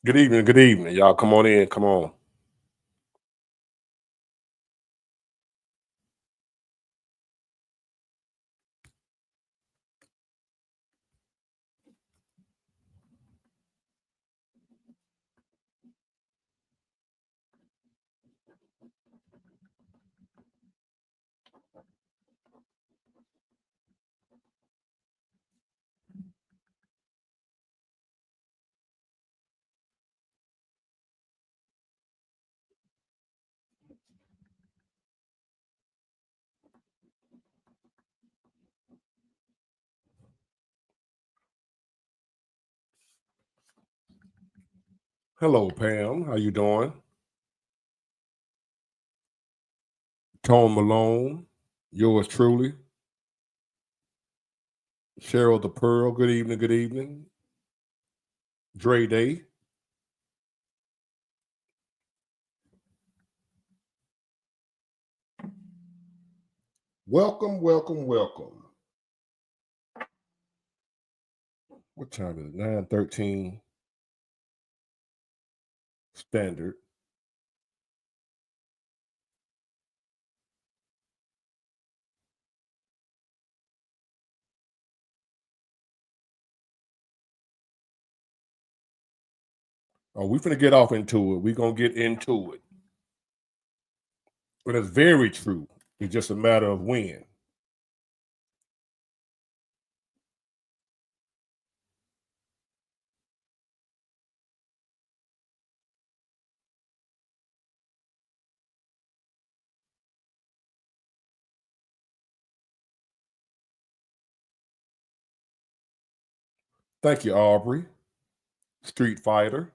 Good evening. Good evening. Y'all come on in. Come on. Hello, Pam. How you doing? Tone Malone. Yours truly. Cheryl the Pearl. Good evening. Good evening. Dre Day. Welcome, welcome, welcome. What time is it? 9:13 standard. Oh, we finna get off into it. We're gonna get into it. But it's very true. It's just a matter of when. Thank you, Aubrey. Street Fighter.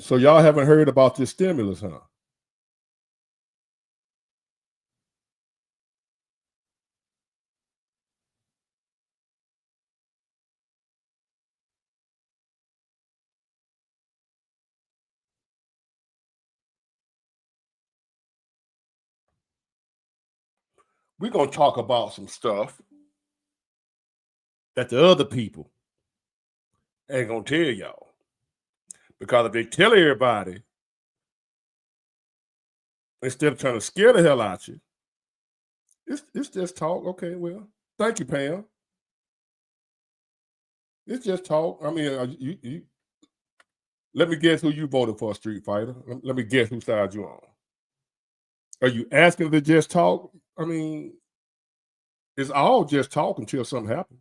So y'all haven't heard about this stimulus, huh? We're gonna talk about some stuff that the other people ain't gonna tell y'all. Because if they tell everybody, instead of trying to scare the hell out you, it's just talk. Okay, well, thank you, Pam. It's just talk. I mean, let me guess who you voted for, Street Fighter. Let me guess whose side you on. Are you asking to just talk? I mean, it's all just talk until something happens.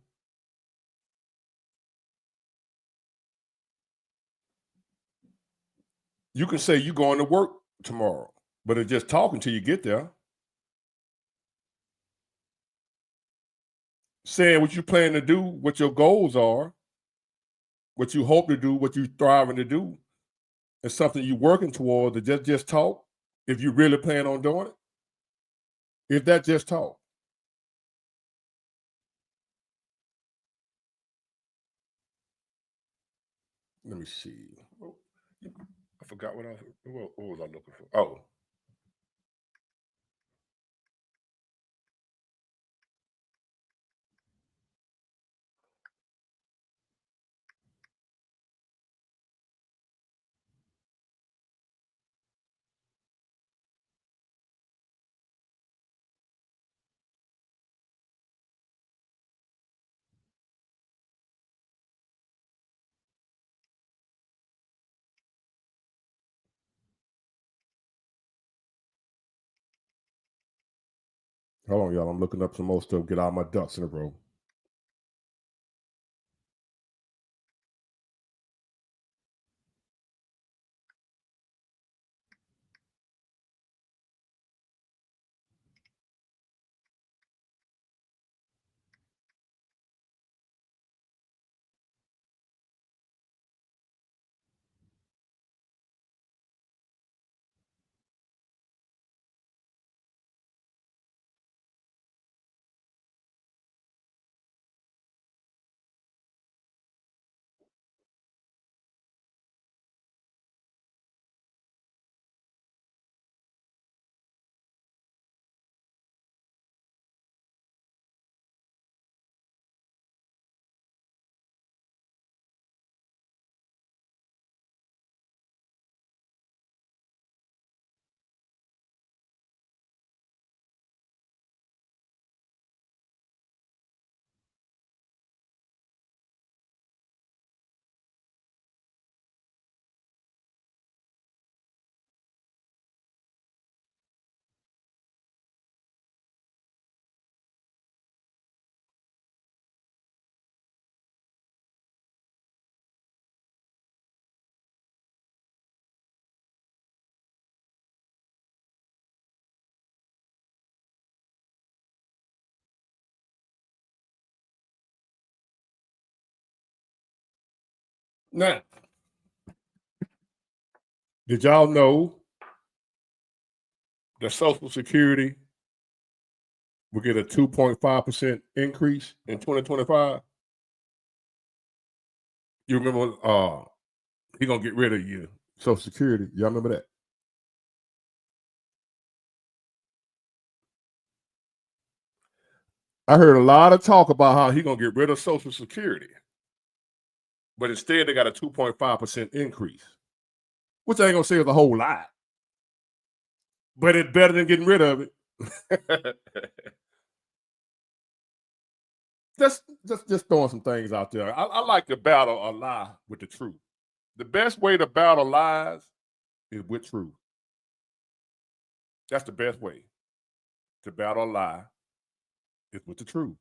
You can say you going to work tomorrow, but it's just talk until you get there. Saying what you plan to do, what your goals are, what you hope to do, what you striving to do, and something you working toward. To just talk. If you really plan on doing it, if that just talk. Let me see. Oh, I forgot what was I looking for? Oh, hold on, y'all. I'm looking up some more stuff. Get all my ducks in a row. Now, did y'all know that Social Security will get a 2.5% increase in 2025? You remember he gonna get rid of your Social Security. Y'all remember that? I heard a lot of talk about how he gonna get rid of Social Security, but instead they got a 2.5% increase, which I ain't gonna say is a whole lot, but it's better than getting rid of it. just throwing some things out there. I like to battle a lie with the truth. The best way to battle lies is with truth. That's the best way to battle a lie is with the truth.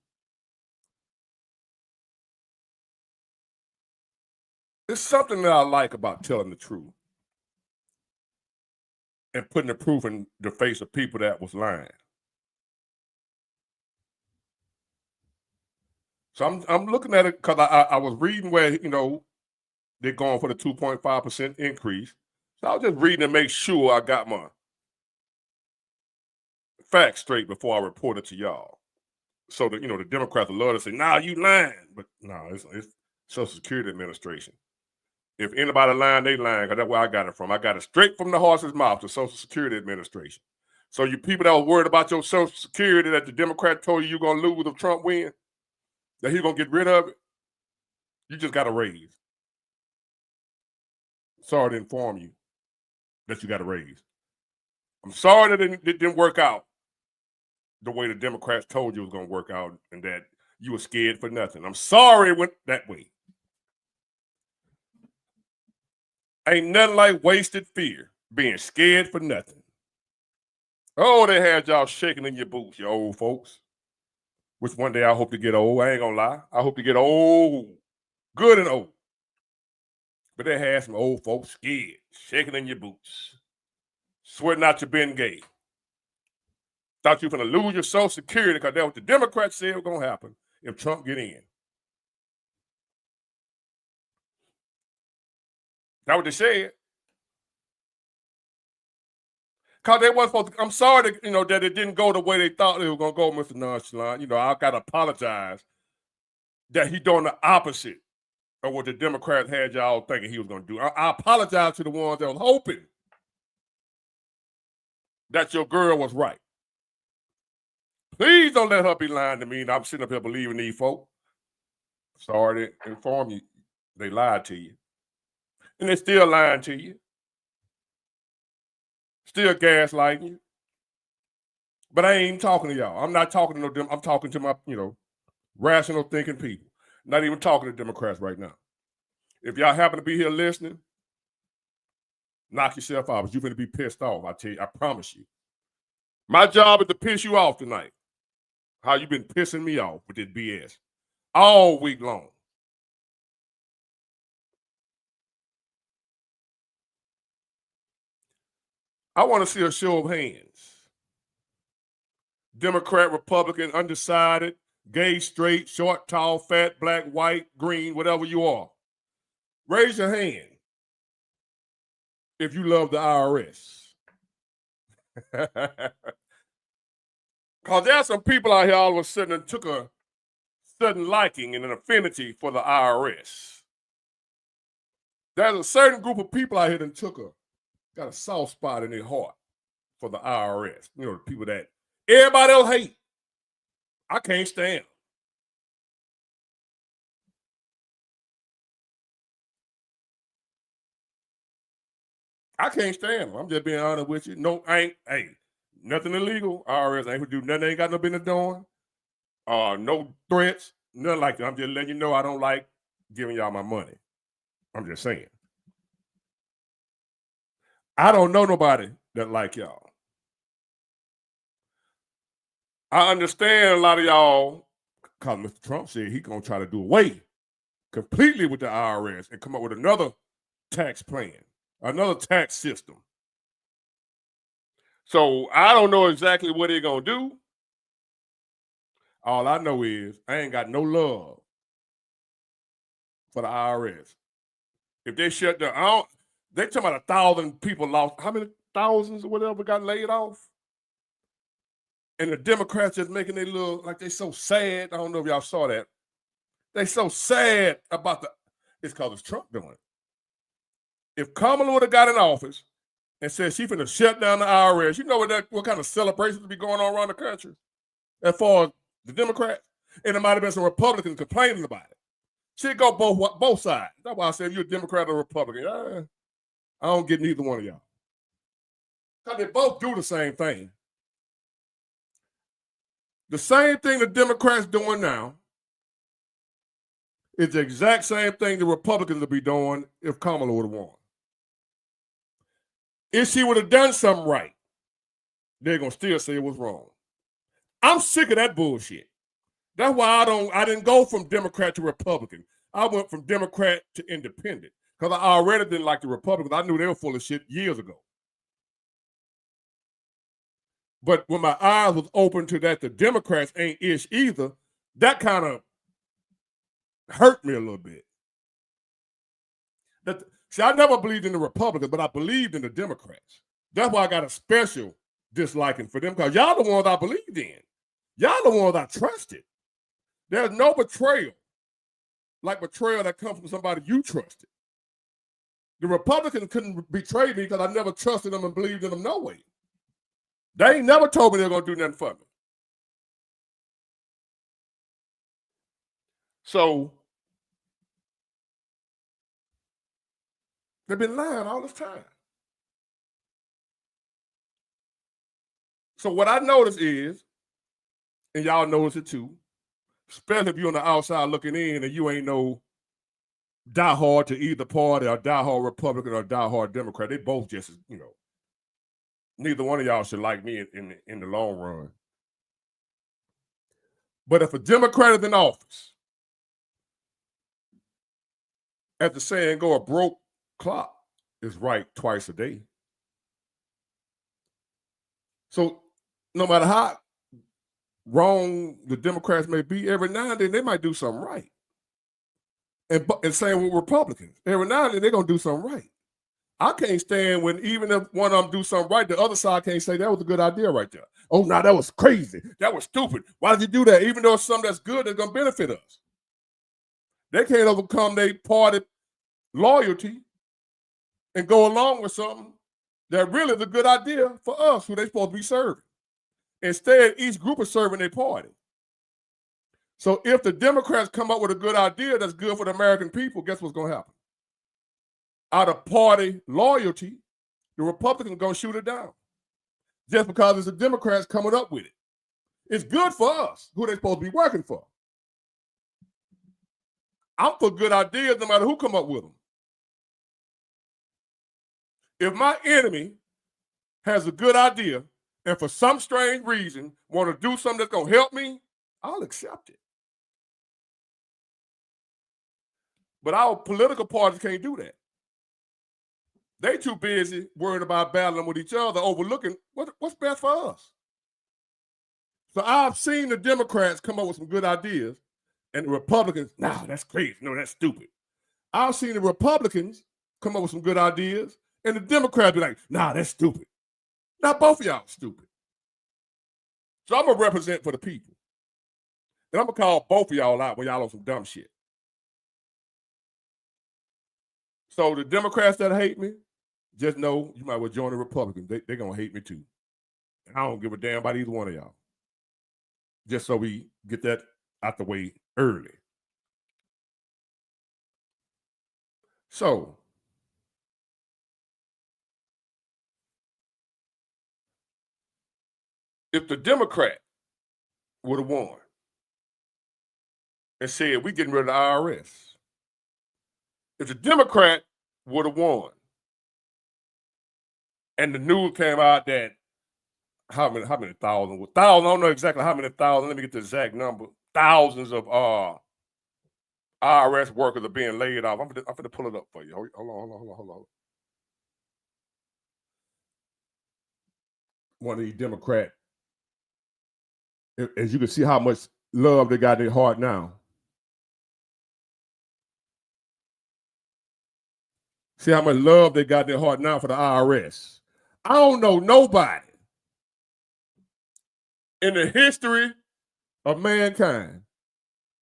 There's something that I like about telling the truth and putting the proof in the face of people that was lying. So I'm looking at it because I was reading where they're going for the 2.5% increase. So I was just reading to make sure I got my facts straight before I report it to y'all. So that the Democrats will love to say, "Nah, you lying," but no, it's Social Security Administration. If anybody lying, they lying, because that's where I got it from. I got it straight from the horse's mouth, the Social Security Administration. So you people that was worried about your Social Security that the Democrat told you you're gonna lose if Trump wins, that he's gonna get rid of it, you just got a raise. Sorry to inform you that you got a raise. I'm sorry that it didn't work out the way the Democrats told you it was gonna work out and that you were scared for nothing. I'm sorry it went that way. Ain't nothing like wasted fear, being scared for nothing. Oh, they had y'all shaking in your boots, you old folks. Which one day I hope to get old. I ain't gonna lie. I hope to get old, good and old. But they had some old folks scared, shaking in your boots, sweating out your Ben Gay. Thought you were gonna lose your Social Security because that's what the Democrats said was gonna happen if Trump get in. That's what they said. Cause they wasn't supposed to. I'm sorry that that it didn't go the way they thought it was gonna go, Mr. Nonchalant. I gotta apologize that he doing the opposite of what the Democrats had y'all thinking he was gonna do. I apologize to the ones that was hoping that your girl was right. Please don't let her be lying to me and I'm sitting up here believing these folks. Sorry to inform you, they lied to you. And they're still lying to you, still gaslighting you. But I ain't even talking to y'all. I'm not talking to them. I'm talking to my, rational thinking people. Not even talking to Democrats right now. If y'all happen to be here listening, knock yourself out. But you're going to be pissed off. I tell you, I promise you. My job is to piss you off tonight. How you been pissing me off with this BS all week long. I want to see a show of hands. Democrat, Republican, undecided, gay, straight, short, tall, fat, black, white, green, whatever you are. Raise your hand if you love the IRS. Because there are some people out here all of a sudden that took a sudden liking and an affinity for the IRS. There's a certain group of people out here that got a soft spot in their heart for the IRS. The people that everybody else hate. I can't stand them. I can't stand them. I'm just being honest with you. No, hey, nothing illegal. IRS ain't gonna do nothing. They ain't got no business doing. No threats, nothing like that. I'm just letting you know I don't like giving y'all my money. I'm just saying. I don't know nobody that like y'all. I understand a lot of y'all, because Mr. Trump said he's gonna try to do away completely with the IRS and come up with another tax plan, another tax system. So I don't know exactly what they're gonna do. All I know is I ain't got no love for the IRS. If they shut down, they talking about 1,000 people lost. How many thousands or whatever got laid off? And the Democrats just making it look like they so sad. I don't know if y'all saw that. They so sad about it's because it's Trump doing it. If Kamala would have got in office and said she finna shut down the IRS, you know what kind of celebrations be going on around the country as far as the Democrats? And there might have been some Republicans complaining about it. She'd go both sides. That's why I said if you're a Democrat or a Republican, I don't get neither one of y'all. Because they both do the same thing. The same thing the Democrats doing now is the exact same thing the Republicans would be doing if Kamala would have won. If she would have done something right, they're going to still say it was wrong. I'm sick of that bullshit. That's why I didn't go from Democrat to Republican. I went from Democrat to independent because I already didn't like the Republicans. I knew they were full of shit years ago. But when my eyes was open to that, the Democrats ain't ish either, that kind of hurt me a little bit. See, I never believed in the Republicans, but I believed in the Democrats. That's why I got a special disliking for them because y'all the ones I believed in. Y'all the ones I trusted. There's no betrayal like betrayal that comes from somebody you trusted. The Republicans couldn't betray me because I never trusted them and believed in them no way. They ain't never told me they were going to do nothing for me. So they've been lying all this time. So what I notice is, and y'all notice it too, especially if you're on the outside looking in and you ain't no diehard to either party or diehard Republican or diehard Democrat. They both just, neither one of y'all should like me in the long run. But if a Democrat is in office, as the saying go, a broke clock is right twice a day. So no matter how wrong the Democrats may be, every now and then they might do something right. And same with Republicans. Every now and then they're going to do something right. I can't stand when even if one of them do something right, the other side can't say that was a good idea right there. Oh, no, that was crazy. That was stupid. Why did you do that? Even though it's something that's good that's going to benefit us. They can't overcome their party loyalty and go along with something that really is a good idea for us, who they're supposed to be serving. Instead, each group is serving their party. So if the Democrats come up with a good idea that's good for the American people, guess what's going to happen? Out of party loyalty, the Republicans are going to shoot it down. Just because it's the Democrats coming up with it. It's good for us, who they're supposed to be working for. I'm for good ideas no matter who come up with them. If my enemy has a good idea and for some strange reason want to do something that's going to help me, I'll accept it. But our political parties can't do that. They too busy worried about battling with each other, overlooking what's best for us. So I've seen the Democrats come up with some good ideas, and the Republicans, nah, that's crazy. No, that's stupid. I've seen the Republicans come up with some good ideas, and the Democrats be like, nah, that's stupid. Now both of y'all are stupid. So I'm going to represent for the people. And I'm going to call both of y'all out when y'all on some dumb shit. So the Democrats that hate me, just know you might well join the Republicans. They're going to hate me too. And I don't give a damn about either one of y'all. Just so we get that out the way early. So, if the Democrat would have won and said, we getting rid of the IRS. If the Democrat would have won and the news came out that how many thousands? I don't know exactly how many thousands. Let me get the exact number. Thousands of IRS workers are being laid off. I'm going to pull it up for you. Hold on. One of these Democrats, as you can see how much love they got in their heart now. See how much love they got in their heart now for the IRS. I don't know nobody in the history of mankind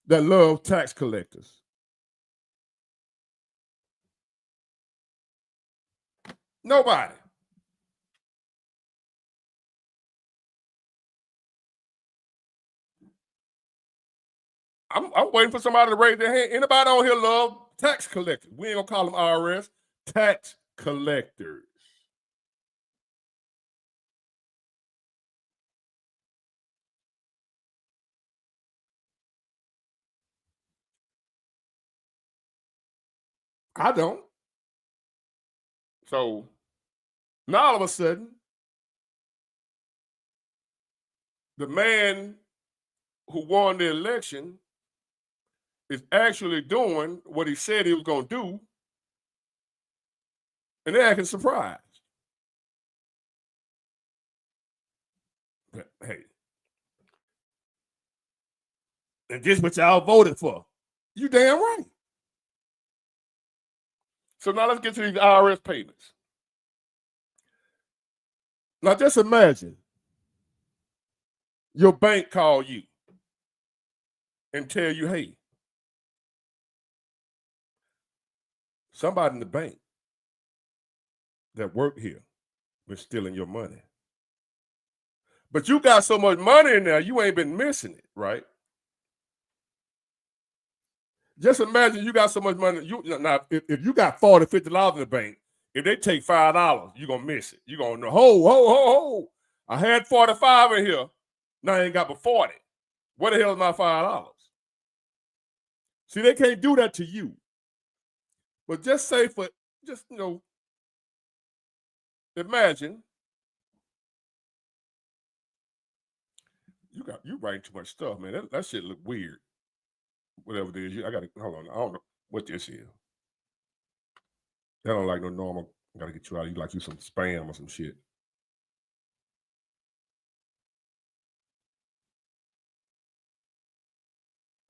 that loves tax collectors. Nobody. I'm waiting for somebody to raise their hand. Anybody on here love tax collectors? We ain't gonna call them IRS, tax collectors. I don't. So now all of a sudden, the man who won the election is actually doing what he said he was going to do, and they're acting surprised. But, hey, and this what y'all voted for. You damn right. So now let's get to these IRS payments. Now just imagine your bank call you and tell you, hey, somebody in the bank that worked here was stealing your money. But you got so much money in there, you ain't been missing it, right? Just imagine you got so much money. Now, if you got $40, $50 in the bank, if they take $5, you're gonna miss it. You're gonna know, ho. I had 45 in here. Now I ain't got but 40. Where the hell is my $5? See, they can't do that to you. But just say imagine you writing too much stuff, man. That shit look weird. Whatever it is, I gotta hold on. I don't know what this is. That don't like no normal. I gotta get you out. You like you some spam or some shit.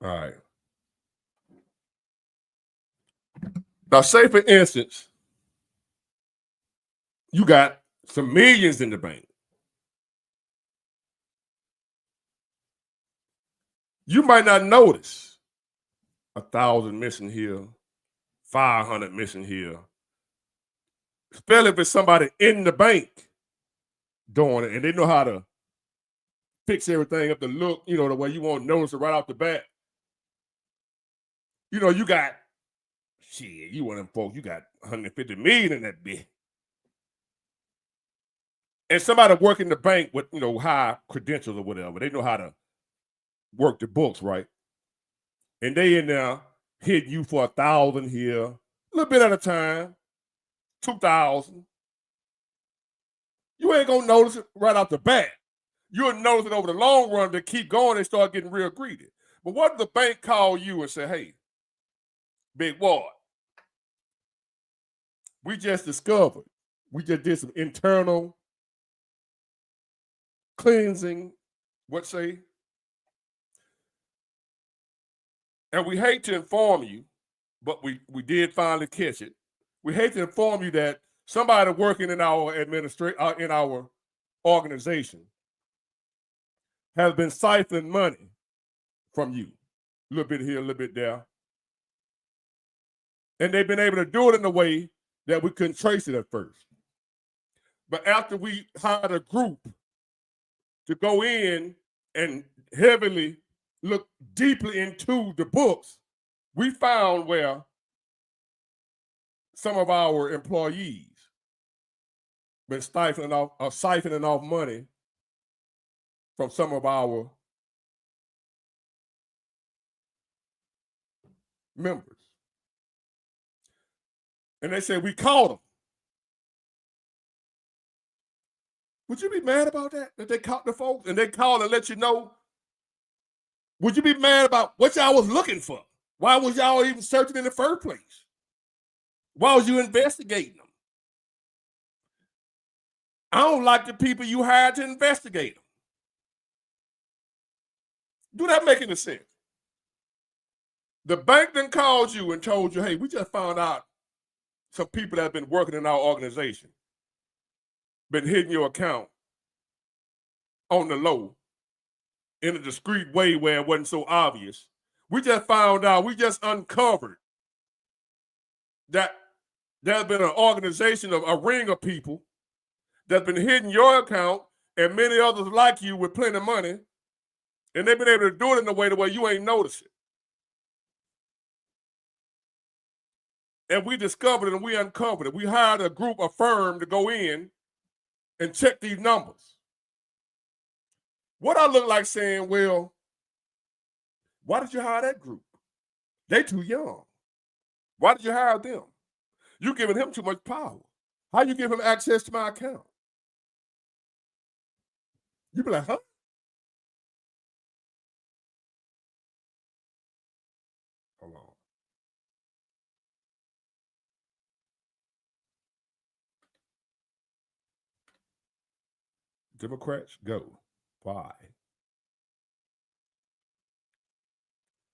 All right. Now, say for instance, you got some millions in the bank. You might not notice 1,000 missing here, 500 missing here. Especially if it's somebody in the bank doing it and they know how to fix everything up to look, the way you won't notice it right off the bat. You got shit, you one of them folks, you got 150 million in that bit. And somebody working the bank with, high credentials or whatever, they know how to work the books, right? And they in there hitting you for 1,000 here, a little bit at a time, 2,000. You ain't gonna notice it right off the bat. You'll notice it over the long run. To keep going, they start getting real greedy. But what if the bank call you and say, hey, Big Ward, we just discovered, we just did some internal cleansing, and we hate to inform you, but we did finally catch it. We hate to inform you that somebody working in our in our organization has been siphoning money from you, a little bit here, a little bit there, and they've been able to do it in a way that we couldn't trace it at first. But after we hired a group to go in and heavily look deeply into the books, we found where some of our employees been siphoning off money from some of our members. And they said, we caught them. Would you be mad about that? That they caught the folks and they called and let you know? Would you be mad about what y'all was looking for? Why was y'all even searching in the first place? Why was you investigating them? I don't like the people you hired to investigate them. Do that make any sense? The bank then called you and told you, hey, we just found out some people that have been working in our organization, been hitting your account on the low in a discreet way where it wasn't so obvious. We just found out, we just uncovered that there's been an organization of a ring of people that's been hitting your account and many others like you with plenty of money, and they've been able to do it in a way the way you ain't noticed it. And we discovered it and we uncovered it. We hired a group, a firm to go in and check these numbers. What I look like saying, well, why did you hire that group? They too young. Why did you hire them? You giving him too much power. How you give him access to my account? You be like, huh? Hold on. Democrats, go. Why?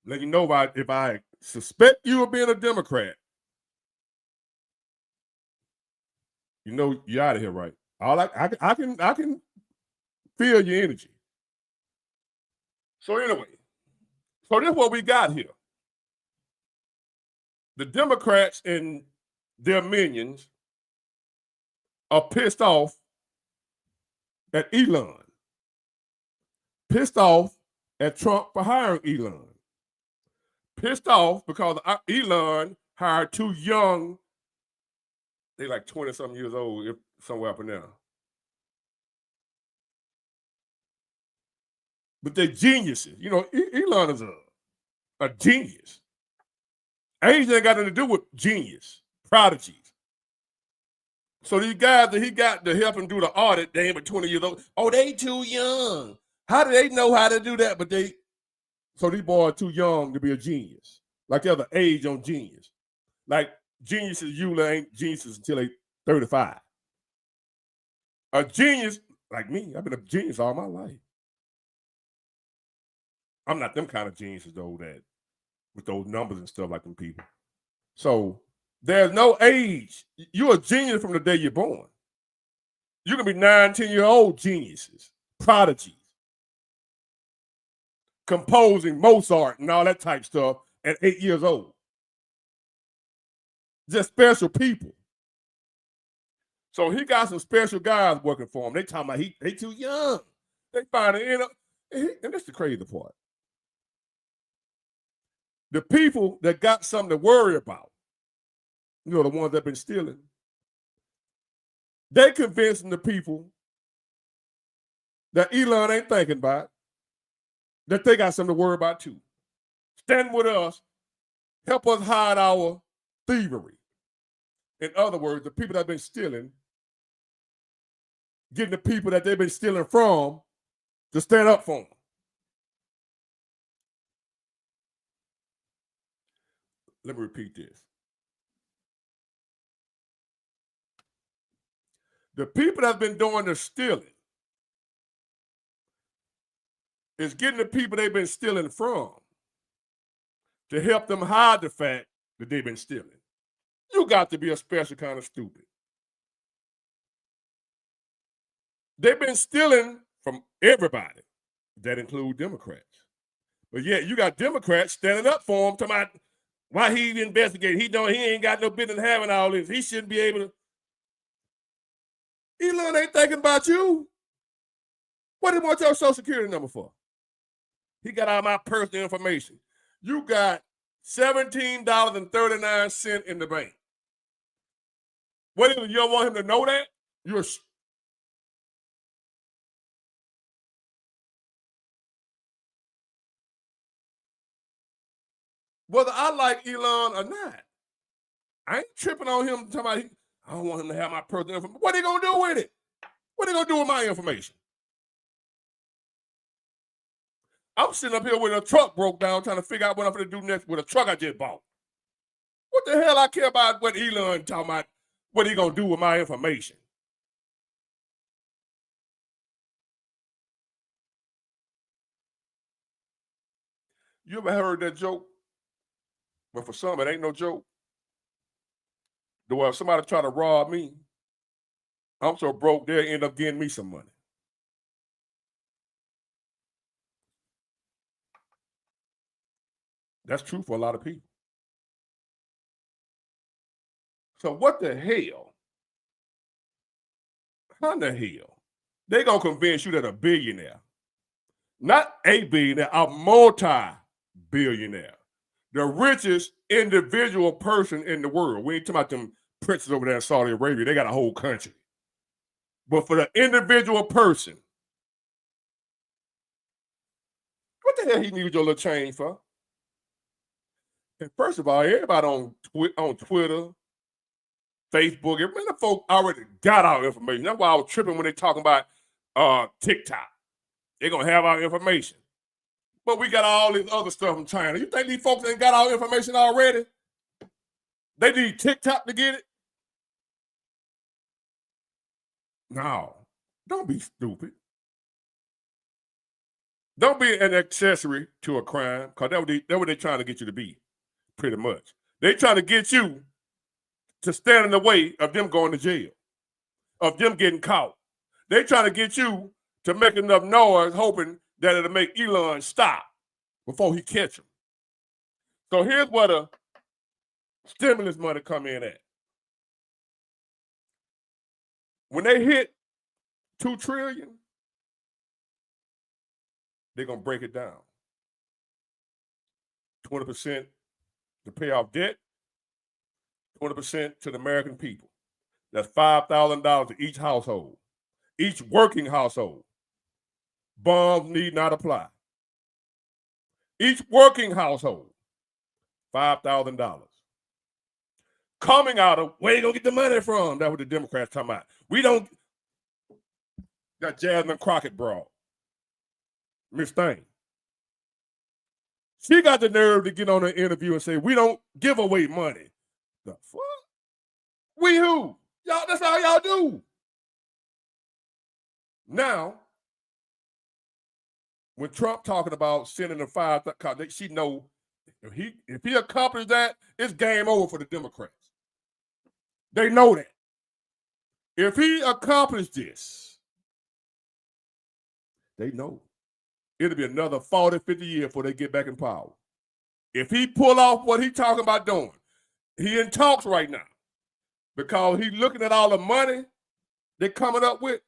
Let you know if I suspect you of being a Democrat, you know you're out of here, right? I can feel your energy. So anyway, so this is what we got here. The Democrats and their minions are pissed off at Elon, pissed off at Trump for hiring Elon, pissed off because Elon hired two young, they like 20-something years old, if somewhere up in there. But they're geniuses. You know, Elon is a genius. Age ain't got nothing to do with genius, prodigies. So these guys that he got to help him do the audit, they ain't but 20 years old. Oh, they too young. How do they know how to do that? But so these boys are too young to be a genius. Like they're the age on genius. Like geniuses usually ain't geniuses until they 35. A genius, like me, I've been a genius all my life. I'm not them kind of geniuses though, that with those numbers and stuff like them people. So there's no age. You're a genius from the day you're born. You can be 9, 10-year-old geniuses, prodigies, composing Mozart and all that type stuff at 8 years old. Just special people. So he got some special guys working for him. They talking about they too young. They find it, and that's the crazy part. The people that got something to worry about, you know, the ones that been stealing, they convincing the people that Elon ain't thinking about, that they got something to worry about too. Stand with us, help us hide our thievery. In other words, the people that have been stealing, getting the people that they've been stealing from to stand up for them. Let me repeat this. The people that's been doing the stealing is getting the people they've been stealing from to help them hide the fact that they've been stealing. You got to be a special kind of stupid. They've been stealing from everybody. That includes Democrats. But yet you got Democrats standing up for him, talking about why he investigated. He ain't got no business having all this. He shouldn't be able to. Elon ain't thinking about you. What do you want your social security number for? He got all my personal information. You got $17.39 in the bank. What is it? You don't want him to know that? Whether I like Elon or not, I ain't tripping on him talking about I don't want him to have my personal information. What are they gonna do with it? What are they gonna do with my information? I'm sitting up here with a truck broke down trying to figure out what I'm gonna do next with a truck I just bought. What the hell I care about what Elon talking about, what he gonna do with my information? You ever heard that joke? But for some, it ain't no joke. If somebody try to rob me, I'm so broke they'll end up getting me some money. That's true for a lot of people. So what the hell? How in the hell? They gonna convince you that a billionaire, not a billionaire, a multi-billionaire, the richest individual person in the world. We ain't talking about them princes over there in Saudi Arabia. They got a whole country. But for the individual person, what the hell he needs your little change for? And first of all, everybody on Twitter, Facebook, the folk already got our information. That's why I was tripping when they talking about TikTok. They're gonna have our information. But we got all this other stuff from China. You think these folks ain't got our information already? They need TikTok to get it? No. Don't be stupid. Don't be an accessory to a crime, because that's what they're trying to get you to be, pretty much. They're trying to get you to stand in the way of them going to jail, of them getting caught. They're trying to get you to make enough noise, hoping that it'll make Elon stop before he catch him. So here's where the stimulus money come in at. When they hit $2 trillion, they're gonna break it down. 20% to pay off debt, 20% to the American people. That's $5,000 to each household, each working household. Bonds need not apply. Each working household, $5,000. Coming out of where you gonna get the money from? That's what the Democrats talking about. We don't. That Jasmine Crockett brought, Miss Thing. She got the nerve to get on an interview and say, we don't give away money. The fuck? We who? Y'all, that's how y'all do. Now, when Trump talking about sending the $5,000, she know if he accomplished that, it's game over for the Democrats. They know that. If he accomplished this, they know it'll be another 40, 50 years before they get back in power. If he pull off what he talking about doing, he in talks right now because he's looking at all the money they're coming up with.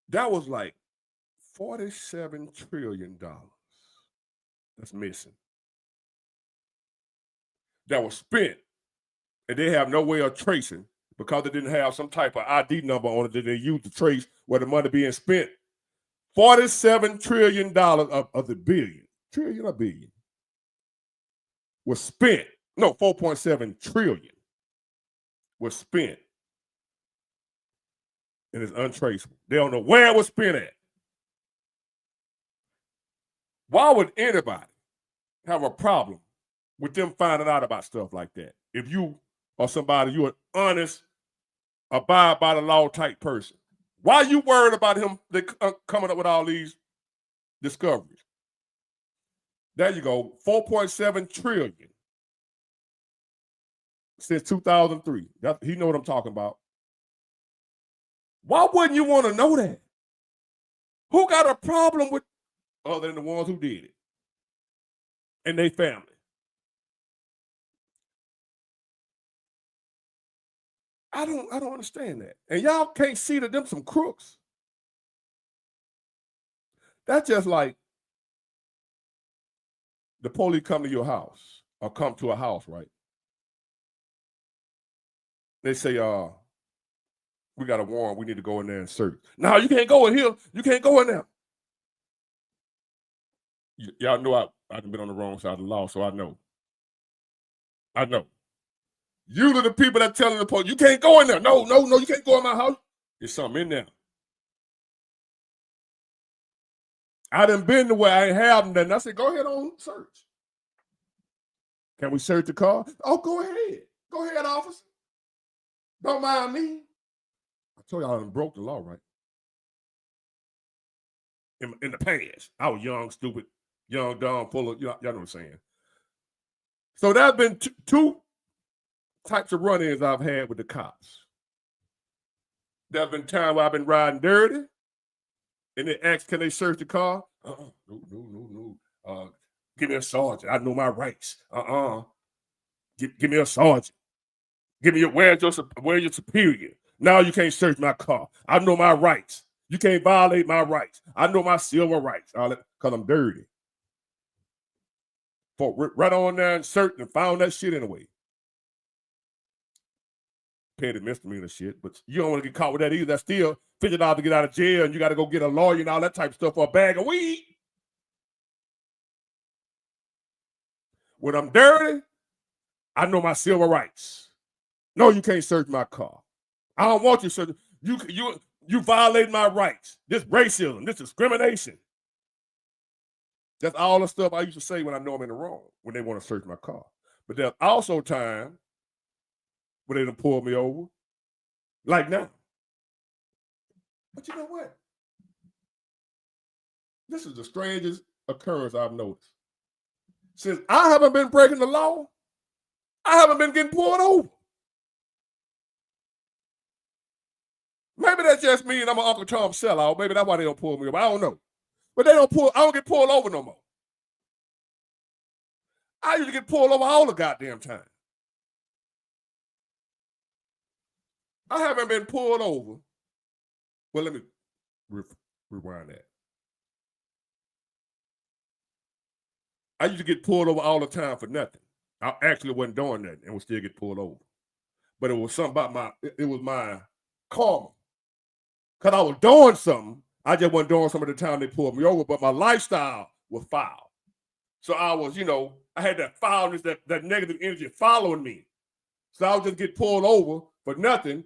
That was like $47 trillion that's missing. That was spent, and they have no way of tracing because they didn't have some type of ID number on it that they used to trace where the money being spent. $47 trillion of the billion, trillion or billion, was spent. No, 4.7 trillion was spent. And it's untraceable. They don't know where it was spent at. Why would anybody have a problem with them finding out about stuff like that? If you are somebody, you're an honest, abide by the law type person. Why are you worried about him coming up with all these discoveries? There you go, 4.7 trillion since 2003. He know what I'm talking about. Why wouldn't you want to know that? Who got a problem with other than the ones who did it and their family? I don't understand that. And y'all can't see that them some crooks. That's just like the police come to your house or come to a house, right? They say, we got a warrant. We need to go in there and search. No, you can't go in here. You can't go in there. Y'all know I've been on the wrong side of the law, so I know. I know. You are the people that telling the police, you can't go in there. No, you can't go in my house. There's something in there. I done been to where I ain't have them. Then I said, go ahead on search. Can we search the car? Oh, go ahead. Go ahead, officer. Don't mind me. I told y'all I done broke the law, right? In the past. I was young, stupid, young, dumb, full of, y'all know what I'm saying. So there have been two types of run-ins I've had with the cops. There have been times where I've been riding dirty, and they ask, can they search the car? No. Give me a sergeant. I know my rights. Give me a sergeant. Give me where's your superior? Now you can't search my car. I know my rights. You can't violate my rights. I know my civil rights. All that because I'm dirty. For right on there and searched and found that shit anyway. Petty misdemeanor shit, but you don't want to get caught with that either. That's still $50 to get out of jail, and you got to go get a lawyer and all that type of stuff for a bag of weed. When I'm dirty, I know my civil rights. No, you can't search my car. I don't want you to search. You violate my rights. This racism, this discrimination. That's all the stuff I used to say when I know I'm in the wrong, when they want to search my car. But there's also time when they done pull me over, like now. But you know what? This is the strangest occurrence I've noticed. Since I haven't been breaking the law, I haven't been getting pulled over. Maybe that's just me and I'm an Uncle Tom sellout. Maybe that's why they don't pull me over. I don't know. But I don't get pulled over no more. I used to get pulled over all the goddamn time. I haven't been pulled over. Well, let me rewind that. I used to get pulled over all the time for nothing. I actually wasn't doing nothing and would still get pulled over. But it was something about it was my karma. Because I was doing something. I just wasn't doing some of the time they pulled me over, but my lifestyle was foul. So I was, I had that foulness, that negative energy following me. So I would just get pulled over for nothing,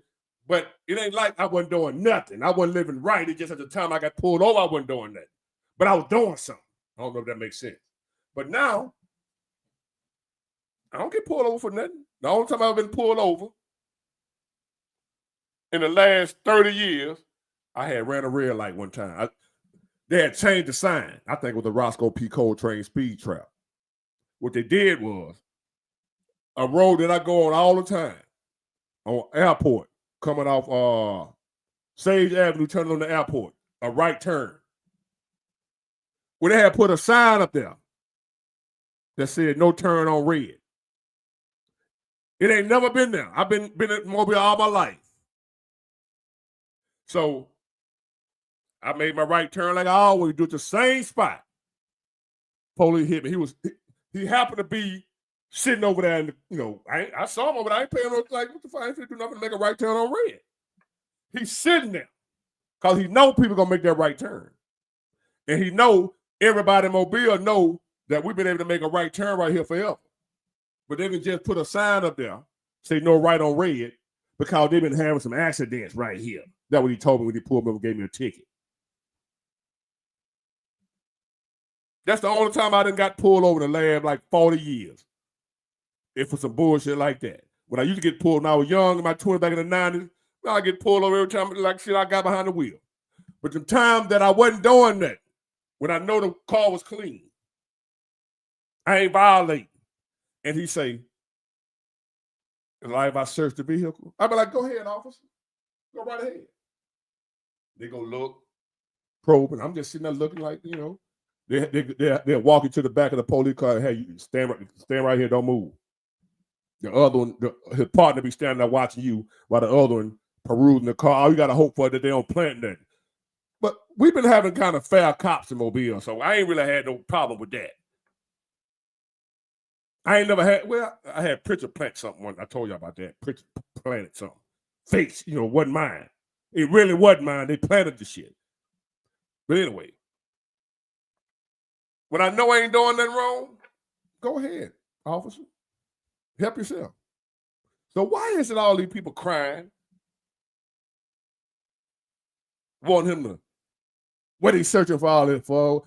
but it ain't like I wasn't doing nothing. I wasn't living right. It just at the time I got pulled over, I wasn't doing nothing. But I was doing something. I don't know if that makes sense. But now, I don't get pulled over for nothing. The only time I've been pulled over in the last 30 years, I had ran a red light one time. They had changed the sign. I think it was the Roscoe P. Coltrane speed trap. What they did was a road that I go on all the time on airport, coming off Sage Avenue, turning on the airport, a right turn. Well, they had put a sign up there that said no turn on red. It ain't never been there. I've been in Mobile all my life. So I made my right turn like I always do at the same spot. Police hit me. He happened to be sitting over there, and I saw him over there. I ain't paying no, like, what the fuck? I ain't finna do nothing to make a right turn on red. He's sitting there because he know people gonna make that right turn, and he know everybody in Mobile know that we've been able to make a right turn right here forever. But they can just put a sign up there, say no right on red, because they've been having some accidents right here. That's what he told me when he pulled me over and gave me a ticket. That's the only time I done got pulled over in the last like 40 years. If for some bullshit like that. When I used to get pulled when I was young, in my 20s, back in the 90s, I get pulled over every time like shit I got behind the wheel. But the time that I wasn't doing that, when I know the car was clean, I ain't violating. And he say, like if I search the vehicle, I be like, go ahead, officer. Go right ahead. They go look, probe, and I'm just sitting there looking like, they're walking to the back of the police car and hey, you stand right here, don't move. The other one, his partner be standing there watching you while the other one perusing the car. All you got to hope for that they don't plant that. But we've been having kind of fair cops in Mobile, so I ain't really had no problem with that. I ain't never had, I had Pritchard plant something. I told you about that. Pritchard planted something. Face, wasn't mine. It really wasn't mine. They planted the shit. But anyway, when I know I ain't doing nothing wrong, go ahead, officer. Help yourself. So why is it all these people crying? Want him to, what he's searching for all this for?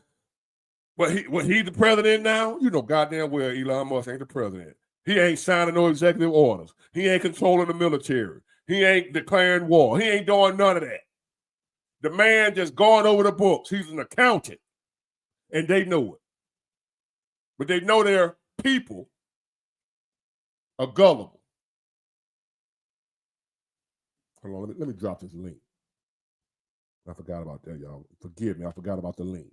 But he's the president now? You know goddamn well Elon Musk ain't the president. He ain't signing no executive orders. He ain't controlling the military. He ain't declaring war. He ain't doing none of that. The man just going over the books. He's an accountant. And they know it. But they know their people are gullible. Hold on, let me drop this link. I forgot about that, y'all. Forgive me, I forgot about the link.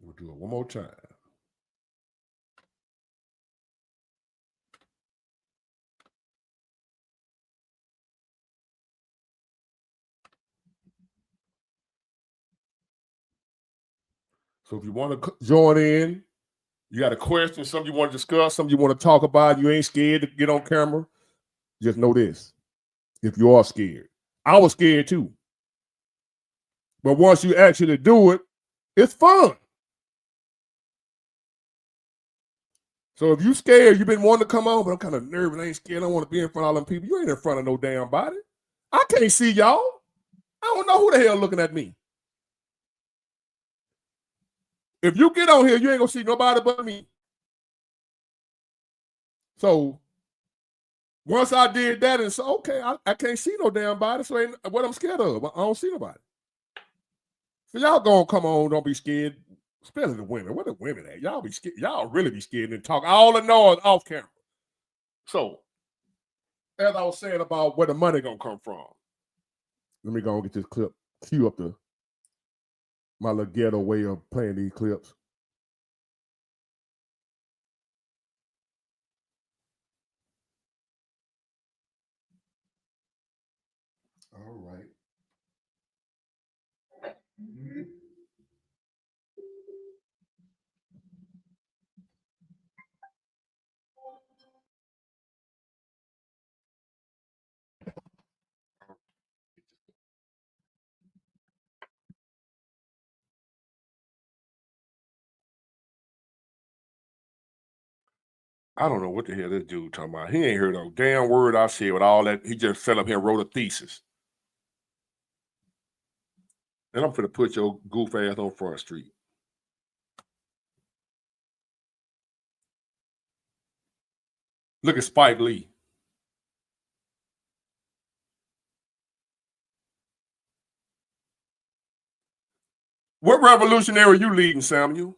We'll do it one more time. So if you want to join in, you got a question, something you want to discuss, something you want to talk about, you ain't scared to get on camera, just know this. If you are scared. I was scared too. But once you actually do it, it's fun. So if you scared, you've been wanting to come on, but I'm kind of nervous, I ain't scared, I don't want to be in front of all them people. You ain't in front of no damn body. I can't see y'all. I don't know who the hell looking at me. If you get on here, you ain't gonna see nobody but me. So once I did that and said, okay, I can't see no damn body, so ain't what I'm scared of. I don't see nobody. So y'all gonna come on, don't be scared. Especially the women. Where the women at? Y'all be scared. Y'all really be scared and talk all the noise off camera. So, as I was saying about where the money gonna come from, let me go and get this clip. Cue up my little ghetto way of playing these clips. All right. I don't know what the hell this dude talking about. He ain't heard a damn word I said with all that. He just sat up here and wrote a thesis. And I'm finna put your goof ass on Front Street. Look at Spike Lee. What revolutionary are you leading, Samuel?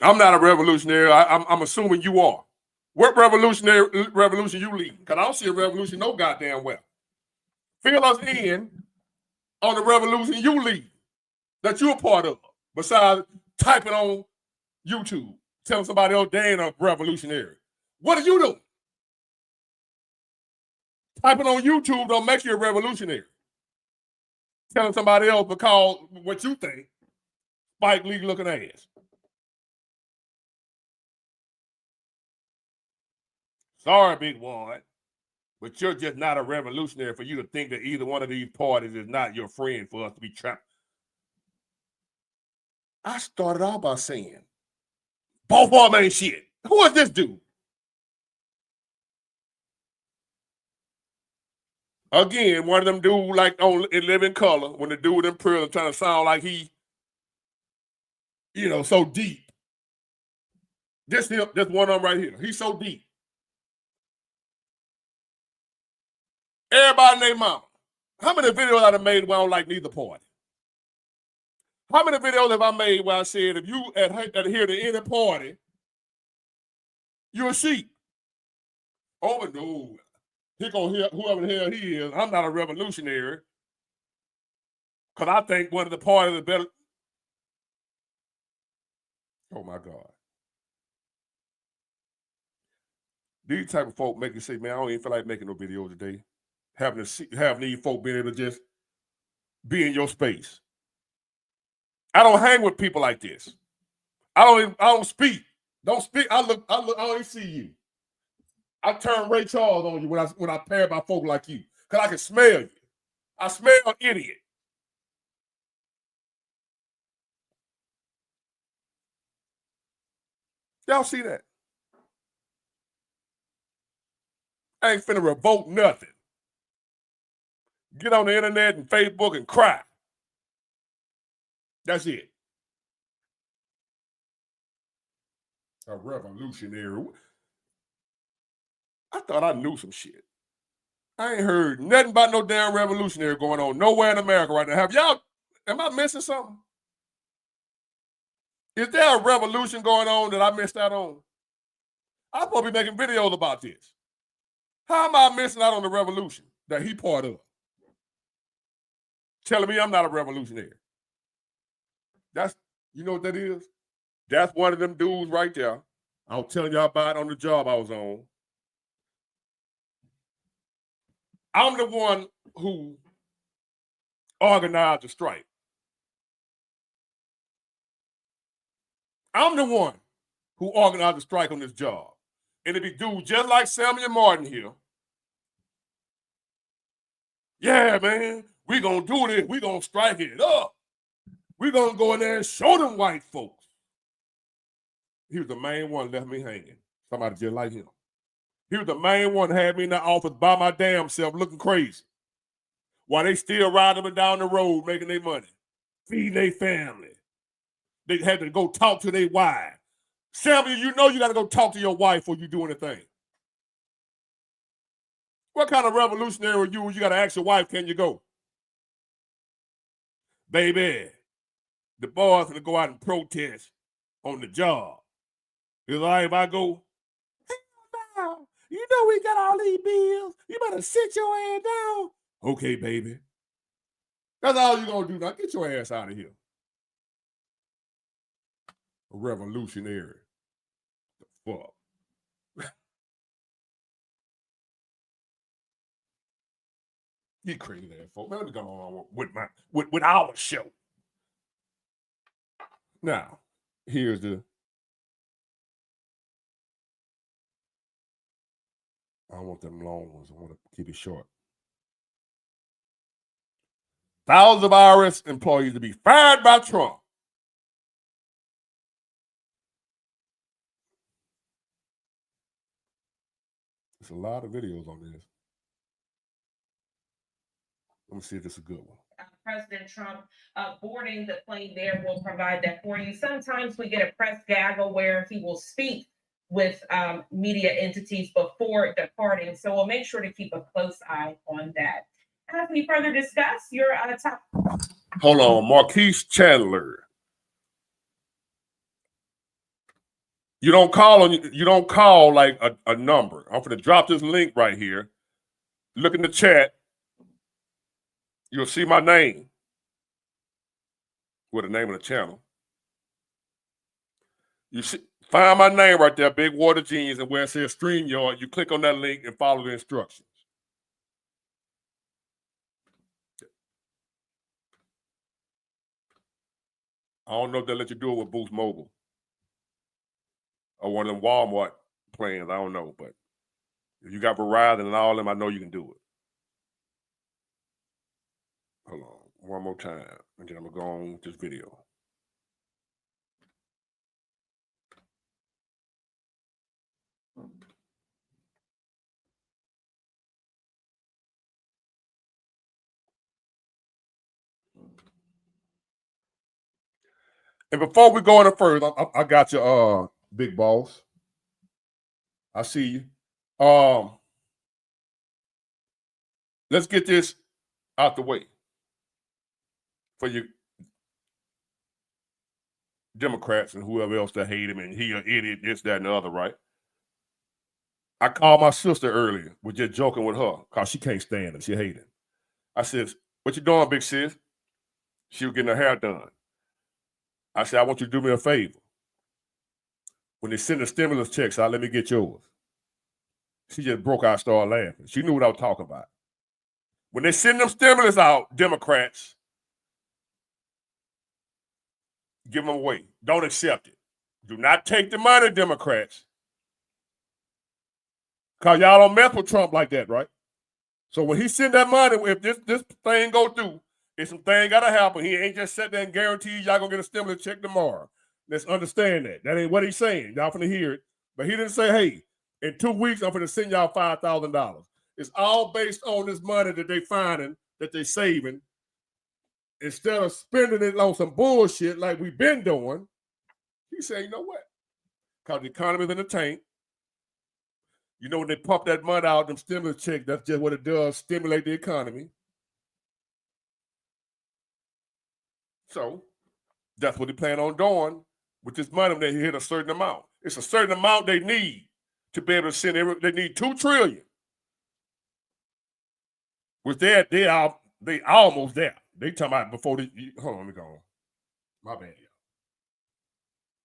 I'm not a revolutionary. I'm assuming you are. What revolution you leading? Because I don't see a revolution no goddamn well. Fill us in on the revolution you lead that you're a part of, besides typing on YouTube, telling somebody else they ain't a revolutionary. What are you doing? Typing on YouTube don't make you a revolutionary. Telling somebody else because what you think, Spike Lee looking ass. Sorry, big one, but you're just not a revolutionary for you to think that either one of these parties is not your friend for us to be trapped. I started off by saying, both of them ain't shit. Who is this dude? Again, one of them dudes like on In Living Color, when the dude in prison trying to sound like he, so deep. This one of them right here. He's so deep. Everybody named mama. How many videos I done made where I don't like neither party? How many videos have I made where I said if you adhere to any party, you're a sheep? Oh, but no. He gonna hear whoever the hell he is. I'm not a revolutionary. Because I think one of the parties is better. Oh my God. These type of folk make you say, man, I don't even feel like making no video today. Having these folk being able to just be in your space. I don't hang with people like this. I don't speak. Don't speak. I don't even see you. I turn Ray Charles on you when I pair by folk like you. Because I can smell you. I smell an idiot. Y'all see that? I ain't finna revoke nothing. Get on the internet and Facebook and cry. That's it. A revolutionary. I thought I knew some shit. I ain't heard nothing about no damn revolutionary going on nowhere in America right now. Have y'all, am I missing something? Is there a revolution going on that I missed out on? I'm supposed to be making videos about this. How am I missing out on the revolution that he part of? Telling me I'm not a revolutionary. That's, you know what that is? That's one of them dudes right there. I was telling y'all about on the job I was on. I'm the one who organized the strike. I'm the one who organized the strike on this job. And it be dudes just like Samuel Martin here. Yeah, man, we gonna do this. We gonna strike it up. We gonna go in there and show them white folks. He was the main one left me hanging. Somebody just like him. He was the main one that had me in the office by my damn self looking crazy. While they still riding up and down the road making their money, feeding their family. They had to go talk to their wife. Samuel, you know you got to go talk to your wife before you do anything. What kind of revolutionary are you when you got to ask your wife, can you go? Baby, the boys going to go out and protest on the job. Is all right if I go? No, you know we got all these bills. You better sit your ass down. Okay, baby. That's all you going to do now. Get your ass out of here. A revolutionary. The fuck? You crazy ass folk. Man, let me go on with our show. Now, here's the. I don't want them long ones. I want to keep it short. Thousands of IRS employees to be fired by Trump. There's a lot of videos on this. Let me see if this is a good one. President Trump boarding the plane there will provide that for you. Sometimes we get a press gaggle where he will speak with media entities before departing. So we'll make sure to keep a close eye on that. As we further discuss your top. Hold on, Marquise Chandler. You don't call like a number. I'm going to drop this link right here. Look in the chat. You'll see my name with the name of the channel. You see, find my name right there, Big Water Genius, and where it says StreamYard, you click on that link and follow the instructions. I don't know if they'll let you do it with Boost Mobile or one of them Walmart plans. I don't know, but if you got Verizon and all of them, I know you can do it. Hold on, one more time, and then I'm gonna go on with this video. And before we go any further, I got you, big boss. I see you. Let's get this out the way for you Democrats and whoever else that hate him and he an idiot, this, that, and the other, right? I called my sister earlier. We're just joking with her because she can't stand him. She hate him. I said, what you doing, big sis? She was getting her hair done. I said, I want you to do me a favor. When they send the stimulus checks out, let me get yours. She just broke out and started laughing. She knew what I was talking about. When they send them stimulus out, Democrats, give them away. Don't accept it. Do not take the money, Democrats. Because y'all don't mess with Trump like that, right? So when he send that money, if this thing go through, if some thing got to happen, he ain't just sit there and guarantee y'all going to get a stimulus check tomorrow. Let's understand that. That ain't what he's saying. Y'all finna hear it. But he didn't say, hey, in 2 weeks, I'm finna send y'all $5,000. It's all based on this money that they finding, that they saving. Instead of spending it on some bullshit like we've been doing, he said, you know what? Because the economy's in the tank. You know, when they pump that money out, them stimulus checks, that's just what it does, stimulate the economy. So that's what they plan on doing with this money when they hit a certain amount. It's a certain amount they need to be able to send they need $2 trillion. Which they almost there. They talking about before they hold on, let me go on. My bad.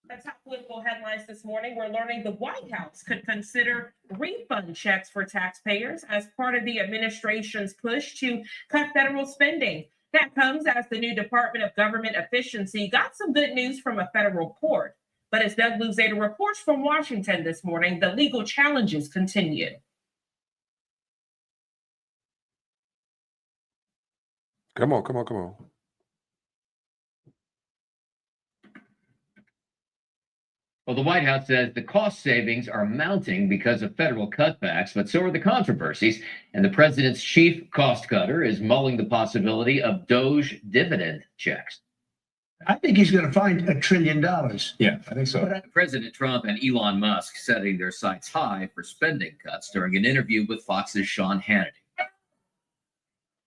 The top political headlines this morning, we're learning the White House could consider refund checks for taxpayers as part of the administration's push to cut federal spending. That comes as the new Department of Government Efficiency got some good news from a federal court. But as Doug Luzada reports from Washington this morning, the legal challenges continue. Come on. Well, the White House says the cost savings are mounting because of federal cutbacks, but so are the controversies. And the president's chief cost cutter is mulling the possibility of Doge dividend checks. I think he's going to find $1 trillion. Yeah, I think so. President Trump and Elon Musk setting their sights high for spending cuts during an interview with Fox's Sean Hannity.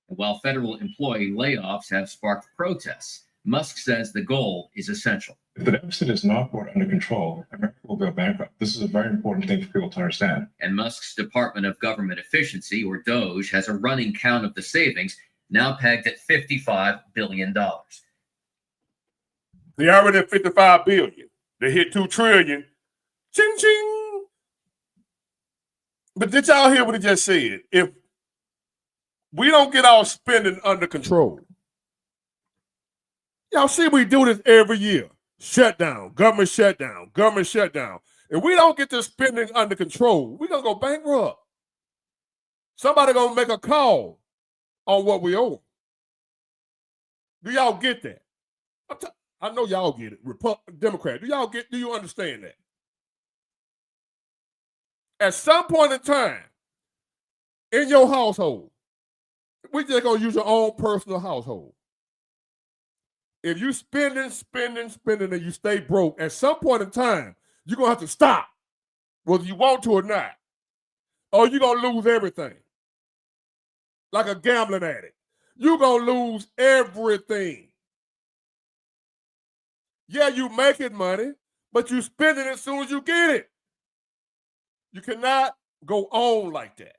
While federal employee layoffs have sparked protests, Musk says the goal is essential. If the deficit is not brought under control, America will go bankrupt. This is a very important thing for people to understand. And Musk's Department of Government Efficiency, or DOGE, has a running count of the savings, now pegged at $55 billion. They already at $55 billion. They hit $2 trillion. Ching ching. But did y'all hear what he just said? If we don't get our spending under control, y'all see we do this every year. Shutdown, government shutdown. If we don't get this spending under control, we're going to go bankrupt. Somebody going to make a call on what we owe. Do y'all get that? I know y'all get it. Democrat, do you understand that? At some point in time, in your household, we just going to use your own personal household. If you spending, and you stay broke, at some point in time, you're going to have to stop, whether you want to or not. Or you're going to lose everything. Like a gambling addict. You're going to lose everything. Yeah, you making money, but you spend it as soon as you get it. You cannot go on like that.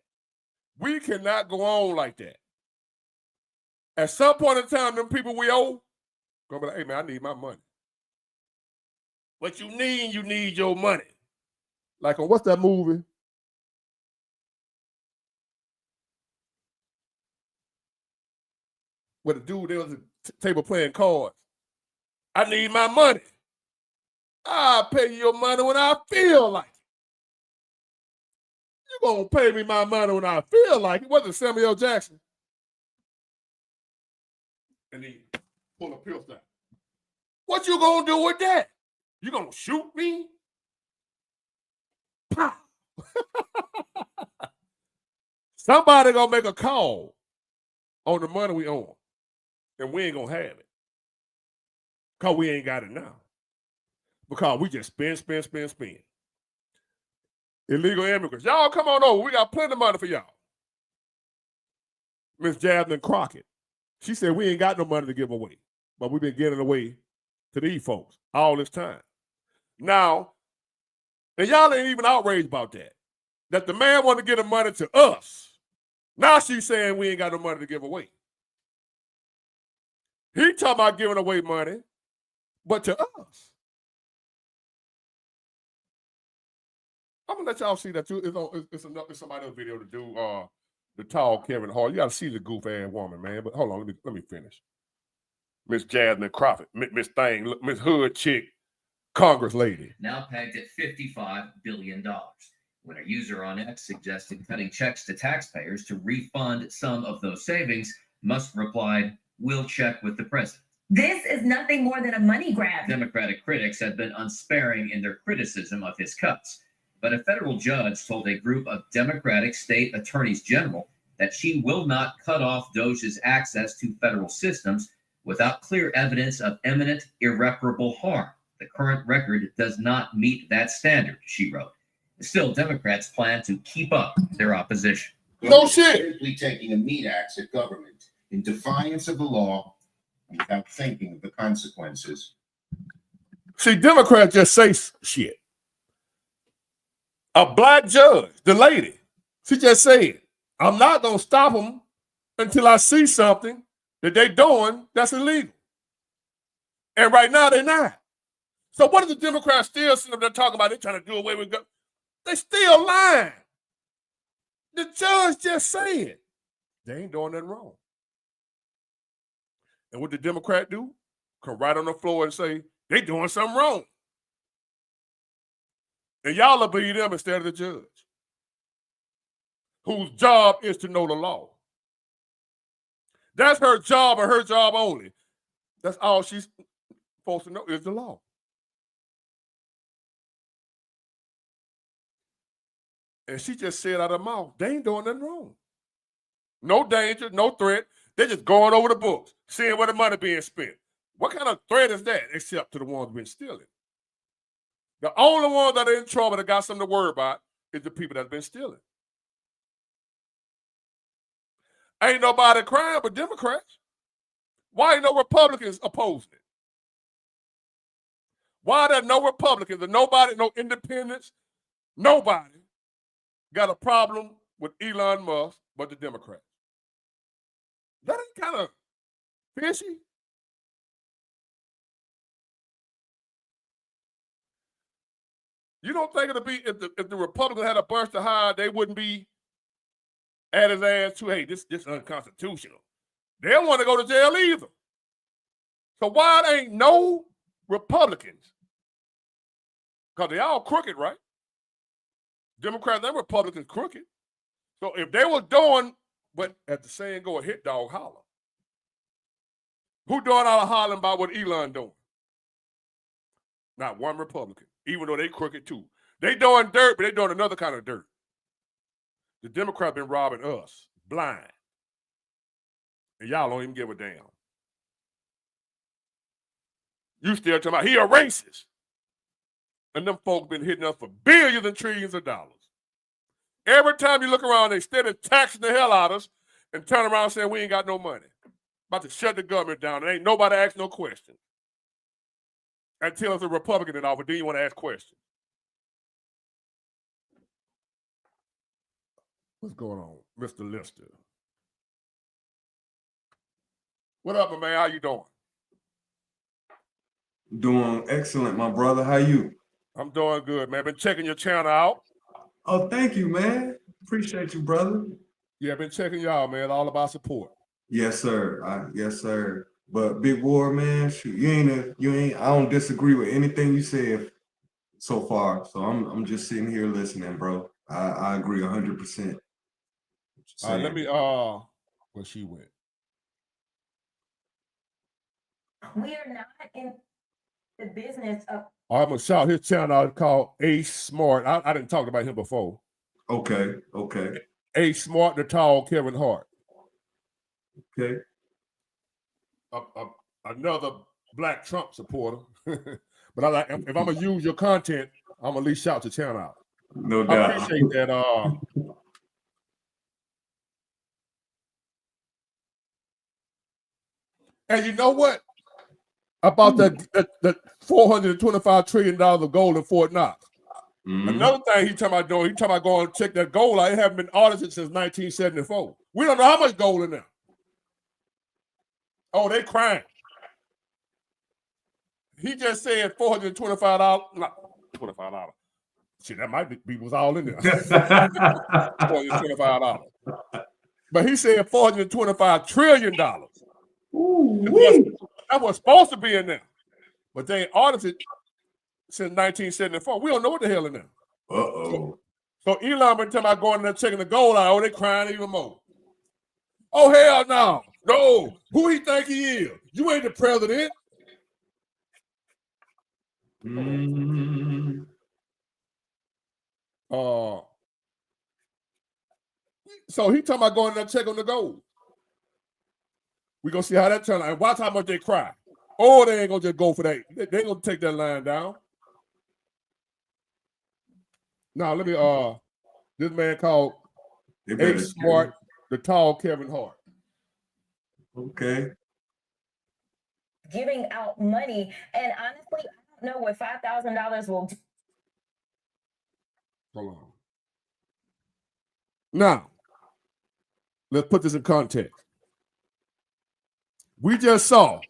We cannot go on like that. At some point in time, them people we owe, gonna be like, hey man, I need my money. What you need your money. Like on what's that movie? Where the dude there was at the table playing cards. I need my money. I'll pay you your money when I feel like it. You gonna pay me my money when I feel like it. Wasn't Samuel L. Jackson? And he pull a pistol out. What you gonna do with that? You gonna shoot me? Pow! Somebody gonna make a call on the money we own, and we ain't gonna have it. Because we ain't got it now. Because we just spend. Illegal immigrants. Y'all come on over. We got plenty of money for y'all. Miss Jasmine Crockett. She said we ain't got no money to give away. But we've been giving away to these folks all this time. Now, and y'all ain't even outraged about that. That the man want to give the money to us. Now she's saying we ain't got no money to give away. He talking about giving away money, but to us. I'm gonna let y'all see that too. It's somebody else's video to do the tall Kevin Hart. You gotta see the goof ass woman, man. But hold on, let me finish. Miss Jasmine Crawford, Miss Thing, Miss Hood chick, Congress lady. Now pegged at $55 billion. When a user on X suggested cutting checks to taxpayers to refund some of those savings, Musk replied, "We'll check with the president." This is nothing more than a money grab. Democratic critics have been unsparing in their criticism of his cuts. But a federal judge told a group of Democratic state attorneys general that she will not cut off Doge's access to federal systems without clear evidence of imminent irreparable harm. The current record does not meet that standard, she wrote. Still, Democrats plan to keep up their opposition. No shit. Simply taking a meat axe at government in defiance of the law without thinking of the consequences. See, Democrats just say shit. A black judge, the lady, she just said, I'm not going to stop them until I see something that they're doing that's illegal. And right now, they're not. So what are the Democrats still sitting up there talking about? They're trying to do away with government. They still lying. The judge just said they ain't doing nothing wrong. And what the Democrat do? Come right on the floor and say, they doing something wrong. And y'all will believe them instead of the judge, whose job is to know the law. That's her job and her job only. That's all she's supposed to know is the law. And she just said out of her mouth, they ain't doing nothing wrong. No danger, no threat. They're just going over the books, seeing where the money being spent. What kind of threat is that, except to the ones been stealing? The only ones that are in trouble that got something to worry about is the people that's been stealing. Ain't nobody crying but Democrats. Why ain't no Republicans opposing it? Why are there no Republicans and nobody, no independents, nobody got a problem with Elon Musk but the Democrats? That ain't kind of fishy. You don't think it'll be if the Republicans had a burst of hire, they wouldn't be at his ass too, hey, this unconstitutional. They don't want to go to jail either. So why there ain't no Republicans? Because they all crooked, right? Democrats and Republicans crooked. So if they were doing, but at the saying go, a hit dog holler. Who doing all the hollering about what Elon doing? Not one Republican, even though they crooked too. They doing dirt, but they doing another kind of dirt. The Democrats been robbing us blind. And y'all don't even give a damn. You still talking about he a racist. And them folks been hitting us for billions and trillions of dollars. Every time you look around, they steady taxing the hell out of us and turn around saying we ain't got no money. About to shut the government down. And ain't nobody ask no questions. Until it's a Republican in office, then you want to ask questions. What's going on, Mr. Lister? What up, my man? How you doing? Doing excellent, my brother. How you? I'm doing good, man. Been checking your channel out. Oh, thank you, man. Appreciate you, brother. Yeah, been checking y'all, man. All about support. Yes, sir. Yes, sir. But Big War, man, shoot, you ain't. I don't disagree with anything you said so far. So I'm just sitting here listening, bro. I agree 100%. Let me where she went. We are not in the business of. I'm gonna shout his channel out called Ace Smart. I didn't talk about him before. Okay. Ace Smart, the tall Kevin Hart. Okay. Another black Trump supporter. But I like if I'm gonna use your content, I'm gonna at least shout your channel out. No doubt. I appreciate that. And you know what? About the $425 trillion of gold in Fort Knox. Mm-hmm. Another thing he talking about doing, he talking about going to check that gold out. It haven't been audited since 1974. We don't know how much gold in there. Oh, they crying. He just said $425. Not $25. Shit, that might be was all in there. $425. But he said $425 trillion. That was supposed to be in there. But they ain't audited since 1974. We don't know what the hell in there. Uh-oh. So Elon been talking about going in there checking the gold out. Oh, they crying even more. Oh, hell no. No. Who he think he is? You ain't the president. Mm-hmm. So he talking about going in there checking on the gold. We gonna see how that turn out. And watch how much they cry. Oh, they ain't gonna just go for that. They ain't gonna take that line down. Now let me this man called They H better- Smart, the tall Kevin Hart. Okay. Giving out money, and honestly, I don't know what $5,000 will do. Hold on. Now, let's put this in context. We just saw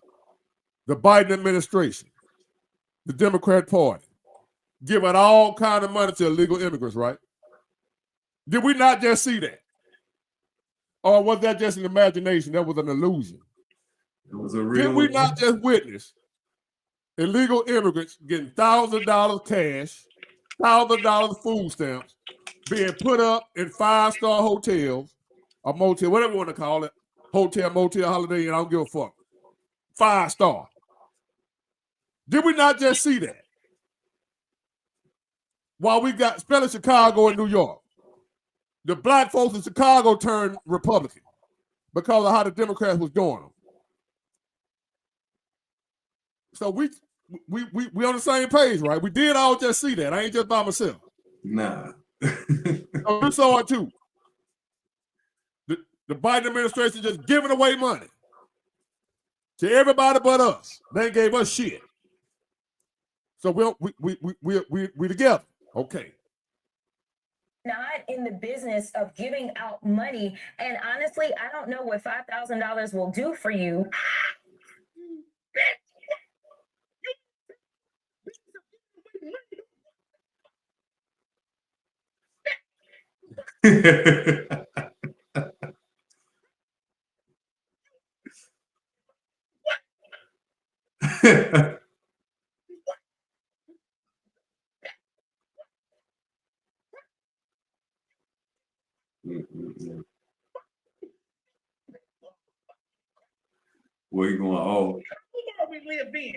the Biden administration, the Democrat Party, giving all kind of money to illegal immigrants, right? Did we not just see that? Or was that just an imagination? That was an illusion. It was a real. Did we not just witness illegal immigrants getting $1,000 cash, $1,000 food stamps, being put up in 5-star hotels, a motel, whatever you want to call it, hotel, motel, holiday, and I don't give a fuck. 5-star. Did we not just see that? While we got, especially Chicago and New York, the black folks in Chicago turned Republican because of how the Democrats was doing them. So we on the same page, right? We did all just see that. I ain't just by myself. Nah. So you saw it too. The Biden administration just giving away money to everybody but us. They gave us shit. So we together. Okay. Not in the business of giving out money, and honestly, I don't know what $5,000 will do for you. Where you going? Oh, We live in.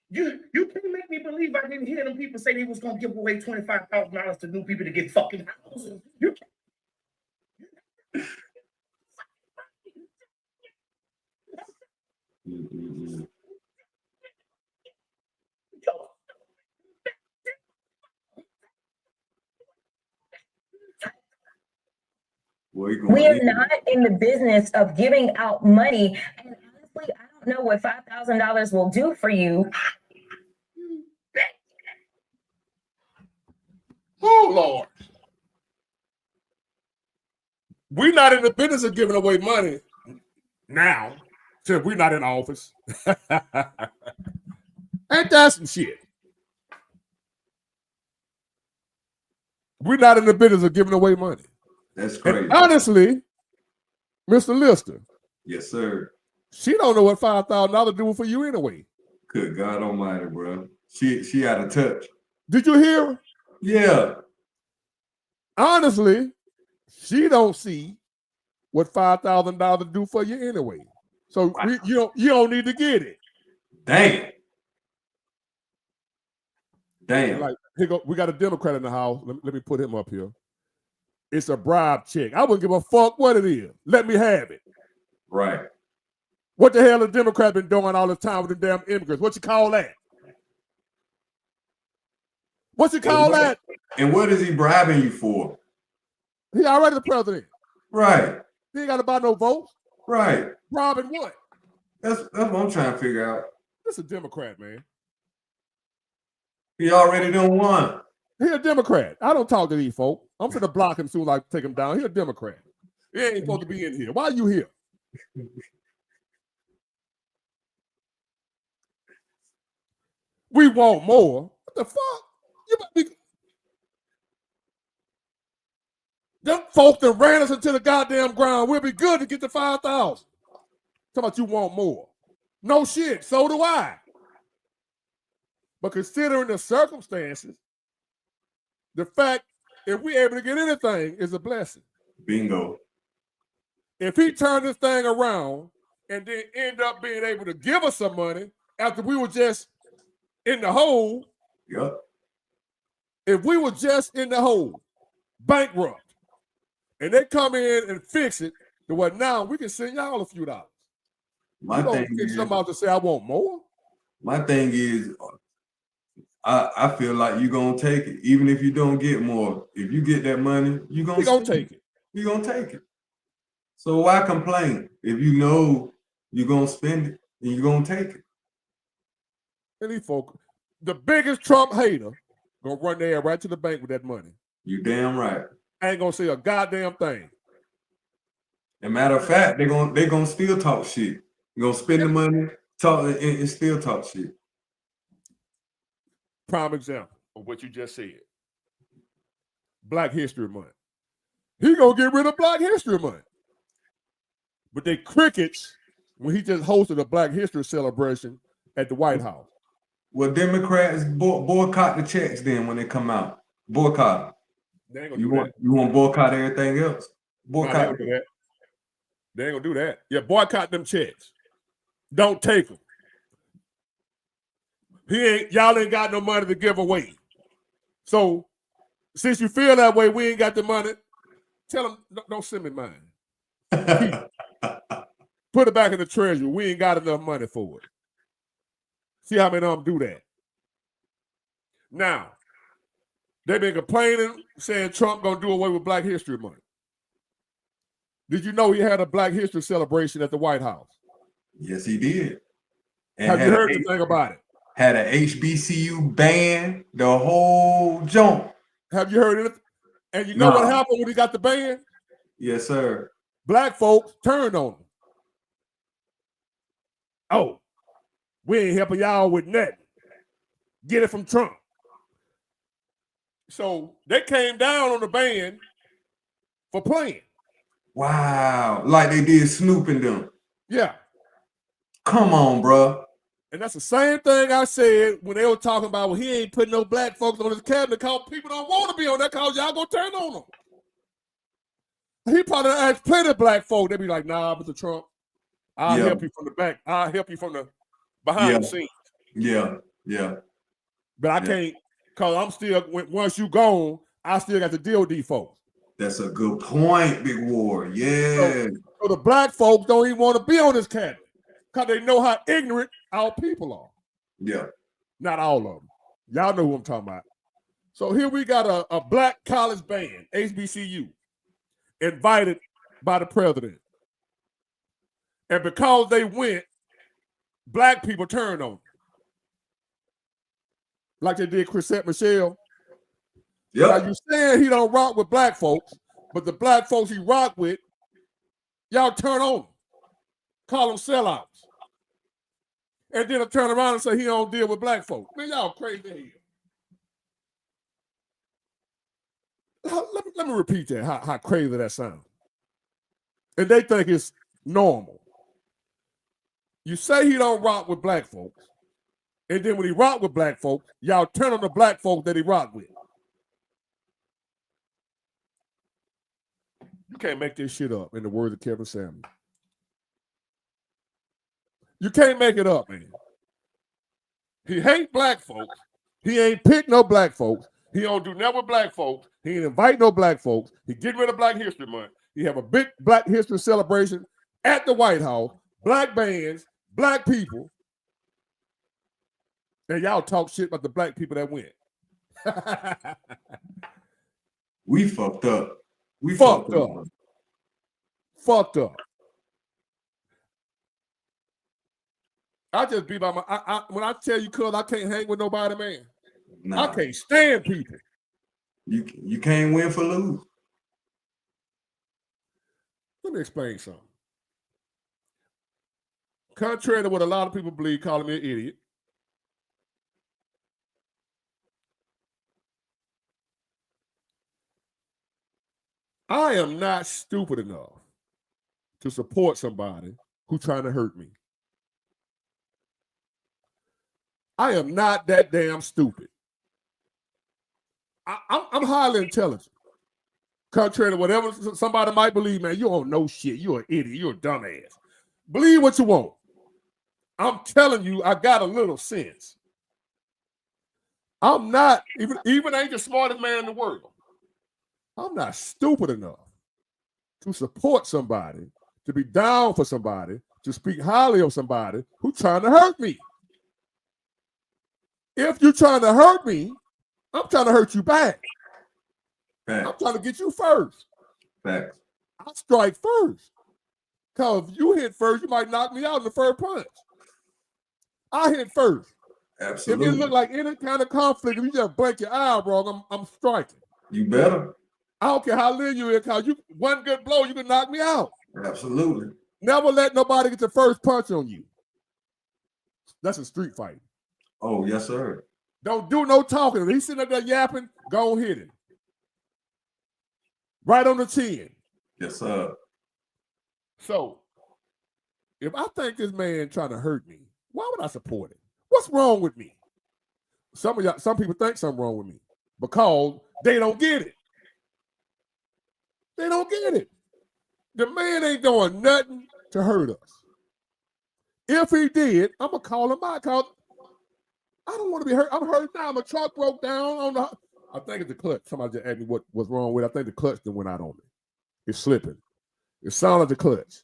You can't make me believe I didn't hear them people say they was gonna give away $25,000 to new people to get fucking houses. You where you going? We are not in the business of giving out money, and honestly, I don't know what $5,000 will do for you. Oh Lord. We're not in the business of giving away money now, since we're not in office. Ain't that some shit? We're not in the business of giving away money. That's crazy. And honestly, Mr. Lister, Yes, sir. she don't know what $5,000 do for you anyway. Good God Almighty, bro. She out of touch. Did you hear her? Yeah. Honestly, she don't see what $5,000 do for you anyway. So you don't need to get it. Damn. Damn. Like, here go, we got a Democrat in the house. Let me put him up here. It's a bribe check. I wouldn't give a fuck what it is. Let me have it. Right. What the hell the Democrat been doing all the time with the damn immigrants? What you call that? What you call that? And what is he bribing you for? He already the president. Right. He ain't got to buy no votes. Right. Robbing what? That's what I'm trying to figure out. This a Democrat, man. He already done won. He a Democrat. I don't talk to these folk. I'm finna block him soon as I take him down. He a Democrat. He ain't supposed to be in here. Why are you here? We want more. What the fuck? You better be... Them folks that ran us into the goddamn ground. We'll be good to get to 5,000. Talking about you want more. No shit. So do I. But considering the circumstances, the fact if we able to get anything is a blessing. Bingo. If he turned this thing around and then end up being able to give us some money after we were just in the hole. Yep. If we were just in the hole, bankrupt, and they come in and fix it, then what now? We can send y'all a few dollars. My You don't thing get is, somebody to say, I want more. My thing is, I feel like you're gonna take it, even if you don't get more. If you get that money, you're He gonna take it. You're gonna take it. So why complain if you know you're gonna spend it and you're gonna take it? And these folk, the biggest Trump hater, gonna run there right to the bank with that money. You damn right. Ain't gonna say a goddamn thing. And matter of fact, they gonna still talk shit. You're gonna spend the money, talk and still talk shit. Prime example of what you just said. Black History Month. He gonna get rid of Black History Month. But they crickets when he just hosted a Black History celebration at the White House. Well, Democrats boycott the checks then when they come out. Boycott. They ain't gonna You do want that. you want boycott everything else? Nah, they ain't Boycott. gonna do that. They ain't gonna do that. Yeah, boycott them checks. Don't take them. Y'all ain't got no money to give away. So since you feel that way, we ain't got the money. Tell them don't send me mine. Put it back in the treasury. We ain't got enough money for it. See how many of them do that. Now, they've been complaining, saying Trump gonna do away with Black History Month. Did you know he had a Black History celebration at the White House? Yes, he did. And Have you heard anything about it? Had a HBCU band, the whole jump. Have you heard anything? And you know what happened when he got the band? Yes, sir. Black folks turned on him. Oh, we ain't helping y'all with nothing. Get it from Trump. So they came down on the band for playing. Wow. Like they did Snoop and them. Yeah. Come on, bro. And that's the same thing I said when they were talking about, well, he ain't putting no black folks on his cabinet because people don't want to be on that because y'all gonna turn on them. He probably asked plenty of black folk. They be like, nah, Mr. Trump, I'll help you from the back. I'll help you from the behind the scenes. Yeah. But I can't, because I'm still, once you gone, I still got to deal with these folks. That's a good point, Big War. Yeah. So the black folks don't even want to be on this cabinet because they know how ignorant our people are. Yeah. Not all of them. Y'all know who I'm talking about. So here we got a black college band, HBCU, invited by the president. And because they went, black people turned on them. Like they did Chrisette Michelle. Yeah. Now you saying he don't rock with black folks, but the black folks he rock with, y'all turn on him. Call them sellouts. And then I turn around and say he don't deal with black folks. Man, y'all crazy here. Let me repeat that, how crazy that sounds. And they think it's normal. You say he don't rock with black folks, and then when he rock with black folks, y'all turn on the black folks that he rock with. You can't make this shit up, in the words of Kevin Samuels. You can't make it up, man. He hate black folks. He ain't pick no black folks. He don't do nothing with black folks. He ain't invite no black folks. He get rid of Black History Month. He have a big Black History celebration at the White House. Black bands, black people. And y'all talk shit about the black people that went. We fucked up. We fucked up. Fucked up. I just be by my. When I tell you, cuz I can't hang with nobody, man. Nah. I can't stand people. You can't win for lose. Let me explain something. Contrary to what a lot of people believe, calling me an idiot. I am not stupid enough to support somebody who's trying to hurt me. I am not that damn stupid. I'm highly intelligent. Contrary to whatever somebody might believe, man, you don't know shit. You're an idiot. You're a dumbass. Believe what you want. I'm telling you, I got a little sense. I'm not, even ain't the smartest man in the world. I'm not stupid enough to support somebody, to be down for somebody, to speak highly of somebody who's trying to hurt me. If you're trying to hurt me, I'm trying to hurt you back. I'm Facts. trying to get you first. Facts. I strike first. Because if you hit first, you might knock me out in the first punch. I hit first. If it Absolutely. look like any kind of conflict, if you just blink your eye, bro, I'm striking. You better. I don't care how little you is, because you one good blow, you can knock me out. Absolutely. Never let nobody get the first punch on you. That's a street fight. Oh, yes, sir. Don't do no talking. If he's sitting up there yapping, go hit him. Right on the chin. Yes, sir. So, if I think this man trying to hurt me, why would I support it? What's wrong with me? Some people think something wrong with me because they don't get it. They don't get it. The man ain't doing nothing to hurt us. If he did, I'm gonna call him out. Cause I don't want to be hurt. I'm hurt now. My truck broke down on the. I think it's the clutch. Somebody just asked me what's wrong with it. I think the clutch that went out on me. It's slipping. It sounds like the clutch.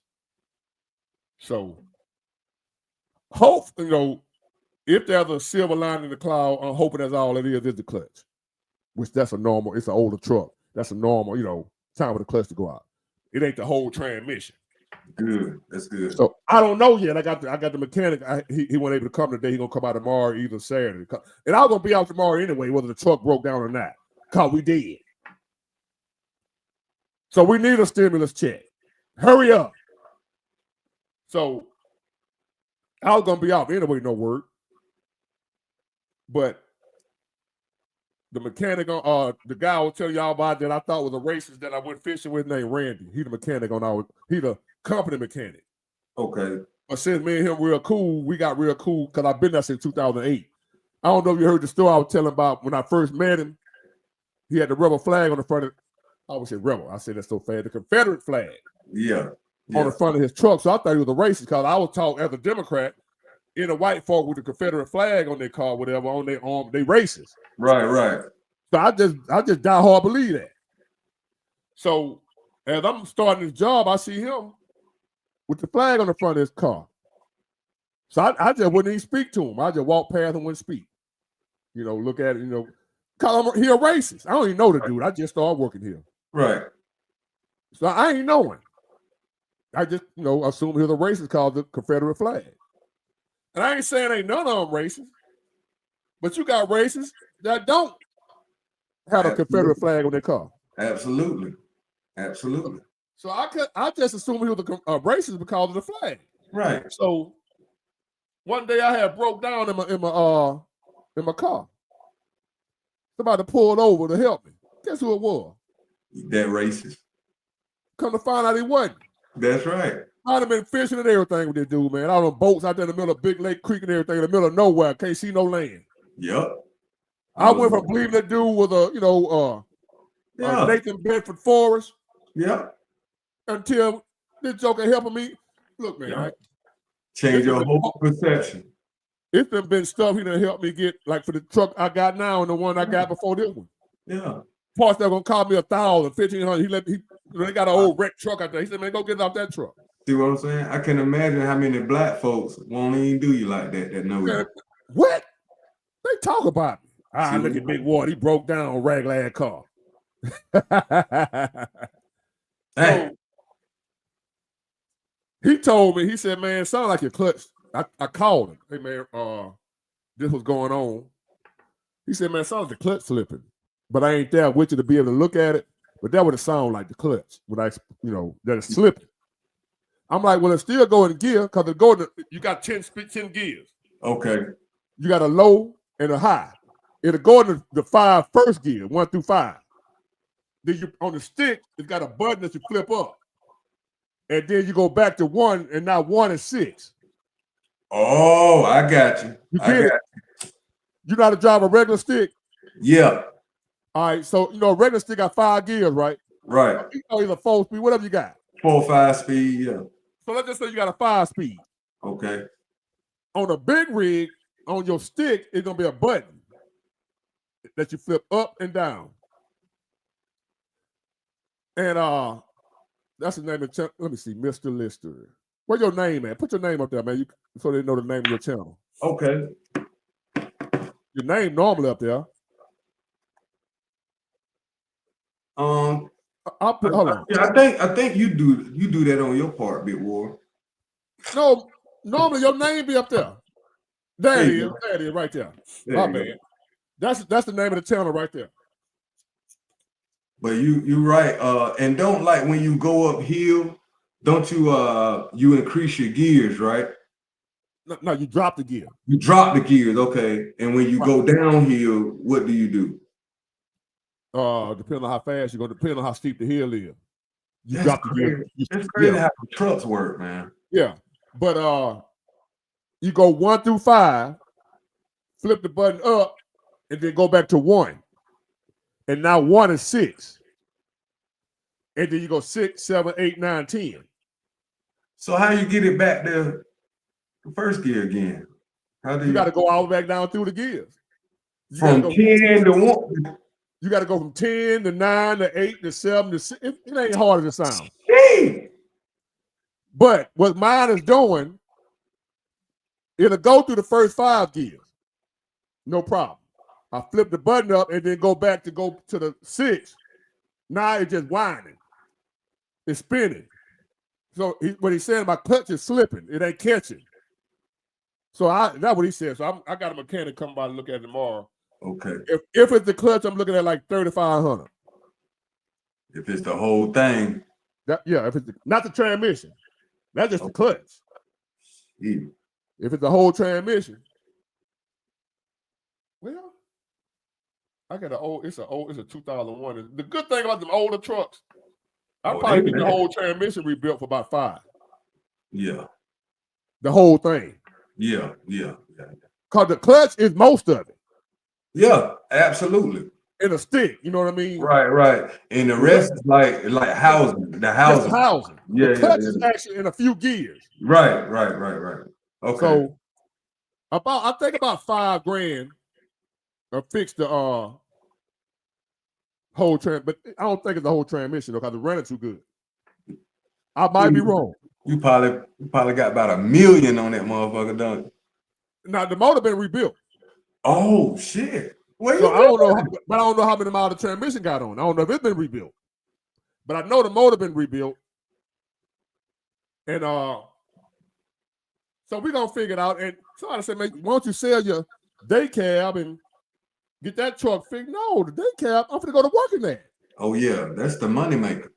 So, hope, if there's a silver line in the cloud, I'm hoping that's all it is the clutch. Which that's a normal, it's an older truck. That's a normal, time for the clutch to go out. It ain't the whole transmission. Good. That's good. So I don't know yet. I got the mechanic. He wasn't able to come today. He's gonna come out tomorrow, either Saturday. And I was gonna be out tomorrow anyway, whether the truck broke down or not. Cause we did. So we need a stimulus check. Hurry up. So I was gonna be out anyway, no work. But the mechanic on the guy I was telling y'all about that I thought was a racist that I went fishing with named Randy. He the mechanic he the company mechanic. Okay. But since me and him real cool, we got real cool because I've been there since 2008. I don't know if you heard the story I was telling about when I first met him. He had the rebel flag on the front of, I always say rebel. I say that's so fast. The Confederate flag. Yeah. On the front of his truck. So I thought he was a racist because I was taught as a Democrat, in a white folk with the Confederate flag on their car, whatever, on their arm, they racist. Right. So I just die hard believe that. So as I'm starting this job, I see him with the flag on the front of his car. So I just wouldn't even speak to him. I just walk past and wouldn't speak. Look at it, because he a racist. I don't even know the dude. I just started working here. Right. So I ain't knowing. I just, assume he was a racist called the Confederate flag. And I ain't saying ain't none of them racist, but you got racists that don't have a Confederate flag on their car. Absolutely. So I just assumed he was a racist because of the flag. Right. So one day I had broke down in my car. Somebody pulled over to help me. Guess who it was? That racist. Come to find out he wasn't. That's right. I'd have been fishing and everything with this dude, man. Out on boats out there in the middle of Big Lake Creek and everything, in the middle of nowhere. Can't see no land. Yep. I went from believing that dude was a Nathan Bedford Forrest. Yep. Until this joker helping me. Look, man. Change your whole perception. It's been stuff he done helped me get, like for the truck I got now and the one I got before this one. Yeah. Parts that gonna cost me $1,000, $1,500. They got an old wrecked truck out there. He said, man, go get it off that truck. See what I'm saying? I can imagine how many black folks won't even do you like that know you. What? They talk about me. Look at Big Ward. He broke down on a regular ass car. So, he told me, he said, man, it sounds like your clutch. I called him. Hey, man, this was going on. He said, man, it sounds like the clutch slipping. But I ain't there with you to be able to look at it. But that would have sounded like the clutch when that it's slipping. I'm like, well, it's still going in gear because you got 10 gears. Okay. You got a low and a high. It'll go in the 5 first gear, 1 through 5. Then you on the stick, it's got a button that you flip up. And then you go back to 1, and now 1 and 6. Oh, I got you. You know how to drive a regular stick? Yeah. All right, so a regular stick got 5 gears, right? Right. Either 4 speed, whatever you got. 4, 5 speed, yeah. So let's just say you got a 5 speed. Okay. On a big rig, on your stick, it's gonna be a button that you flip up and down. And that's the name of the channel. Let me see, Mr. Lister. Where's your name at? Put your name up there, man, so they know the name of your channel. Okay. Your name normally up there. I'll put, hold on. Yeah, I think you do that on your part, Big War. No, normally your name be up there. There it There is. you go. There it is, right there. There My you go. bad. That's the name of the channel right there. But you're right. And don't, like, when you go uphill, don't you you increase your gears, right? No, you drop the gear. You drop the gears, okay. And when you go downhill, what do you do? Depending on how fast you go, depending on how steep the hill is. You That's drop the crazy. gear. It's crazy how the trucks work, man. Yeah. But you go 1 through 5, flip the button up, and then go back to 1. And now 1 is 6. And then you go 6, 7, 8, 9, 10. So how you get it back to the first gear again? How do You got to go all the way back down through the gears. You from gotta go 10 to 1? You got to go from 10 to 9 to 8 to 7 to 6. It ain't hard as it sounds. Hey! But what mine is doing, it'll go through the first 5 gears. No problem. I flip the button up and then go to the 6. Now it's just winding. It's spinning. So what he's saying, my clutch is slipping. It ain't catching. So that's what he said. So I got a mechanic come by and look at it tomorrow. Okay. If it's the clutch, I'm looking at like 3,500. If it's the whole thing. If it's not the transmission. That's just the clutch. Yeah. If it's the whole transmission, well, I got it's a 2001. The good thing about them older trucks, I'll probably get the whole transmission rebuilt for about 5. Yeah. The whole thing. Yeah. Because the clutch is most of it. Yeah, absolutely. In a stick, you know what I mean? Right. And the rest is like housing. The housing. Housing. Yeah, the clutch is actually in a few gears. Right. Okay. So I think about $5,000 to fix the whole but I don't think it's the whole transmission though, because it's running too good. I might be wrong. You probably got about $1 million on that motherfucker, don't you? Now the motor been rebuilt. Oh shit. So I don't know, but I don't know how many miles the transmission got on. I don't know if it's been rebuilt. But I know the motor been rebuilt. And so we're gonna figure it out. And somebody said, "Man, why don't you sell your day cab and get that truck fixed?" No, the day cab, I'm gonna go to work in there. Oh yeah, that's the money maker.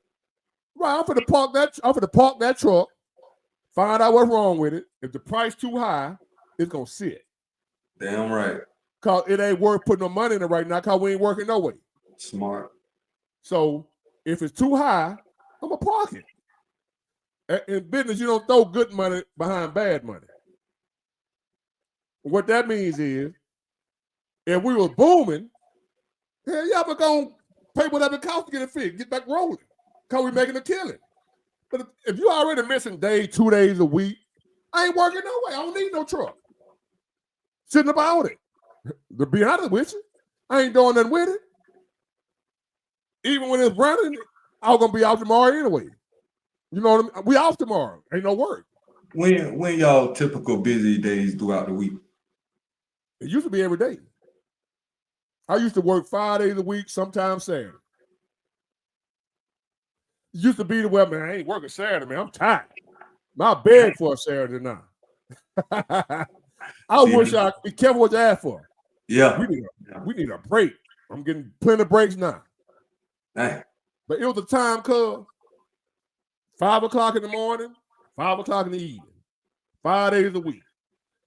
Right, I'm gonna park that truck, find out what's wrong with it. If the price too high, it's gonna sit. Damn right. Cause it ain't worth putting no money in it right now, cause we ain't working no way. Smart. So if it's too high, I'm gonna park it. In business, you don't throw good money behind bad money. What that means is, if we was booming, hell yeah, we're gonna pay whatever it costs to get it fixed, get back rolling, cause we're making a killing. But if you already missing 2 days a week, I ain't working no way. I don't need no truck. Sitting about it. To be honest with you, I ain't doing nothing with it. Even when it's running, I'm gonna be out tomorrow anyway. You know what I mean? We off tomorrow. Ain't no work. When y'all typical busy days throughout the week? It used to be every day. I used to work 5 days a week, sometimes Saturday. It used to be the way, man, I ain't working Saturday, man. I'm tired. I beg for a Saturday now. I wish I be careful what you ask for. Yeah. We need a break. I'm getting plenty of breaks now. Dang. But it was a time cuz 5 o'clock in the morning, 5 o'clock in the evening, 5 days a week.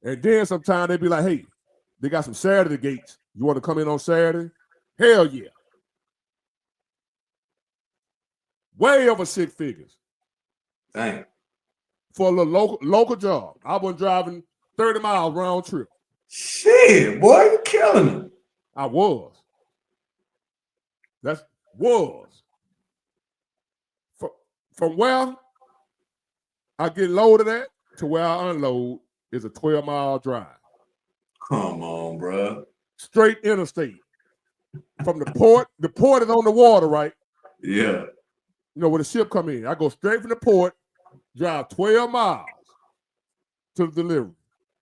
And then sometimes they'd be like, hey, they got some Saturday gates. You want to come in on Saturday? Hell yeah. Way over 6 figures. Dang. For a little local job. I was driving 30 miles round trip. Shit, boy, you killing them. I was. From where I get loaded at to where I unload is a 12-mile drive. Come on, bro. Straight interstate. From the port is on the water, right? Yeah. You know, where the ship come in. I go straight from the port, drive 12 miles to the delivery.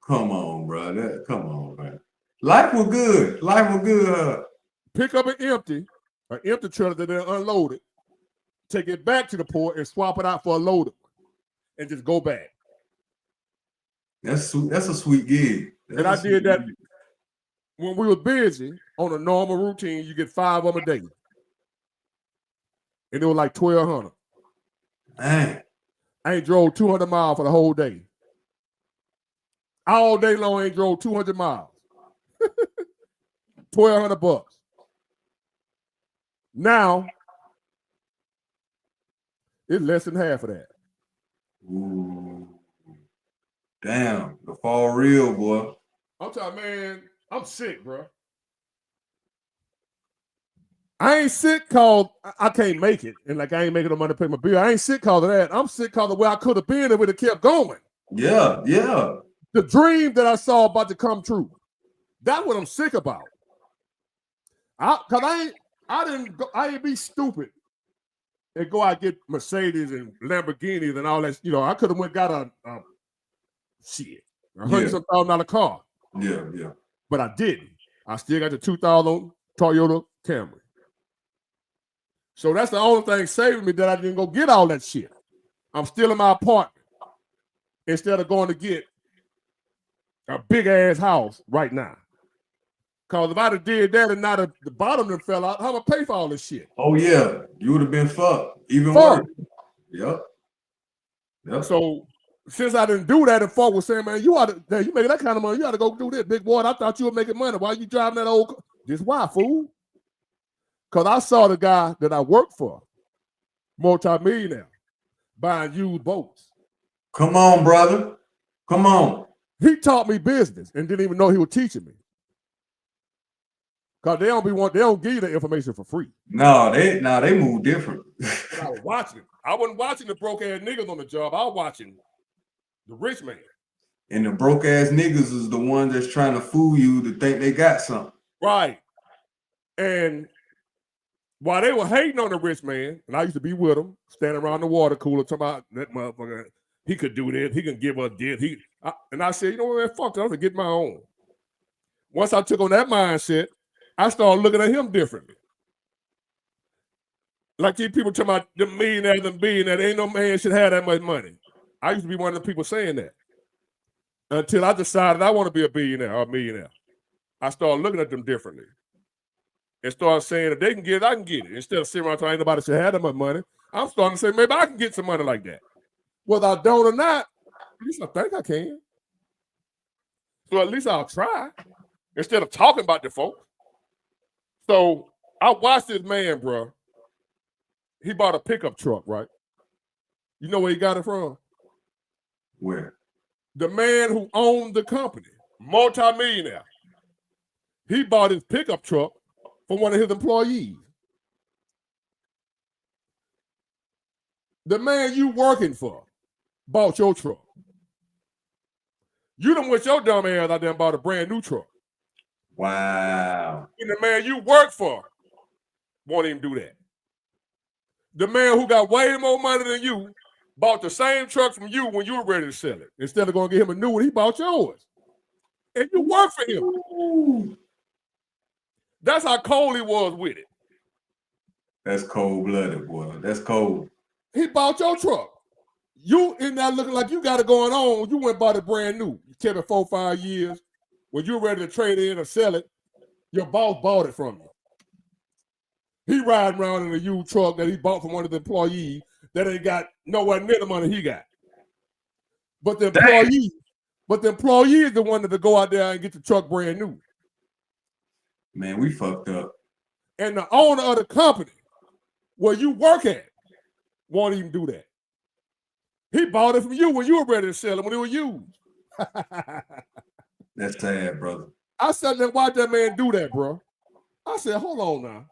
Come on, bro. Come on, man. Life was good. Life was good. Pick up an empty trailer that they unloaded, take it back to the port and swap it out for a loaded one, and just go back. That's a sweet gig. And I did that when we were busy on a normal routine. You get 5 of them a day, and it was like 1,200. Man, I ain't drove 200 miles for the whole day. All day long, I ain't drove 200 miles. $1,200. Now, it's less than half of that. ooh, damn, the fall real, boy. I'm telling you, man, I'm sick, bro. I ain't sick cause I can't make it, and like I ain't making no money to pay my bill. I ain't sick cause of that. I'm sick cause of where I could have been if it kept going. Yeah. The dream that I saw about to come true. That's what I'm sick about. I ain't be stupid and go out and get Mercedes and Lamborghinis and all that. You know, I could have went got a $100,000 car. Yeah. But I didn't. I still got the 2000 Toyota Camry. So that's the only thing saving me that I didn't go get all that shit. I'm still in my apartment instead of going to get a big ass house right now. Because if I'd have did that and not the bottom that fell out, how am I pay for all this shit? Oh yeah, you would have been fucked. Even worse. Yep. So since I didn't do that, and folk was saying, man, you making that kind of money, you ought to go do this. Big boy, I thought you were making money. Why you driving that old car? Just why, fool? Because I saw the guy that I worked for, multi-millionaire, buying used boats. Come on, brother. Come on. He taught me business and didn't even know he was teaching me. Because they don't give you the information for free. No, they move different. I was watching it. I wasn't watching the broke ass niggas on the job. I was watching the rich man. And the broke ass niggas is the one that's trying to fool you to think they got something. Right. And while they were hating on the rich man, and I used to be with them, standing around the water cooler, talking about that motherfucker, he could do this, he can give us this. And I said, you know what, man, fuck that, I'm gonna get my own. Once I took on that mindset, I started looking at him differently. Like these people talking about the millionaires and billionaires, ain't no man should have that much money. I used to be one of the people saying that. Until I decided I want to be a billionaire or a millionaire. I started looking at them differently. And started saying, if they can get it, I can get it. Instead of sitting around saying, ain't nobody should have that much money, I'm starting to say, maybe I can get some money like that. Whether I don't or not, at least I think I can. So at least I'll try. Instead of talking about the folks. So I watched this man, bro. He bought a pickup truck, right? You know where he got it from? Where? The man who owned the company, multi-millionaire. He bought his pickup truck from one of his employees. The man you working for bought your truck. You done with your dumb ass out there and bought a brand new truck. Wow. And the man you work for won't even do that. The man who got way more money than you bought the same truck from you when you were ready to sell it. Instead of going to get him a new one, he bought yours. And you work for him. Ooh. That's how cold he was with it. That's cold-blooded, boy. That's cold. He bought your truck. You in there looking like you got it going on. You went and bought it brand new. You kept it 4 or 5 years. When you're ready to trade it in or sell it, your boss bought it from you. He riding around in a used truck that he bought from one of the employees that ain't got nowhere near the money he got. But the employee is the one that to go out there and get the truck brand new. Man, we fucked up. And the owner of the company where you work at won't even do that. He bought it from you when you were ready to sell it, when it was used. That's sad, brother. I sat there and watched that man do that, bro. I said, hold on now.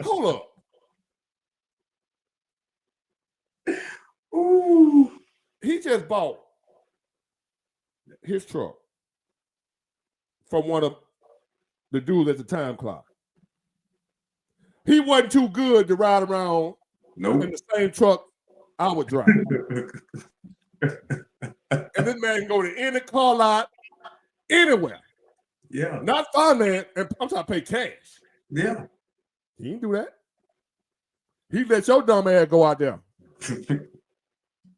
Hold up. Ooh. He just bought his truck from one of the dudes at the time clock. He wasn't too good to ride around in the same truck I would drive. And this man can go to any car lot, anywhere. Yeah. Not finance, and I'm trying to pay cash. Yeah. He didn't do that. He let your dumb ass go out there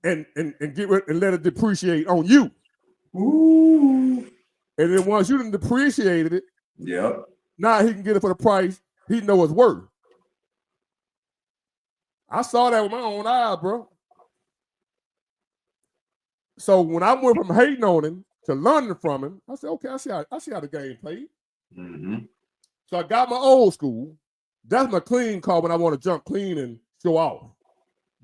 and get rid and let it depreciate on you. Ooh. And then once you done depreciated it, Yep. now he can get it for the price he know it's worth. I saw that with my own eyes, bro. So when I went from hating on him to learning from him, I said, okay, I see how the game played. Mm-hmm. So I got my old school. That's my clean car when I want to jump clean and show off.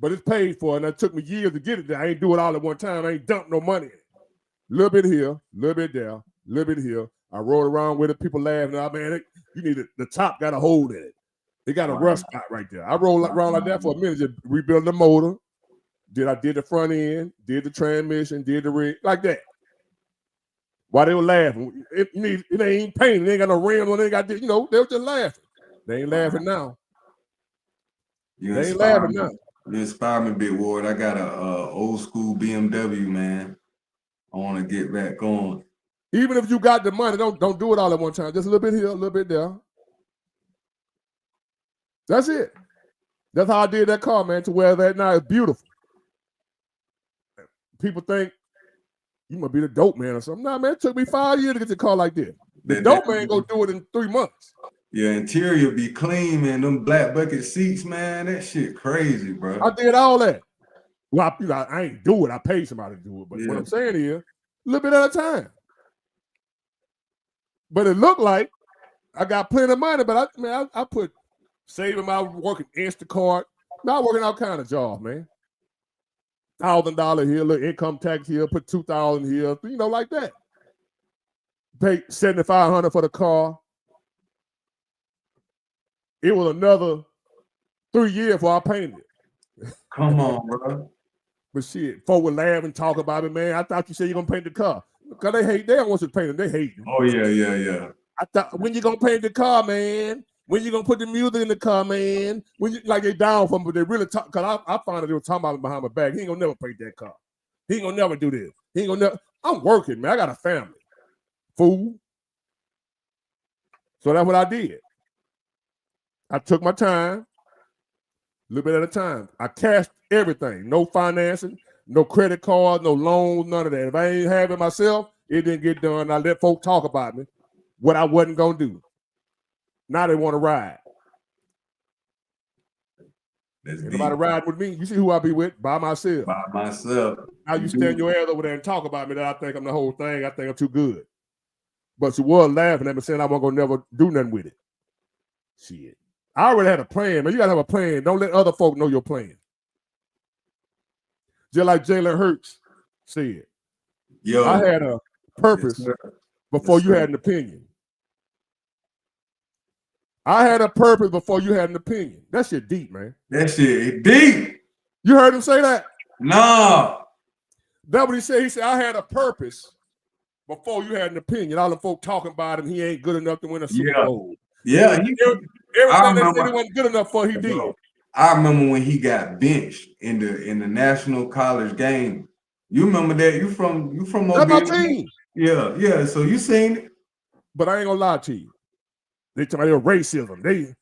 But it's paid for, and it took me years to get it there. I ain't do it all at one time. I ain't dumped no money in it. Little bit here, little bit there, little bit here. I rode around with it. People laughing. Oh, man, you need it. The top got a hole in it. It got a rust spot right there. I rolled around like that for a minute, just rebuild the motor. I did the front end, did the transmission, did the rig, like that. While they were laughing, it ain't painted. They ain't got no rims on it. They got this, they were just laughing. They ain't laughing now. You They ain't inspire laughing me. now. You inspire me, Big Ward. I got a old school BMW, man. I want to get back going. Even if you got the money, don't do it all at one time. Just a little bit here, a little bit there. That's it. That's how I did that car, man, to where that now is beautiful. People think you must be the dope man or something. Nah, man, it took me 5 years to get the car like this. The dope man go do it in 3 months. Your interior be clean, man. Them black bucket seats, man. That shit crazy, bro. I did all that. Well, I ain't do it. I paid somebody to do it. But what I'm saying is, a little bit at a time. But it looked like I got plenty of money, but I put saving my working Instacart. Not working all kind of jobs, man. $1,000 here, little income tax here, put $2,000 here, like that. Pay $7,500 for the car. It was another 3 years before I painted it. Come on, bro. But shit, folk would laugh and talk about it, man. I thought you said you're gonna paint the car. Because they don't want you to paint it, they hate you. Oh, yeah. I thought, when you gonna paint the car, man? When you gonna put the music in the car, man? When you like they down for me, but they really talk. Cause I found out they were talking about it behind my back. He ain't gonna never paint that car. He ain't gonna never do this. He ain't gonna never. I'm working, man. I got a family, fool. So that's what I did. I took my time, a little bit at a time. I cashed everything. No financing, no credit cards, no loans, none of that. If I ain't have it myself, it didn't get done. I let folk talk about me, what I wasn't gonna do. Now they want to ride. Nobody ride with me. You see who I be with? By myself. By myself. Now you stand your ass over there and talk about me that I think I'm the whole thing. I think I'm too good. But she was laughing at me saying I wasn't gonna never do nothing with it. Shit. I already had a plan, man. You gotta have a plan. Don't let other folk know your plan. Just like Jalen Hurts said. Yo, I had a purpose before you had an opinion. I had a purpose before you had an opinion. That shit deep, man. That shit deep. You heard him say that? Nah. That's what he said. He said, I had a purpose before you had an opinion. All the folk talking about him, he ain't good enough to win a Super Bowl. Yeah. Everything they said he wasn't good enough for, he did. I remember when he got benched in the national college game. You remember that? You from That's my team. Yeah. So you seen it. But I ain't gonna lie to you. They talking about racism. It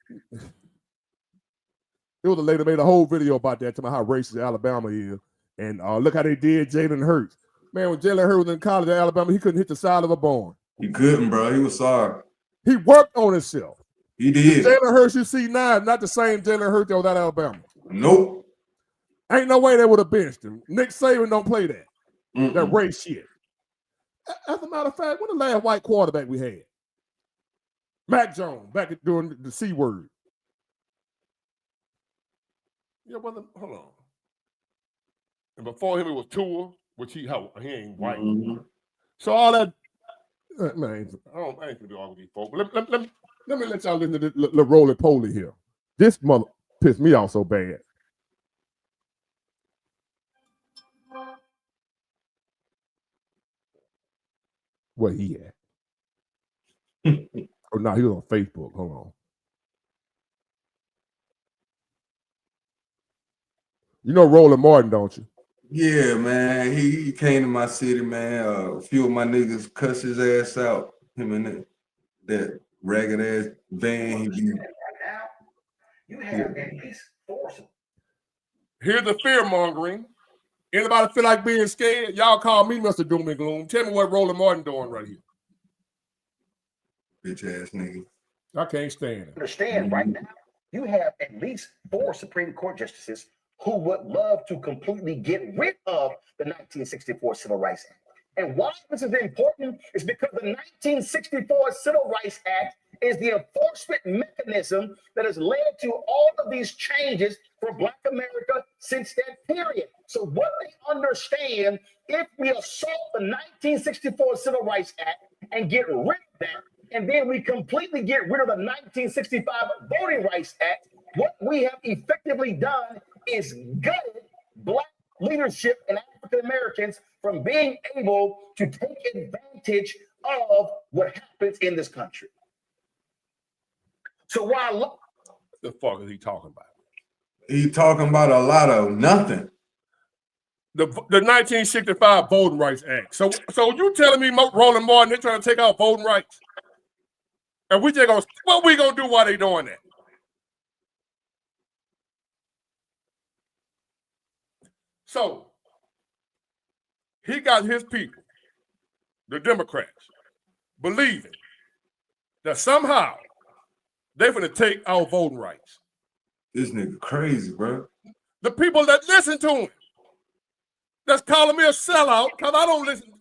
was a lady made a whole video about that, talking about how racist Alabama is. And look how they did Jalen Hurts. Man, when Jalen Hurts was in college at Alabama, he couldn't hit the side of a barn. He couldn't, bro. He was sorry. He worked on himself. He did. Jalen Hurts you see now is not the same Jalen Hurts that was at Alabama. Nope. Ain't no way they would have benched him. Nick Saban don't play that. That race shit. As a matter of fact, when the last white quarterback we had? Mac Jones, back during the C word. Yeah, brother, hold on. And before him, it was Tua, which he ain't white. So all that, man, I ain't gonna do all with these folks. Let me let y'all listen to the roly-poly here. This mother pissed me off so bad. Where he at? Oh, no, he was on Facebook. Hold on. You know Roland Martin, don't you? Yeah, man. He came to my city, man. A few of my niggas cussed his ass out. Him and that ragged ass van. He be, You have at least 4. Here's the fear mongering. Anybody feel like being scared? Y'all call me Mr. Doom and Gloom. Tell me what Roland Martin doing right here. bitch ass nigga. I can't stand it. Understand right now, you have at least 4 Supreme Court justices who would love to completely get rid of the 1964 Civil Rights Act. And why this is important is because the 1964 Civil Rights Act is the enforcement mechanism that has led to all of these changes for Black America since that period. So what they understand, if we assault the 1964 Civil Rights Act and get rid of that, and then we completely get rid of the 1965 Voting Rights Act, what we have effectively done is gutted Black leadership and African Americans from being able to take advantage of what happens in this country. So while The fuck is he talking about? He talking about a lot of nothing. The 1965 Voting Rights Act. So you telling me Roland Martin, they're trying to take out voting rights? And we just gonna, what we gonna do while they doing that? So he got his people, the Democrats, believing that somehow they're gonna take our voting rights. This nigga crazy, bro. The people that listen to him, that's calling me a sellout because I don't listen.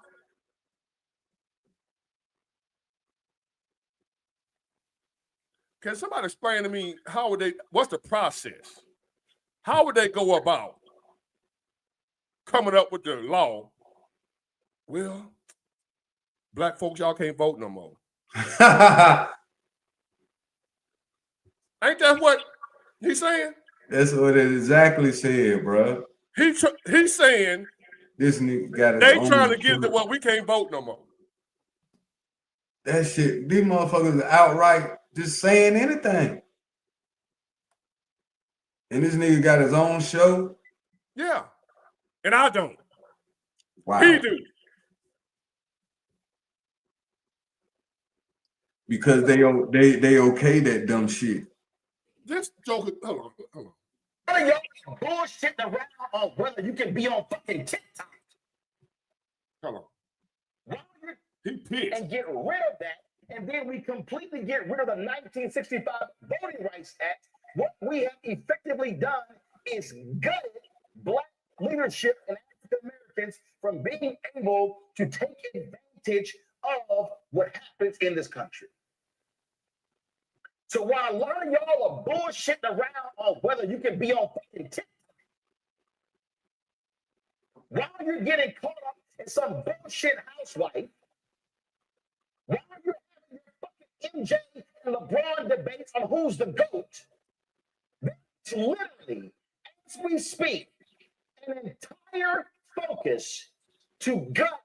Can somebody explain to me how would they, what's the process? How would they go about coming up with the law? Well, Black folks, y'all can't vote no more. Ain't that what he's saying? That's what it exactly said, bro. He's saying this nigga got his they own trying to get it to shit. well, we can't vote no more. That shit, these motherfuckers are outright just saying anything. And this nigga got his own show. Yeah. And I don't. Wow. He do. Because they okay that dumb shit. This joker, hold on. none of y'all bullshitting around on whether you can be on fucking TikTok. Hold on. Why would He pissed. and get rid of that, and then we completely get rid of the 1965 Voting Rights Act. What we have effectively done is gutted Black leadership and African Americans from being able to take advantage of what happens in this country. So while a lot of y'all are bullshitting around on whether you can be on fucking TikTok, while you're getting caught up in some bullshit housewife, while you're having your fucking MJ and LeBron debates on who's the GOAT, that's literally, as we speak, an entire focus to gut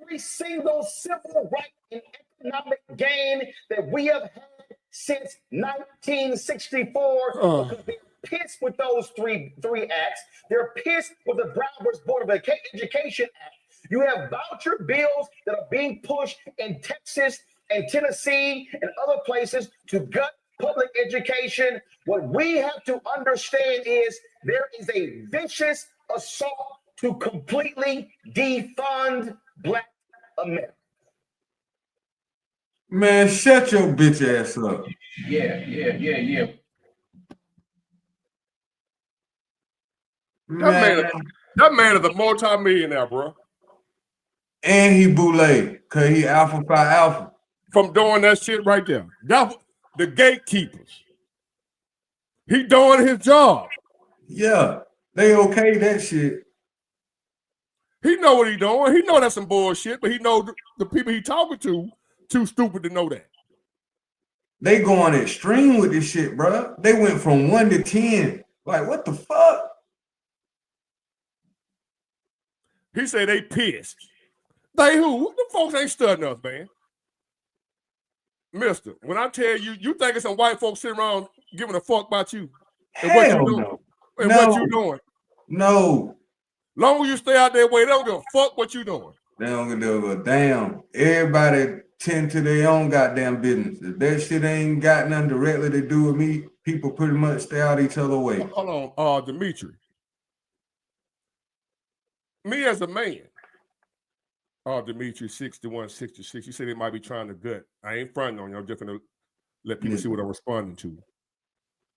every single civil right and economic gain that we have had since 1964 because they're pissed with those three acts. They're pissed with the Driver's Board of Education Act. You have voucher bills that are being pushed in Texas and Tennessee and other places to gut public education. What we have to understand is there is a vicious assault to completely defund Black America. Man, shut your bitch ass up. Yeah. That man is a multi-millionaire, bro. And he boule, cause he Alpha Phi Alpha. From doing that shit right there. That the gatekeepers. He doing his job. Yeah, they okay that shit. He know what he doing. He know that's some bullshit, but he know the people he talking to too stupid to know that. They going extreme with this shit, bro. They went from 1 to 10. Like, what the fuck? He said they pissed. They who? The folks ain't studying us, man. Mister, when I tell you, you thinking some white folks sitting around giving a fuck about you and what you doing. No. And No. what you doing. No. Long as you stay out their way, they don't give a fuck what you doing. They don't give a damn. Everybody tend to their own goddamn business. If that shit ain't got nothing directly to do with me, people pretty much stay out each other way. Hold on, Dimitri. Me as a man, Dimitri 61, 66, you said they might be trying to gut. I ain't fronting on you. I'm just gonna let people see what I'm responding to.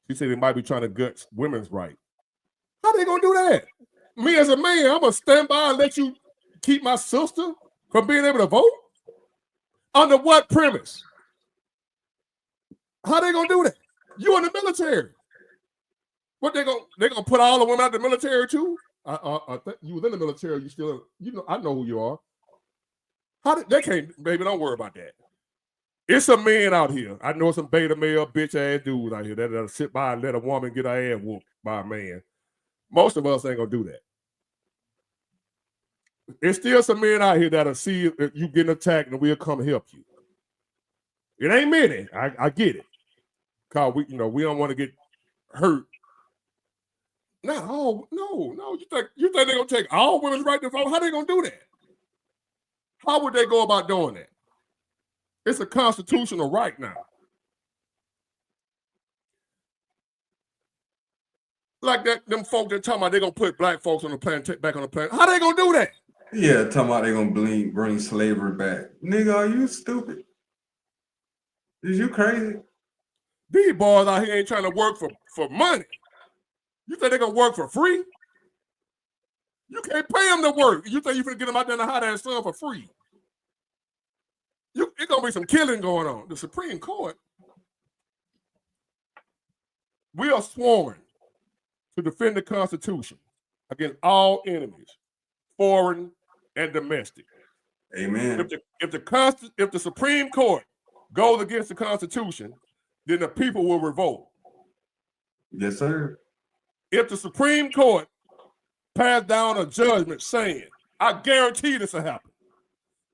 She said they might be trying to gut women's right. How they gonna do that? Me as a man, I'm gonna stand by and let you keep my sister from being able to vote? Under what premise? How they gonna do that? You in the military. What they gonna put all the women out the military too? You was in the military, you still, I know who you are. They can't, baby, don't worry about that. It's some men out here. I know some beta male bitch ass dudes out here that'll sit by and let a woman get her ass whooped by a man. Most of us ain't gonna do that. There's still some men out here that'll see if you getting attacked and we'll come help you. It ain't many. I get it. Cause we don't want to get hurt. No. You think they're gonna take all women's right to vote? How they gonna do that? How would they go about doing that? It's a constitutional right now. Like that, them folk that talking about they're gonna put black folks on the planet, back on the planet. How they gonna do that? Yeah, talking about they gonna bring slavery back. Nigga, are you stupid? Is you crazy? These boys out here ain't trying to work for money. You think they're gonna work for free? You can't pay them to work. You think you finna get them out there in the hot ass sun for free? It's gonna be some killing going on. The Supreme Court, we are sworn to defend the Constitution against all enemies, foreign and domestic. Amen. If the Supreme Court goes against the Constitution, then the people will revolt. Yes, sir. If the Supreme Court pass down a judgment saying, I guarantee this will happen.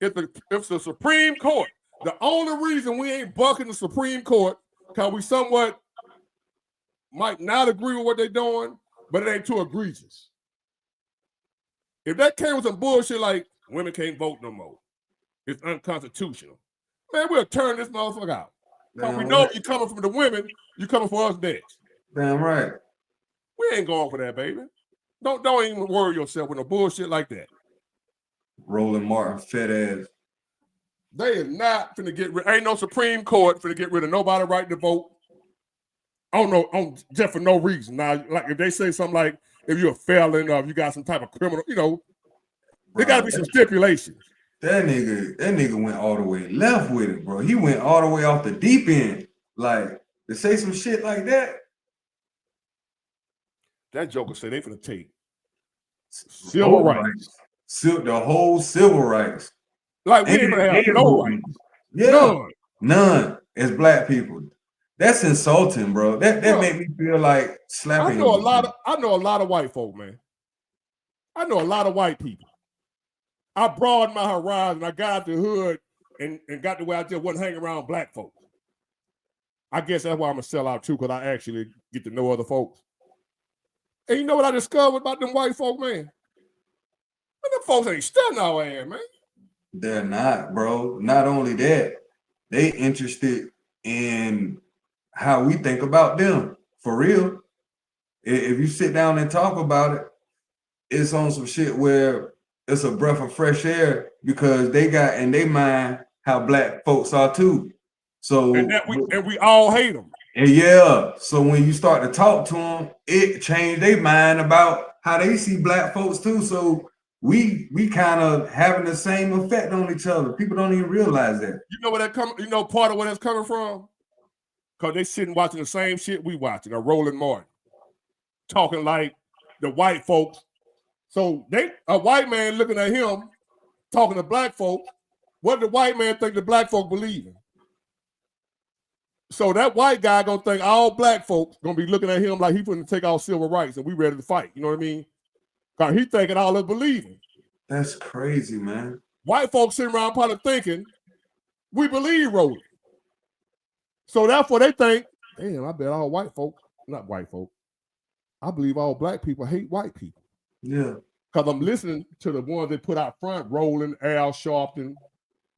If the Supreme Court, the only reason we ain't bucking the Supreme Court, because we somewhat might not agree with what they're doing, but it ain't too egregious. If that came with some bullshit like women can't vote no more, it's unconstitutional, man, we'll turn this motherfucker out. Because we know if you're coming from the women, you're coming for us next. Damn right. We ain't going for that, baby. Don't even worry yourself with no bullshit like that. Roland Martin, fat ass. They is not finna get rid. Ain't no Supreme Court finna get rid of nobody right to vote. Just for no reason. Now, like if they say something like, if you're a felon or if you got some type of criminal, there got to be some stipulations. That nigga went all the way left with it, bro. He went all the way off the deep end. Like, to say some shit like that. That joker said they finna take civil rights. The whole civil rights. Like we ain't gonna have no rights. Yeah. None as black people. That's insulting, bro. That made me feel like slapping. I know a lot of white folk, man. I know a lot of white people. I broadened my horizon. I got out the hood and got to where I just wasn't hanging around black folks. I guess that's why I'm a sellout too, because I actually get to know other folks. And you know what I discovered about them white folk, man? Man, them folks ain't studying our ass, man. They're not, bro. Not only that, they interested in how we think about them. For real. If you sit down and talk about it, it's on some shit where it's a breath of fresh air because they got in their mind how black folks are too. So and we all hate them. And yeah, so when you start to talk to them, it changed their mind about how they see black folks too. So we kind of having the same effect on each other. People don't even realize that. You know where that coming? You know part of where that's coming from? Because they sitting watching the same shit we watching. A Roland Martin talking like the white folks. So a white man looking at him talking to black folks. What the white man think the black folk believe in? So that white guy gonna think all black folks gonna be looking at him like he finna take our civil rights and we ready to fight. You know what I mean? Cause he thinking all us believing. That's crazy, man. White folks sitting around probably thinking we believe Roland. So therefore they think, damn, I bet all white folk, not white folk, I believe all black people hate white people. Yeah. Because I'm listening to the ones they put out front, Roland, Al Sharpton,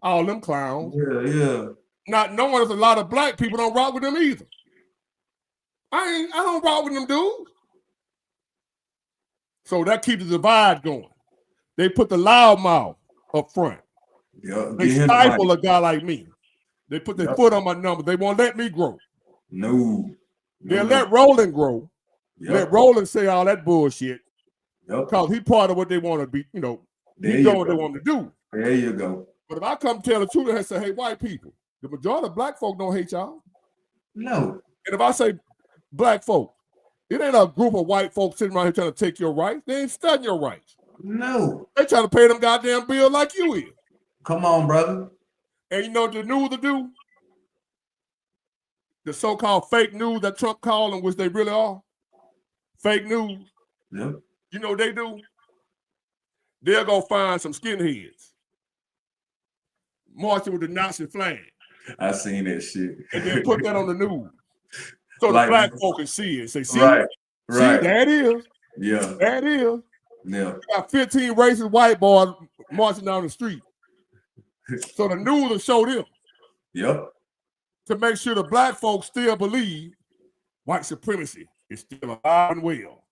all them clowns. Yeah. Not knowing there's a lot of black people don't rock with them either. I don't rock with them dudes. So that keeps the divide going. They put the loudmouth up front. Yeah. They stifle a guy like me. They put their foot on my number. They won't let me grow. No. They'll let Roland grow. Yep. Let Roland say all that bullshit. Yep. Because he part of what they want to be, you know, There he you doing what go. they want to do. There you go. But if I come tell the truth and say, hey, white people, the majority of black folk don't hate y'all. No. And if I say black folk, it ain't a group of white folks sitting around here trying to take your rights. They ain't studying your rights. No. They trying to pay them goddamn bill like you is. Come on, brother. And you know what the news will do? The so-called fake news that Trump called them, which they really are. Fake news. Yep. You know what they do? They'll go find some skinheads marching with the Nazi flag. I seen that shit. And then put that on the news. So Like- the black folk can see it. Say, see, Right. see, Right. there it is. Yeah. There it is. Yeah. You got 15 racist white boys marching down the street. So the news will show them Yep. to make sure the black folks still believe white supremacy is still alive and well.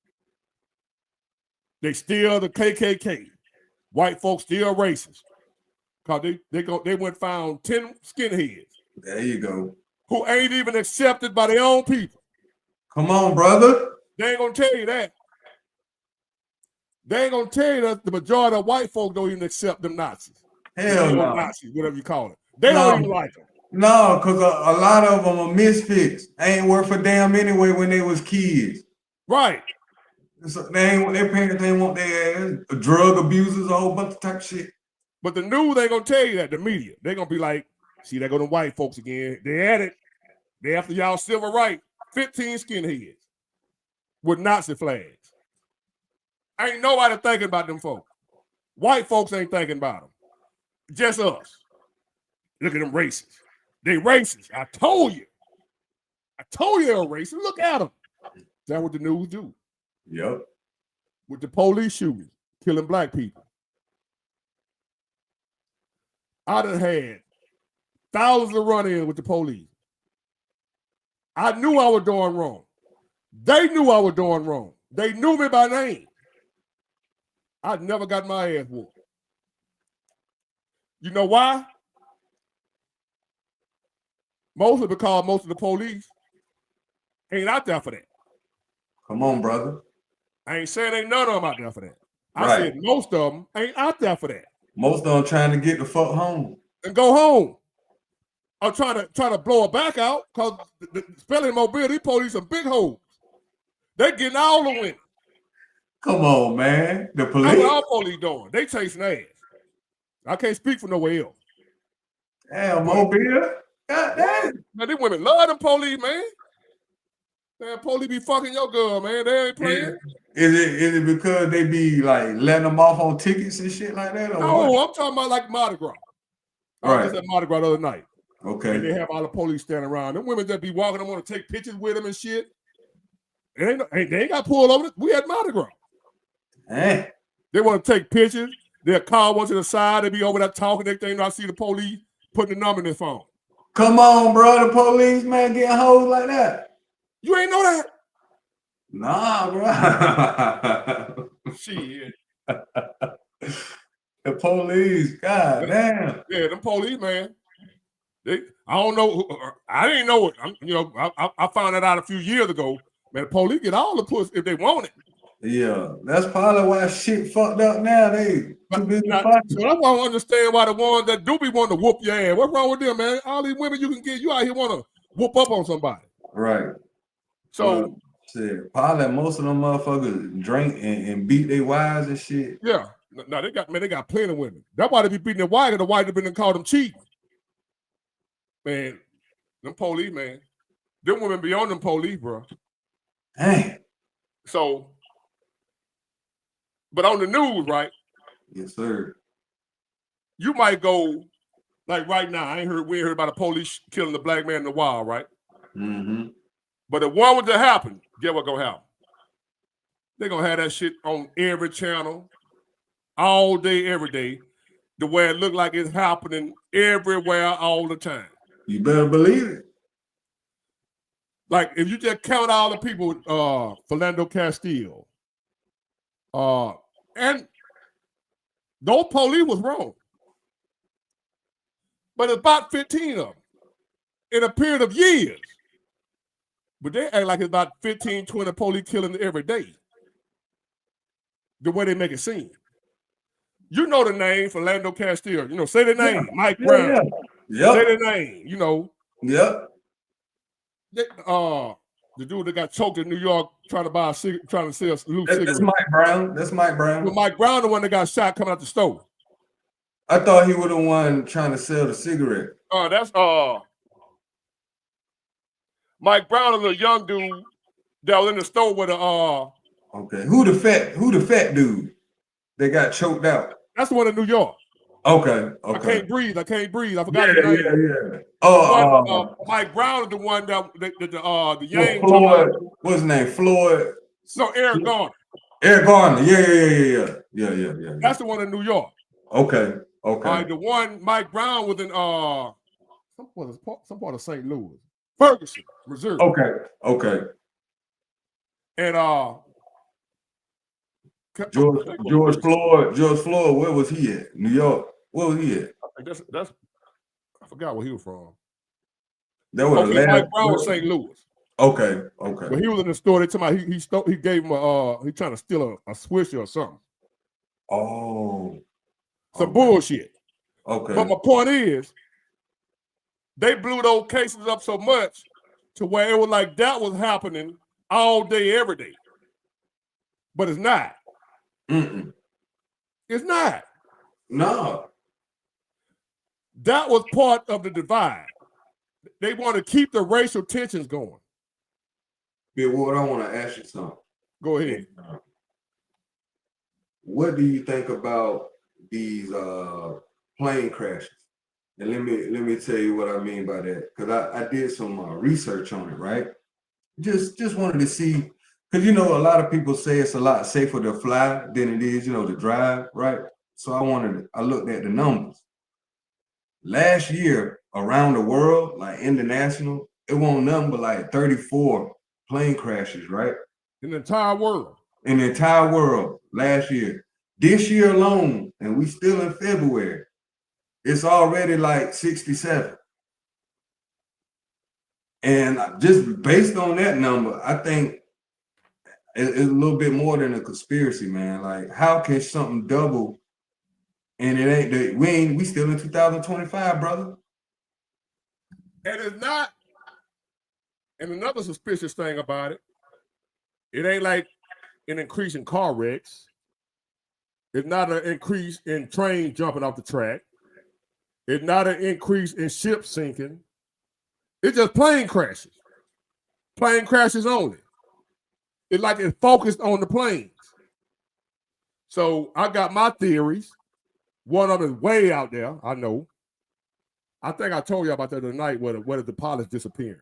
They still the KKK. White folks still racist. Because they went found 10 skinheads There you go. who ain't even accepted by their own people. Come on, brother. They ain't gonna tell you that. They ain't gonna tell you that the majority of white folk don't even accept them Nazis. Hell no. Nazis, whatever you call it. They No. don't even like them. No, because a lot of them are misfits. Ain't worth a damn anyway when they was kids. Right. So they ain't want their parents, they want their ass. Drug abusers, a whole bunch of type shit. But the news ain't gonna tell you that. The media, they gonna be like, see, they go to white folks again. They at it. They after y'all civil rights. 15 skinheads with Nazi flags. Ain't nobody thinking about them folks. White folks ain't thinking about them. Just us. Look at them racists. They racist. I told you. I told you they were racist. Look at them. That's what the news do. Yep. With the police shooting, killing black people. I done had thousands of run-ins with the police. I knew I was doing wrong. They knew I was doing wrong. They knew me by name. I never got my ass whooped. You know why? Mostly because most of the police ain't out there for that. Come on, brother. I ain't saying ain't none of them out there for that. I Right. said most of them ain't out there for that. Most of them trying to get the fuck home. And go home. I'm trying to blow a back out because the spelling mobile, these police some big hoes. They getting all the women. Come on, man. The That's police. what our police doing. They chasing ass. I can't speak for nowhere else. Damn, Mobile. God damn. Man, these women love them police, man. Man, police be fucking your girl, man. They ain't playing. Is it because they be like letting them off on tickets and shit like that? Or No, what? I'm talking about like Mardi Gras. I was Right. just at Mardi Gras the other night. And Okay. they have all the police standing around. Them women that be walking, them want to take pictures with them and shit. They ain't got pulled over. We had Mardi Gras. Hey. They want to take pictures. They'll call one to the side. They be over there talking. Next thing you know, I see the police putting the number in their phone. Come on, bro. The police, man, getting hoes like that. You ain't know that? Nah, bro. Shit. The police, god damn. Yeah, them police, man. I don't know. I didn't know it. I found that out a few years ago. Man, the police get all the pussy if they want it. Yeah, that's probably why shit fucked up now. They too busy So fighting. that's why I don't understand why the ones that do be wanting to whoop your ass. What's wrong with them, man? All these women you can get, you out here want to whoop up on somebody. Right. So Shit, probably most of them motherfuckers drink and beat their wives and shit. yeah, no, they got plenty of women. That's why they be beating their wife, and the wife have been called them cheating. Man, them police, man. Them women be on them police, bro. Dang. So, but on the news, right? Yes, sir. You might go, like right now, we ain't heard about the police killing the black man in the wild, right? Mm-hmm. But if one were to happen, get what gonna happen? They're gonna have that shit on every channel, all day, every day, the way it looked like it's happening everywhere all the time. You better believe it. Like if you just count all the people, Philando Castile, and those police was wrong. But it's about 15 of them in a period of years. But they act like it's about 15, 20 police killing every day. The way they make it seem. You know the name, Philando Castile. You know, say the name, Mike Brown. Yep. Say the name, you know. Yep. The dude that got choked in New York trying to sell loose cigarettes. That's Mike Brown. That's Mike Brown. Well, Mike Brown, the one that got shot coming out the store. I thought he was the one trying to sell the cigarette. That's Mike Brown is a young dude that was in the store with a Okay. Who the fat dude that got choked out? That's the one in New York. Okay. I can't breathe. I forgot his name. Yeah. Mike Brown is the one that the Yang. Floyd. What's his name? Floyd. So Eric Garner. Eric Garner. Yeah. That's the one in New York. Okay. The one Mike Brown was in some part of St. Louis, Ferguson, Missouri. Okay. And George Floyd, where was he at? New York. Where was he at? That's I forgot where he was from. That was Mike Brown was St. Louis. Okay. But he was in the store. They talking about he gave him he trying to steal a swisher or something. Oh. Some bullshit. Okay. But my point is, they blew those cases up so much to where it was like that was happening all day, every day. But it's not. It's not. No. That was part of the divide. They want to keep the racial tensions going. Big Ward, I want to ask you something. Go ahead. What do you think about these plane crashes? And let me tell you what I mean by that, because I did some research on it, right? Just wanted to see, because a lot of people say it's a lot safer to fly than it is, to drive, right? So I looked at the numbers. Last year around the world, like international, it won't nothing but like 34 plane crashes, right? In the entire world. In the entire world last year. This year alone, and we still in February, it's already like 67. And just based on that number, I think it's a little bit more than a conspiracy, man. Like, how can something double and it ain't we still in 2025, brother? And it's not. And another suspicious thing about it, it ain't like an increase in car wrecks. It's not an increase in trains jumping off the track. It's not an increase in ships sinking. It's just plane crashes. Plane crashes only. It's like it's focused on the planes. So I got my theories. One of them is way out there, I know. I think I told you about that tonight where the pilots disappeared.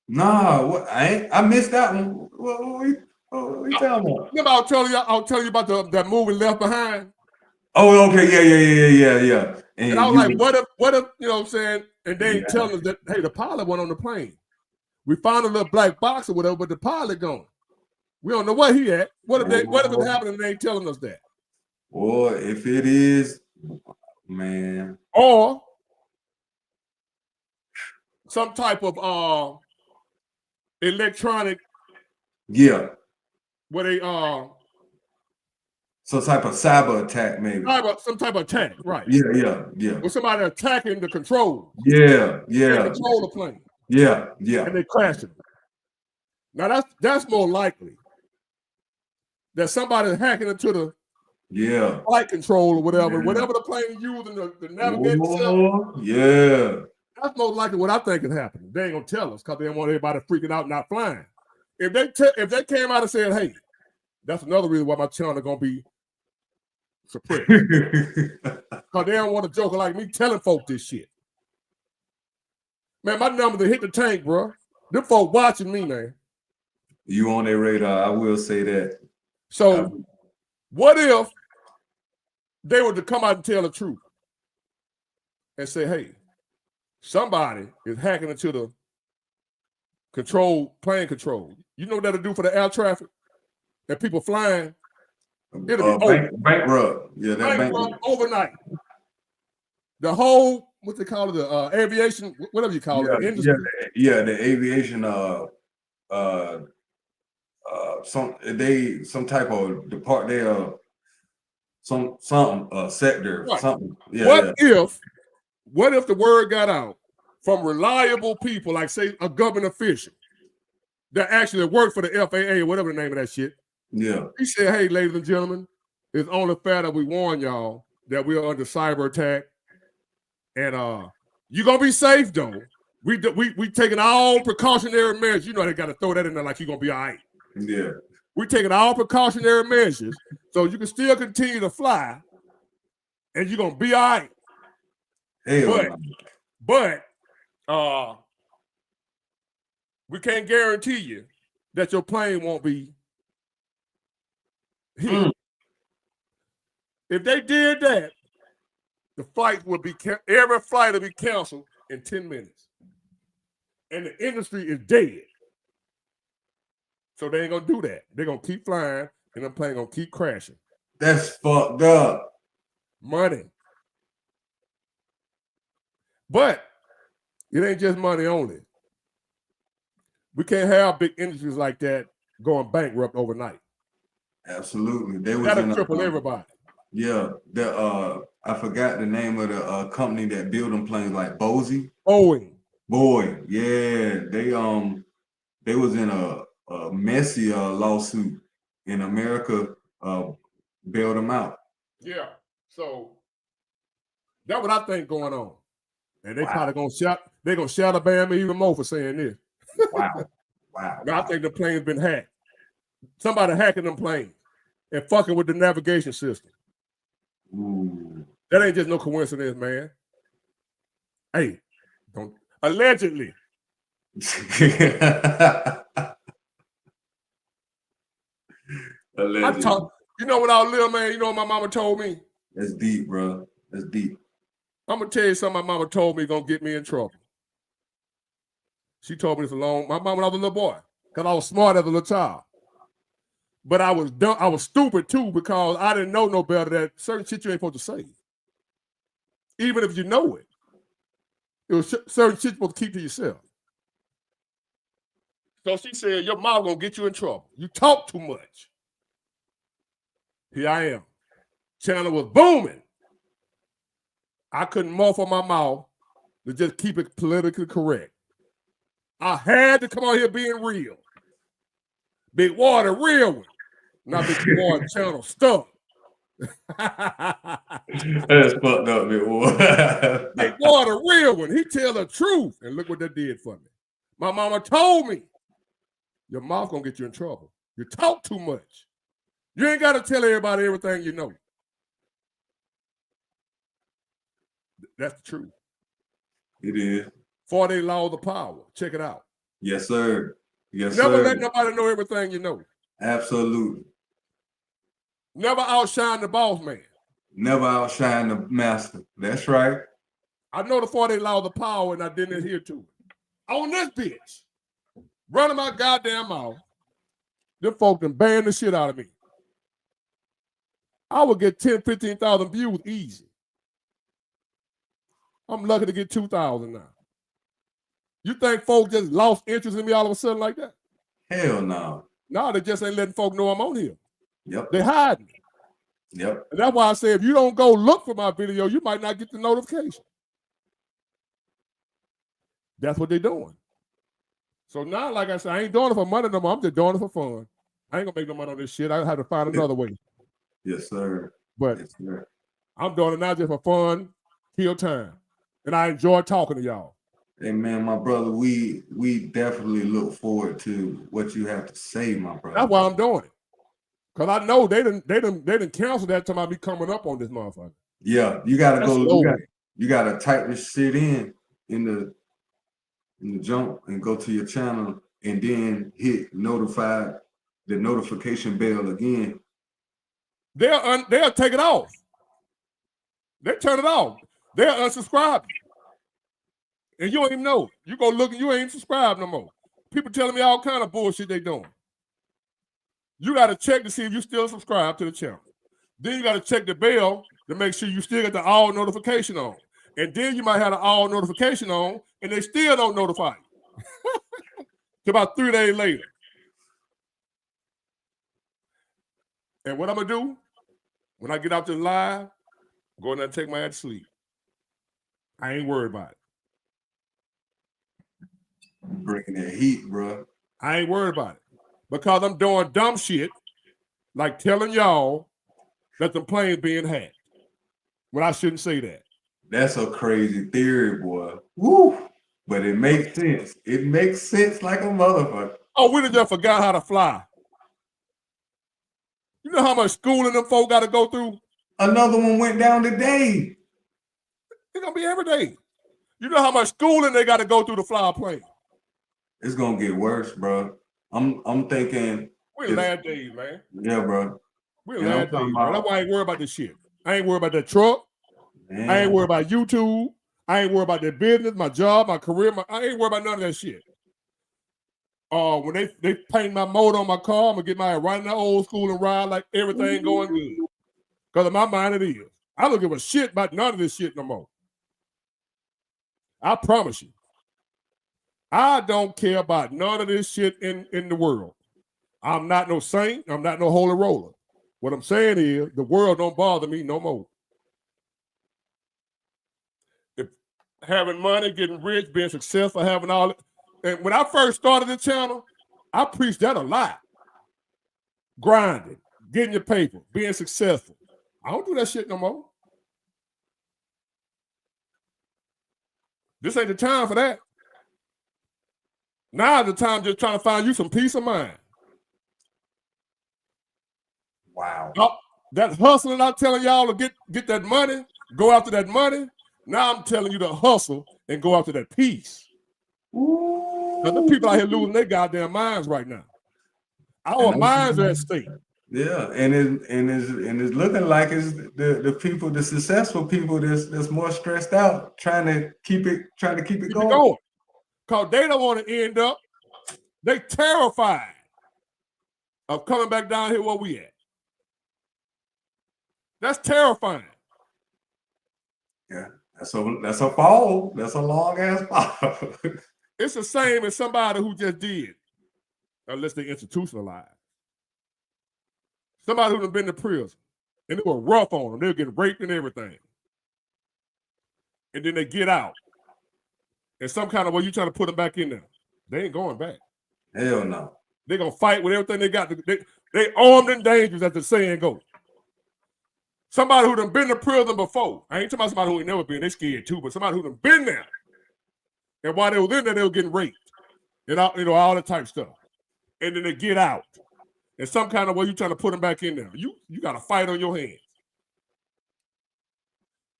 Nah, I missed that one. What you talking about? Remember I'll tell you about that movie Left Behind? Oh, okay, yeah. And I was like, what if, you know what I'm saying? And they ain't telling us that, hey, the pilot went on the plane. We found a little black box or whatever, but the pilot gone. We don't know where he at. What if it's happening and they ain't telling us that? Or if it is, man. Or some type of electronic. Yeah. Where they some type of cyber attack, maybe. Some type of attack, right? Yeah. With somebody attacking the controls. Yeah. They control the plane. Yeah. And they crash it. Now that's more likely that somebody is hacking into the flight control or whatever the plane using to navigate itself. Yeah. That's more likely what I think is happening. They ain't gonna tell us because they don't want everybody freaking out and not flying. If they came out and said, hey, that's another reason why my channel is gonna be suppressed. Because they don't want a joker like me telling folk this shit. Man, my numbers have hit the tank, bro. Them folk watching me, man. You on their radar, I will say that. So what if they were to come out and tell the truth and say, hey, somebody is hacking into the plane control. You know what that'll do for the air traffic and people flying? It'll be over. Bankrupt. Yeah, that Bankrupt overnight. The whole, what they call it, the aviation, whatever you call it, the industry. Yeah, the aviation some type of department, some sector, Right. something. Yeah. What if the word got out from reliable people, like say a government official that actually worked for the FAA or whatever the name of that shit? Yeah. He said, hey, ladies and gentlemen, it's only fair that we warn y'all that we are under cyber attack. And you're gonna be safe though. We taking all precautionary measures. You know they gotta throw that in there like you're gonna be all right. Yeah. We're taking all precautionary measures so you can still continue to fly and you're gonna be all right. But we can't guarantee you that your plane won't be hit. If they did that, the flight would be every flight will be canceled in 10 minutes. And the industry is dead. So they ain't gonna do that. They're gonna keep flying and the plane gonna keep crashing. That's fucked up. Money. But it ain't just money only. We can't have big industries like that going bankrupt overnight. Absolutely. They was That'll triple everybody. Yeah. I forgot the name of the company that build them planes, like Boeing. Yeah. They was in a messy lawsuit in America, bailed them out. Yeah. So that's what I think going on. And they probably gonna shadow ban me even more for saying this. Wow. Now I think the plane's been hacked. Somebody hacking them planes and fucking with the navigation system. Ooh. That ain't just no coincidence, man. Hey, don't allegedly. Allegedly. You know what I was little, man? You know what my mama told me? That's deep, bro. That's deep. I'm gonna tell you something my mama told me gonna get me in trouble. She told me this my mama when I was a little boy, because I was smart as a little child. But I was dumb, I was stupid too, because I didn't know no better that certain shit you ain't supposed to say. Even if you know it. It was certain shit you're supposed to keep to yourself. So she said, your mom gonna get you in trouble. You talk too much. Here I am. Channel was booming. I couldn't muffle my mouth to just keep it politically correct. I had to come out here being real. Big Water, real one. Not Big Water channel stuff. That's fucked up, Big Water. Big Water, real one. He tell the truth. And look what that did for me. My mama told me, your mouth gonna get you in trouble. You talk too much. You ain't gotta tell everybody everything you know. That's the truth. It is. 48 laws of power. Check it out. Yes, sir. Yes, Never sir. let nobody know everything you know. Absolutely. Never outshine the boss man. Never outshine the master. That's right. I know the 48 laws of power and I didn't adhere to it. On this bitch, running my goddamn mouth, them folk done banned the shit out of me. I would get 10, 15,000 views easy. I'm lucky to get 2,000 now. You think folk just lost interest in me all of a sudden like that? Hell no. No, they just ain't letting folk know I'm on here. Yep. They hide me. Yep. And that's why I say if you don't go look for my video, you might not get the notification. That's what they're doing. So now, like I said, I ain't doing it for money no more. I'm just doing it for fun. I ain't gonna make no money on this shit. I have to find another way. Yes, sir. But yes, sir. I'm doing it now just for fun, kill time. And I enjoy talking to y'all. Hey man, my brother, we definitely look forward to what you have to say, my brother. That's why I'm doing it. Cause I know they didn't cancel that time I be coming up on this motherfucker. Yeah, you gotta That's go. You gotta type this shit in the jump and go to your channel and then hit the notification bell again. They'll take it off. They turn it off. They'll unsubscribe you. And you don't even know. You go look and you ain't subscribed no more. People telling me all kind of bullshit they doing. You got to check to see if you still subscribe to the channel. Then you got to check the bell to make sure you still got the all notification on. And then you might have the all notification on and they still don't notify you. Till about 3 days later. And what I'm going to do, when I get out to the live, go in there and take my ass to sleep. I ain't worried about it. Bringing that heat, bro. I ain't worried about it. Because I'm doing dumb shit like telling y'all that the plane's being hacked. When I shouldn't say that. That's a crazy theory, boy. Woo! But it makes sense. It makes sense like a motherfucker. Oh, we just forgot how to fly. You know how much schooling them folk got to go through? Another one went down today. It's going to be every day. You know how much schooling they got to go through to fly a plane? It's gonna get worse, bro. I'm thinking. We're last days, man. Yeah, bro. We're last days, bro. That's why I ain't worried about this shit. I ain't worried about that truck. Man. I ain't worried about YouTube. I ain't worried about their business, my job, my career. I ain't worried about none of that shit. When they paint my motor on my car, I'm gonna get my right in the old school and ride like everything going good. Because in my mind it is. I don't give a shit about none of this shit no more. I promise you. I don't care about none of this shit in the world. I'm not no saint. I'm not no holy roller. What I'm saying is the world don't bother me no more. If having money, getting rich, being successful, having all it. And when I first started the channel, I preached that a lot. Grinding, getting your paper, being successful. I don't do that shit no more. This ain't the time for that. Now the time just trying to find you some peace of mind. Wow. That hustling I'm telling y'all to get that money, go after that money. Now I'm telling you to hustle and go after that peace. Now the people out here losing their goddamn minds right now. Our minds are at stake. Yeah, and it's looking like it's the people, the successful people that's more stressed out, trying to keep it going. Because they don't want to end up, they terrified of coming back down here where we at. That's terrifying. Yeah, that's a fall. That's a long ass fall. It's the same as somebody who just did, unless they institutionalized. Somebody who'd have been to prison and they were rough on them. They were getting raped and everything. And then they get out. And some kind of way you trying to put them back in there. They ain't going back. Hell no. They're going to fight with everything they got. They armed and dangerous, as the saying goes. Somebody who done been to prison before. I ain't talking about somebody who ain't never been. They scared too. But somebody who done been there. And while they were in there, they were getting raped. And all that type of stuff. And then they get out. And some kind of way you trying to put them back in there. You got a fight on your hands.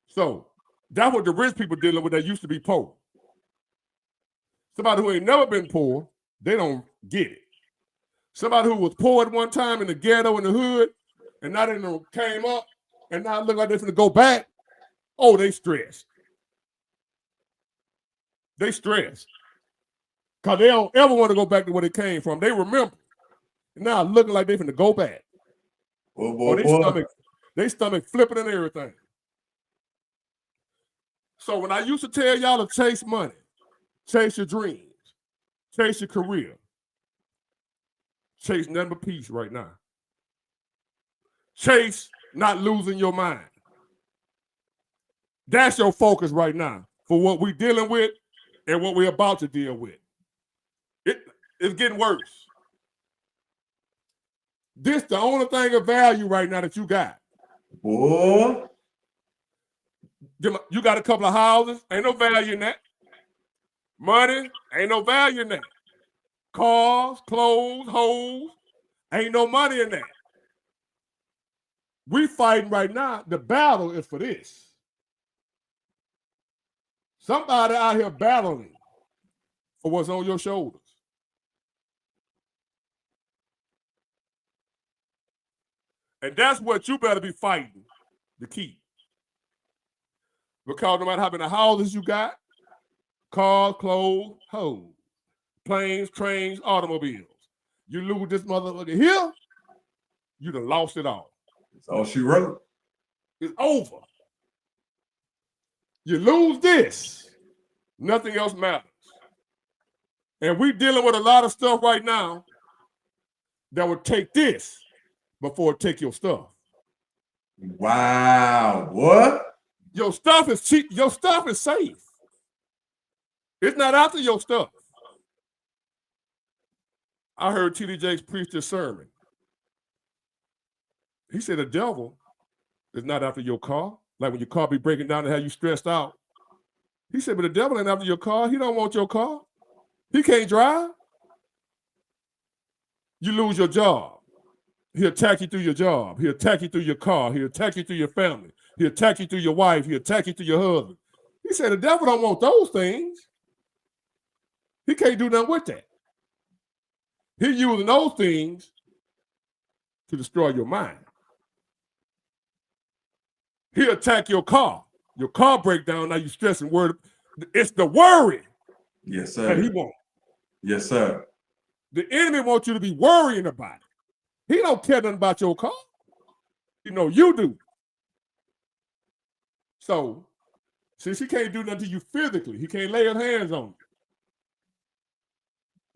So that's what the rich people dealing with that used to be poor. Somebody who ain't never been poor, they don't get it. Somebody who was poor at one time in the ghetto, in the hood, and now they came up, and now it look like they're going to go back. Oh, they stressed. They stressed. Because they don't ever want to go back to where they came from. They remember. And now looking like they're going to go back. They stomach flipping and everything. So when I used to tell y'all to chase money, chase your dreams, chase your career, chase nothing but peace right now. Chase not losing your mind. That's your focus right now for what we're dealing with and what we're about to deal with. It's getting worse. This the only thing of value right now that you got. Boy. You got a couple of houses, ain't no value in that. Money, ain't no value in that. Cars, clothes, hoes, ain't no money in that. We fighting right now. The battle is for this. Somebody out here battling for what's on your shoulders. And that's what you better be fighting to keep. Because no matter how many houses you got, cars, clothes, hoes, planes, trains, automobiles, you lose this motherfucker here, you done lost it all. That's all she wrote. It's over. You lose this, nothing else matters. And we're dealing with a lot of stuff right now that would take this before it take your stuff. Wow. What? Your stuff is cheap. Your stuff is safe. It's not after your stuff. I heard T.D. Jakes preach this sermon. He said the devil is not after your car. Like when your car be breaking down and have you stressed out. He said, but the devil ain't after your car. He don't want your car. He can't drive. You lose your job. He'll attack you through your job. He'll attack you through your car. He'll attack you through your family. He'll attack you through your wife. He'll attack you through your husband. He said the devil don't want those things. He can't do nothing with that. He's using those things to destroy your mind. He'll attack your car. Your car break down, now you stressing, worried. It's the worry Yes, that sir. he wants. Yes, sir. The enemy wants you to be worrying about it. He don't care nothing about your car. You know, you do. So, since he can't do nothing to you physically, he can't lay his hands on you.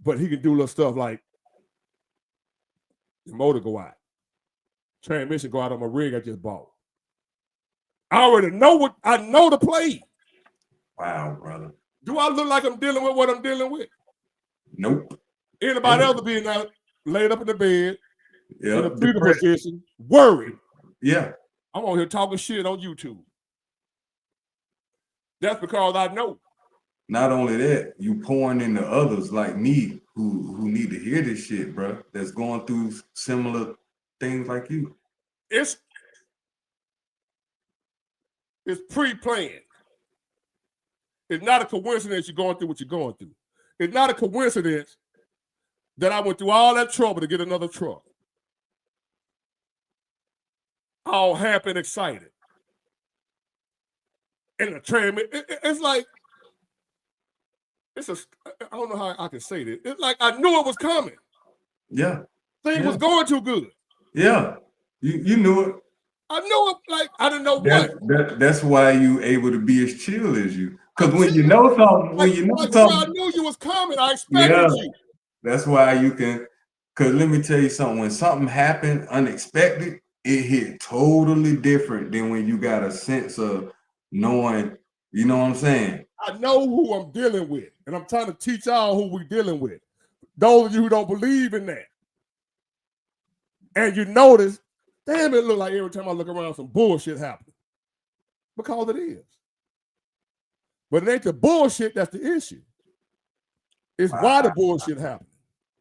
But he can do little stuff like the motor go out. Transmission go out on my rig I just bought. I already know I know the play. Wow, brother. Do I look like I'm dealing with what I'm dealing with? Nope. Anybody else being out laid up in the bed, in a Yeah. fetal position, worried. Yeah. I'm on here talking shit on YouTube. That's because I know. Not only that, you pouring into others like me who need to hear this shit, bro. That's going through similar things like you. It's pre-planned. It's not a coincidence you're going through what you're going through. It's not a coincidence that I went through all that trouble to get another truck. All happy and excited. And the transmission, it's like, I don't know how I can say this. It's like I knew it was coming. Yeah. Things was going too good. Yeah. You knew it. I knew it, like, I didn't know what. That's why you able to be as chill as you. Because when you know something, I knew you was coming. I expected you. That's why you can, because let me tell you something, when something happened unexpected, it hit totally different than when you got a sense of knowing, you know what I'm saying? I know who I'm dealing with, and I'm trying to teach y'all who we're dealing with. Those of you who don't believe in that. And you notice, damn, it look like every time I look around some bullshit happening. Because it is. But it ain't the bullshit that's the issue. It's why the bullshit happened.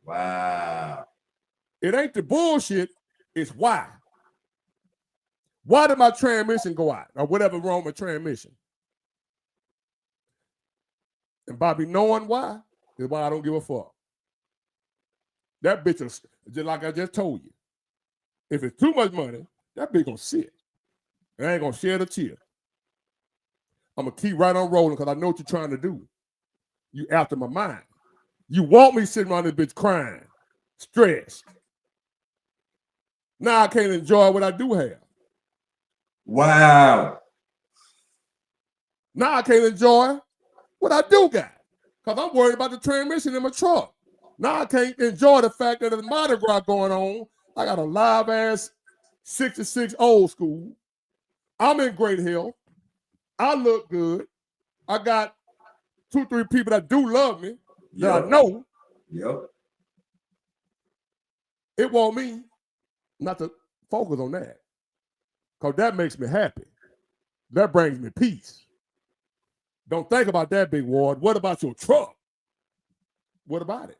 Wow. It ain't the bullshit, it's why. Why did my transmission go out? Or whatever wrong with transmission? And by me knowing why, is why I don't give a fuck. That bitch is, just like I just told you. If it's too much money, that bitch gonna sit. And I ain't gonna shed a tear. I'm gonna keep right on rolling because I know what you're trying to do. You after my mind. You want me sitting around this bitch crying, stressed. Now I can't enjoy what I do have. Wow. Now I can't enjoy what I do got because I'm worried about the transmission in my truck. Now I can't enjoy the fact that there's Mardi Gras going on. I got a live ass 66 old school. I'm in great health. I look good. I got 2-3 people that do love me that I know. Yep. It want me not to focus on that because that makes me happy. That brings me peace. Don't think about that, Big Ward. What about your truck? What about it?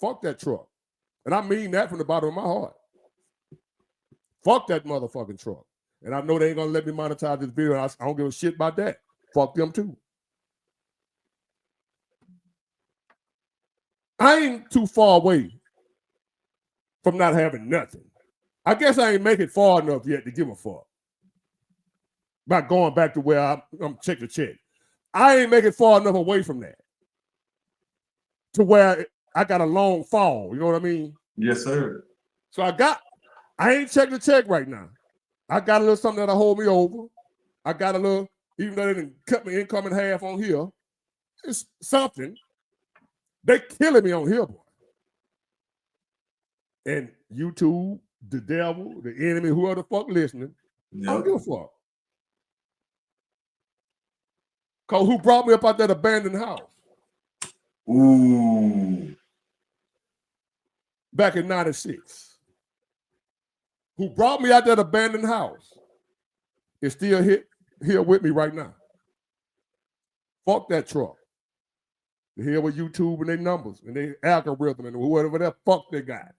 Fuck that truck. And I mean that from the bottom of my heart. Fuck that motherfucking truck. And I know they ain't gonna let me monetize this video. I don't give a shit about that. Fuck them too. I ain't too far away from not having nothing. I guess I ain't make it far enough yet to give a fuck. about going back to where I'm check to check. I ain't making far enough away from that to where I got a long fall. You know what I mean? Yes, sir. So I ain't check to check right now. I got a little something that'll hold me over. I got a little, even though they didn't cut my income in half on here, it's something. They killing me on here, boy. And YouTube, the devil, the enemy, whoever the fuck listening, I don't give a fuck. Cause who brought me up out that abandoned house? Ooh. Back in 96. Who brought me out that abandoned house is still here with me right now. Fuck that truck. They're here with YouTube and their numbers and their algorithm and whatever that fuck they got.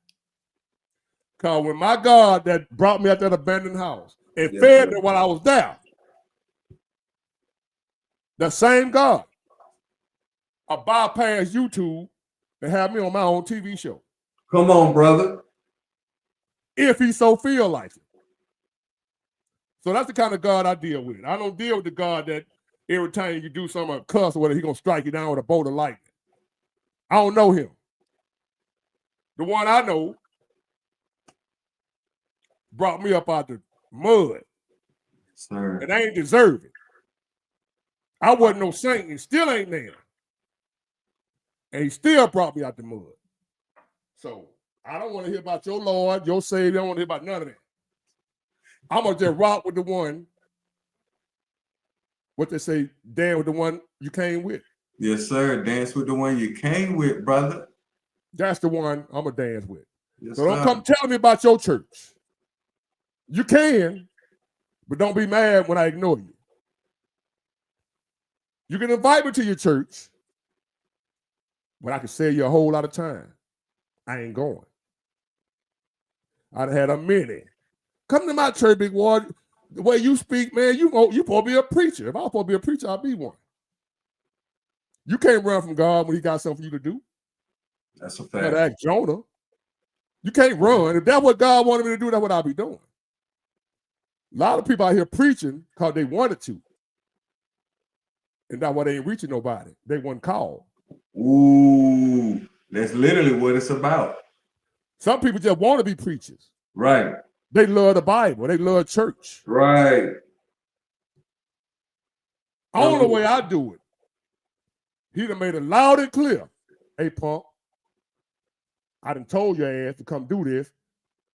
Cause when my God that brought me out that abandoned house and fed me while I was there, the same God, I bypassed YouTube and have me on my own TV show. Come on, brother. If he so feel like it. So that's the kind of God I deal with. I don't deal with the God that every time you do something, cuss or whatever, he's going to strike you down with a bolt of lightning. I don't know him. The one I know brought me up out the mud. Sir. And I ain't deserve it. I wasn't no saint and still ain't there. And he still brought me out the mud. So I don't want to hear about your Lord, your Savior. I don't want to hear about none of that. I'm going to just rock with the one, what they say, dance with the one you came with. Yes, sir. Dance with the one you came with, brother. That's the one I'm going to dance with. Yes, So don't sir. come tell me about your church. You can, but don't be mad when I ignore you. You can invite me to your church, but I can save you a whole lot of time. I ain't going. I'd had a minute. Come to my church, big boy. The way you speak, man, you supposed to be a preacher. If I was supposed to be a preacher, I'd be one. You can't run from God when he got something for you to do. That's a You gotta fact. ask Jonah. You can't run. If that's what God wanted me to do, that's what I'll be doing. A lot of people out here preaching because they wanted to. And that's why they ain't reaching nobody. They wasn't called. Ooh. That's literally what it's about. Some people just want to be preachers. Right. They love the Bible. They love church. Right. Only way I do it, he done made it loud and clear. Hey, punk, I done told your ass to come do this.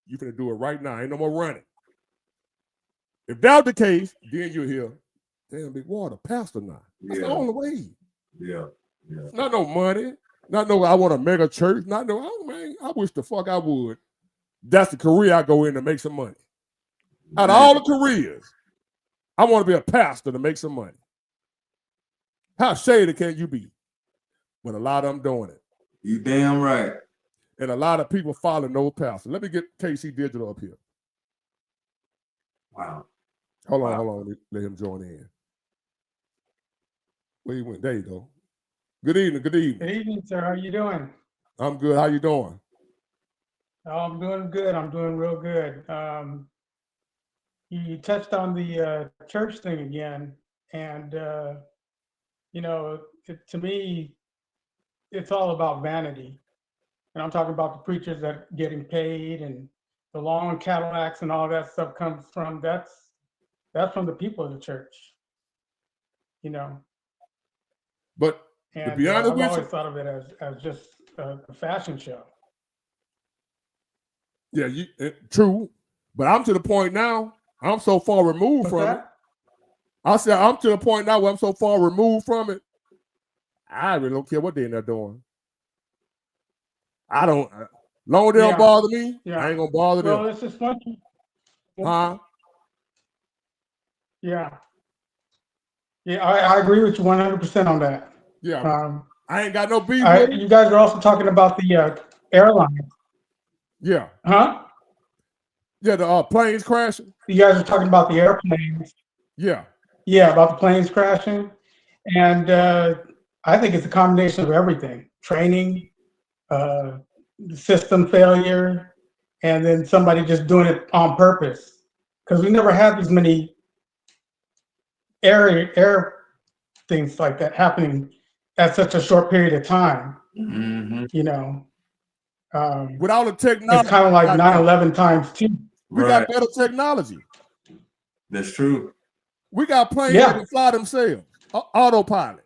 You finna do it right now. Ain't no more running. If that's the case, then you'll hear, damn, Big Water, pastor now. That's the only way. Yeah. Yeah. Not no money. Not no, I want a mega church. Not no, oh man, I wish the fuck I would. That's the career I go in to make some money. Out of all the careers, I want to be a pastor to make some money. How shady can you be? But a lot of them doing it. You damn right. And a lot of people follow no pastor. Let me get KC Digital up here. Wow. Hold on. Let him join in. Where he went? There you go. Good evening. Good evening, sir. How you doing? I'm good. How you doing? Oh, I'm doing good. I'm doing real good. You touched on the church thing again, and to me, it's all about vanity. And I'm talking about the preachers that are getting paid and the long Cadillacs and all that stuff comes from. That's from the people of the church, But And to be honest I've with always you, thought of it as just a fashion show. yeah, true. But I'm to the point now. I'm so far removed from it. I said I'm to the point now where I'm so far removed from it. I really don't care what they're in there doing. I don't. Long as they don't bother me, I ain't gonna bother them. Well, it's just one. Huh? Yeah. Yeah, I agree with you 100% on that. Yeah. I ain't got no beef with it. You guys are also talking about the airline. Yeah. Huh? Yeah, the planes crashing. You guys are talking about the airplanes. Yeah. Yeah, about the planes crashing. And I think it's a combination of everything. Training, system failure, and then somebody just doing it on purpose. Because we never had these many air things like that happening at such a short period of time. Mm-hmm. You know, With all the it's technology, kind of like we got now, 9/11 times 2. we Right. got better technology. That's true. We got planes Yeah. that can fly themselves, autopilot.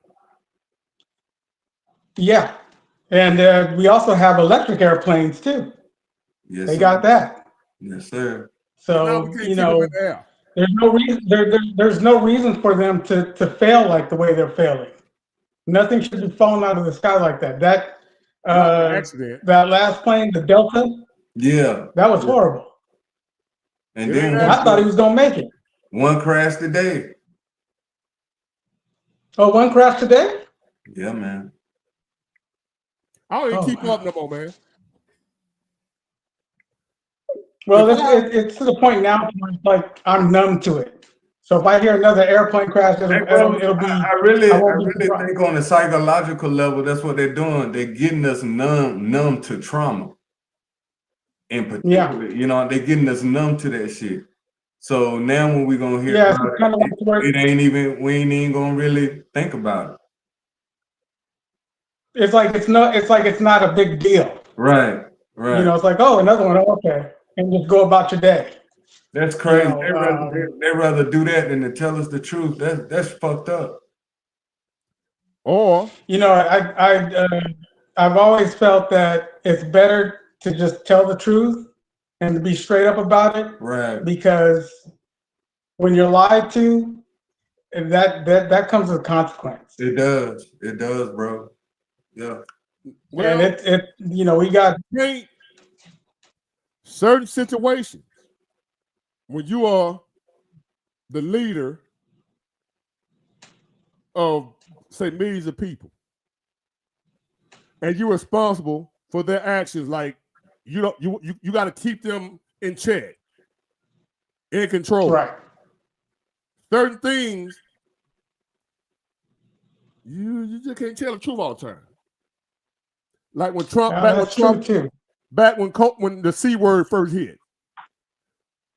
Yeah, and we also have electric airplanes too. Yes, They sir. got that. Yes, sir. But now we So can't you keep them in know, the air. there's no reason. There's no reason for them to fail like the way they're failing. Nothing should be falling out of the sky like that. That Not an accident. that last plane, the Delta, Yeah. that was Yeah. horrible. And It then ain't And I thought he was gonna make it. one crash today. Oh, one crash today? Yeah, man. I don't even Oh, keep wow. up no more, man. Well, If I- it's to the point now where it's like I'm numb to it. So if I hear another airplane crash, Hey, bro, it'll be. I really won't be surprised. think on a psychological level, that's what they're doing. They're getting us numb to trauma. In particular, you know, they're getting us numb to that shit. So now when we're gonna hear Yeah, it's about kind of like where we ain't even gonna really think about it. it's like it's not a big deal. Right. You know, it's like, oh, another one, okay, and just go about your day. That's crazy. You know, They rather do that than to tell us the truth. That's fucked up. Or you know, I've always felt that it's better to just tell the truth and to be straight up about it, Right. because when you're lied to, that comes with consequence. It does, bro. Yeah. well, And it you know, we got can't certain situations when you are the leader of, say, millions of people, and you're responsible for their actions, like you got to keep them in check, in control. right. Certain things you just can't tell the truth all the time. Like when Trump, That's true too. back when the C word first hit,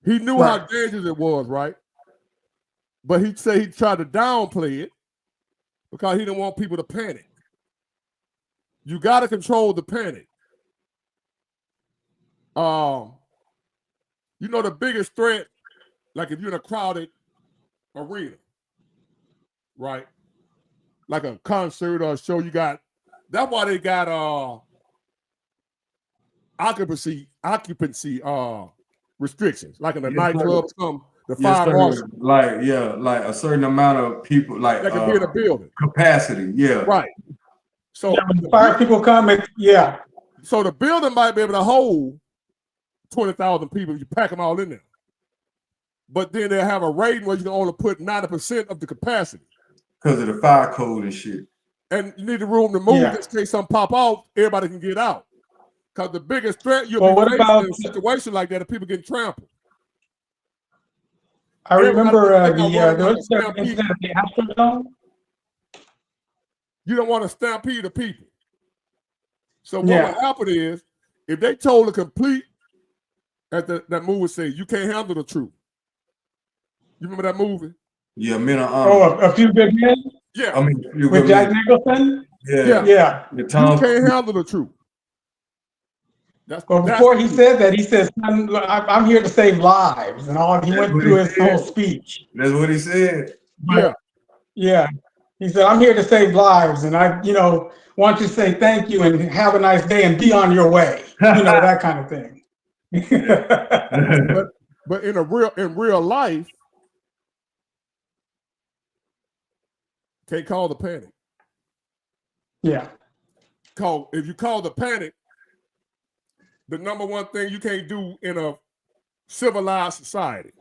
he knew how Right. dangerous it was, right? But he'd say he tried to downplay it because he didn't want people to panic. You got to control the panic. You know, the biggest threat, like if you're in a crowded arena, right? Like a concert or a show, that's why they got occupancy restrictions, like in a Yes, nightclub, the fire marshal. Like a certain amount of people, like that can be in a building. capacity. Yeah. Right. So Yeah, when the fire people come, so the building might be able to hold 20,000 people if you pack them all in there. But then they'll have a rating where you can only put 90% of the capacity. Because of the fire code and shit. And you need the room to move just in case something pop off, everybody can get out. Because the biggest threat you'll be facing in a situation like that is people getting trampled. I remember the stampede. incident at the Astrodome. You don't want to stampede the people. So what would happen is, if they told the complete, as that movie said, you can't handle the truth. You remember that movie? Yeah, Men of Oh, A Few Good Men? Yeah. I mean, with Jack Nicholson? Yeah. You can't handle the truth. Well, before he said that, he said, "Son, I'm here to save lives," and all he went through his whole speech. That's what he said. Yeah. He said, "I'm here to save lives, and I, want you to say thank you and have a nice day and be on your way." That kind of thing. but in real life, can't call the panic. Yeah. If you call the panic, the number one thing you can't do in a civilized society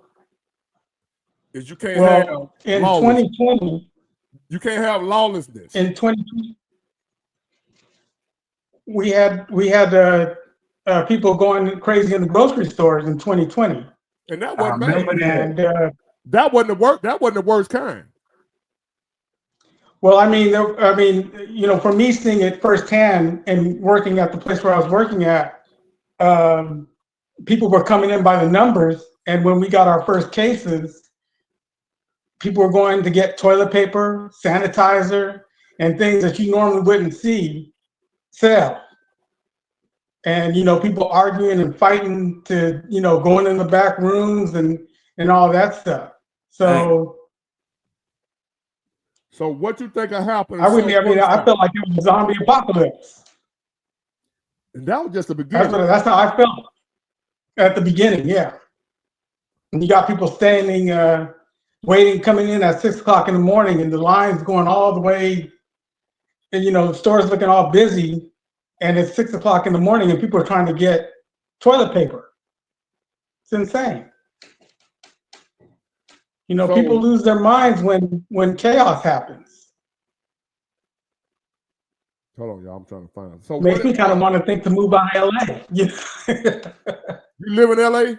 is you can't have in 2020. You can't have lawlessness. In 2020, we had people going crazy in the grocery stores in 2020, and that wasn't bad. And that wasn't the worst kind. Well, I mean, for me seeing it firsthand and working at the place where I was working at, people were coming in by the numbers, and when we got our first cases, people were going to get toilet paper, sanitizer, and things that you normally wouldn't see sell. And, you know, people arguing and fighting to, you know, going in the back rooms and all that stuff. So what you think will happen? I felt like it was a zombie apocalypse. And that was just the beginning. That's how I felt at the beginning, yeah. And you got people standing, waiting, coming in at 6 o'clock in the morning, and the lines going all the way, and you know, the stores looking all busy, and it's 6 o'clock in the morning, and people are trying to get toilet paper. It's insane. You know, people lose their minds when chaos happens. Hold on, y'all. I'm trying to find it. So makes me kind of want to think to move out of LA. You live in LA?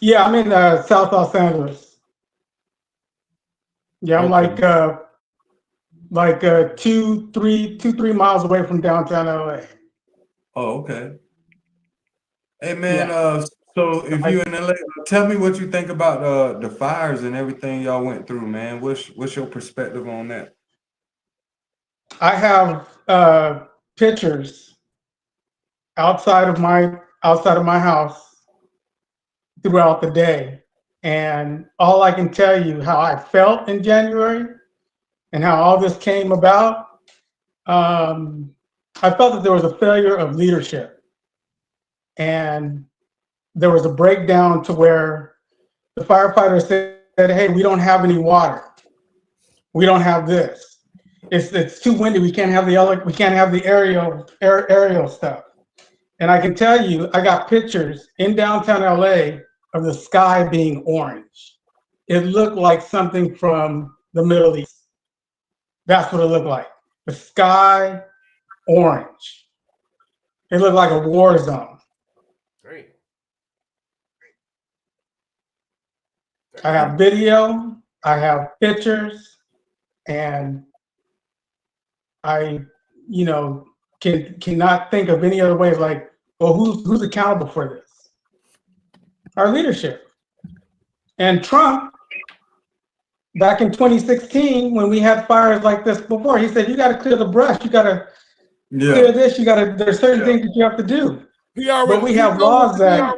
Yeah, I'm in South Los Angeles. Yeah, I'm like 2-3 miles away from downtown LA. Oh, okay. Hey man, so if you in LA, tell me what you think about the fires and everything y'all went through, man. What's your perspective on that? I have pictures outside of my house throughout the day, and all I can tell you how I felt in January and how all this came about. I felt that there was a failure of leadership, and there was a breakdown to where the firefighters said, "Hey, we don't have any water. We don't have this. It's too windy. We can't have the aerial stuff." And I can tell you, I got pictures in downtown LA of the sky being orange. It looked like something from the Middle East. That's what it looked like. The sky orange. It looked like a war zone. Great. I have video, I have pictures, and I, you know, cannot think of any other way. Like, well, who's accountable for this? Our leadership. And Trump, back in 2016, when we had fires like this before, he said, "You got to clear the brush. You got to clear this. You got to. There's certain things that you have to do." But we have laws that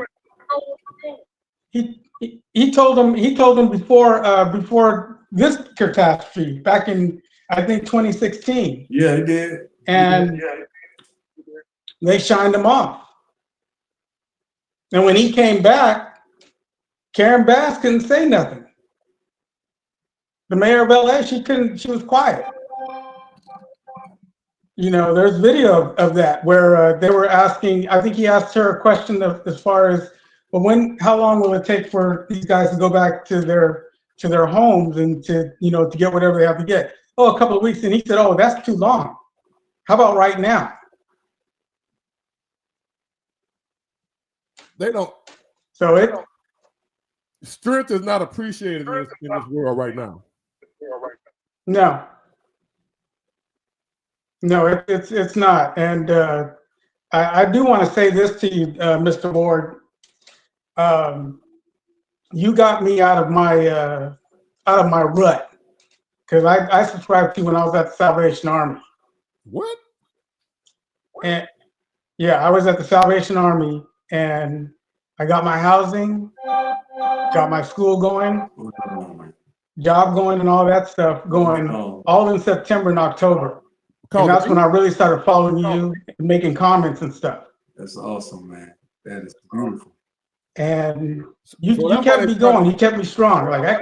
he told them before this catastrophe back in, I think, 2016. Yeah, he did. And they shined him off. And when he came back, Karen Bass couldn't say nothing. The mayor of LA, she was quiet. You know, there's video of that where they were asking, I think he asked her a question as far as, well, how long will it take for these guys to go back to their homes and to get whatever they have to get? Oh, a couple of weeks. And he said, "Oh, that's too long. How about right now?" They don't. So strength is not appreciated in this world right now. No, it's not. And I do want to say this to you, Mr. Ward. You got me out of my rut, because I subscribed to you when I was at the Salvation Army. What? And yeah, I was at the Salvation Army, and I got my housing, got my school going, job going, and all that stuff going, all in September and October. And that's when I really started following you and making comments and stuff. That's awesome, man. That is beautiful. And you kept me going. You kept me strong. Like,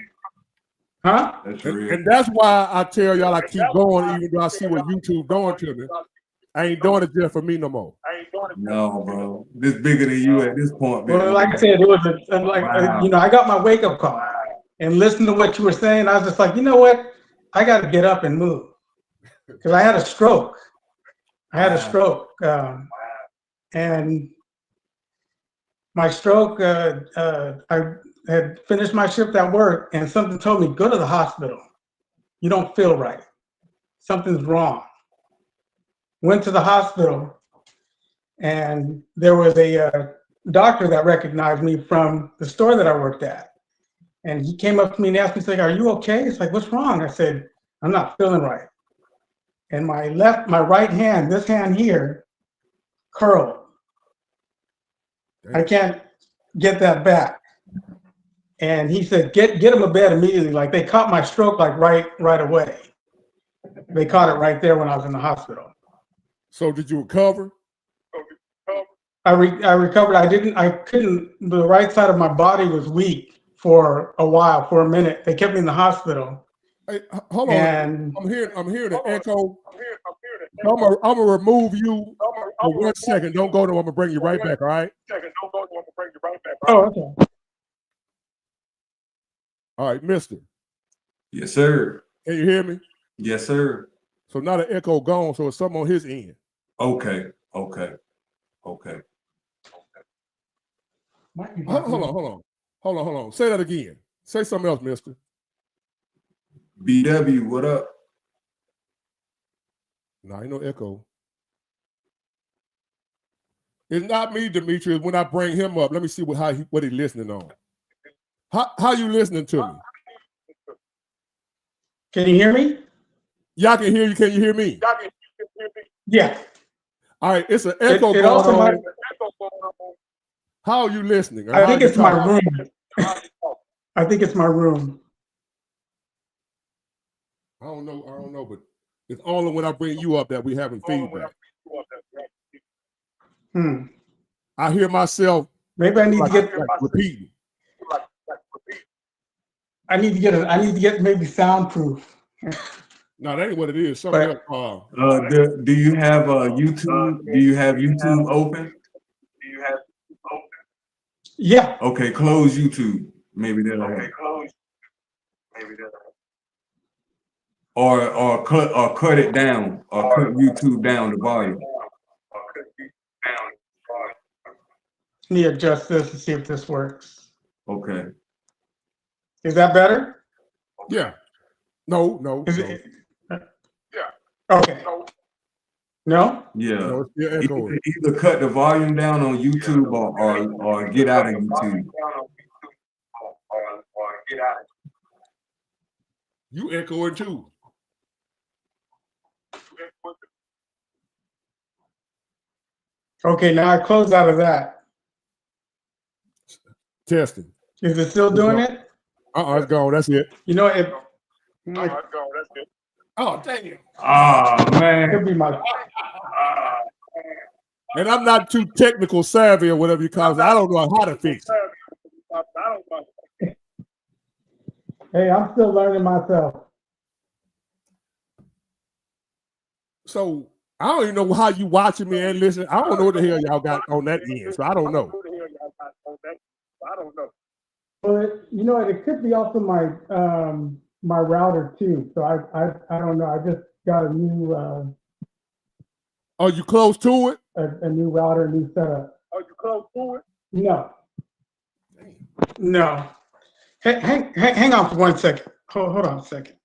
That's real. And that's why I tell y'all I keep going, even though I see what YouTube doing to me. I ain't doing it just for me no more. No, bro. This bigger than you at this point, man. Well, like I said, it was I got my wake up call and listened to what you were saying. I was just like, you know what? I got to get up and move, because I had a stroke. And my stroke, I had finished my shift at work, and something told me, go to the hospital. You don't feel right. Something's wrong. Went to the hospital, and there was a doctor that recognized me from the store that I worked at. And he came up to me and asked me, he's like, "Are you okay?" It's like, "What's wrong?" I said, "I'm not feeling right." And my right hand, this hand here, curled. I can't get that back. And he said, get him a bed immediately. Like they caught my stroke like right away. They caught it right there when I was in the hospital. So did you recover? I recovered. I couldn't, the right side of my body was weak for a while, for a minute. They kept me in the hospital. Hey, hold on. And I'm hearing an echo. I'm gonna remove you for 1 second. Don't go to. I'm gonna bring you right back. All right. oh, okay. All right, Mister. Yes, sir. Can you hear me? Yes, sir. So now the echo gone. So it's something on his end. Okay. Hold on. Say that again. Say something else, Mister. BW, what up? No, ain't no echo. It's not me, Demetrius. When I bring him up, let me see what he listening on. How you listening to me? Can you hear me? Yeah, I can hear you. Can you hear me? Yeah. All right, it's an echo It going also on. might, How are you listening? I think it's my room. I think it's my room. I don't know, but it's only when I bring you up that we having feedback. I hear myself. Maybe I need to get repeating. I need to get maybe soundproof. No, that ain't what it is. Something else. Do you have YouTube? Do you have YouTube open? Yeah. Okay, close YouTube. Maybe that'll help. Or cut it down, or cut YouTube down the volume. Let me adjust this and see if this works. Okay. Is that better? Yeah. No. Is it? Yeah. Okay. No? Yeah. No, it's still echoing. Either cut the volume down on YouTube or get out of YouTube. You echoing too. Okay, now I close out of that. Testing. Is it still doing it? It's gone. That's it. You know, if Oh, dang it. Oh, man. could be my And I'm not too technical savvy or whatever you call it. I don't know how to fix it. Hey, I'm still learning myself. So I don't even know how you watching me and listening. I don't know what the hell y'all got on that end. So I don't know. Well, it could be also my my router too. So I don't know. I just got a new Are you close to it? a new router, new setup. Are you close to it? No. Hang on for 1 second. Hold on a second.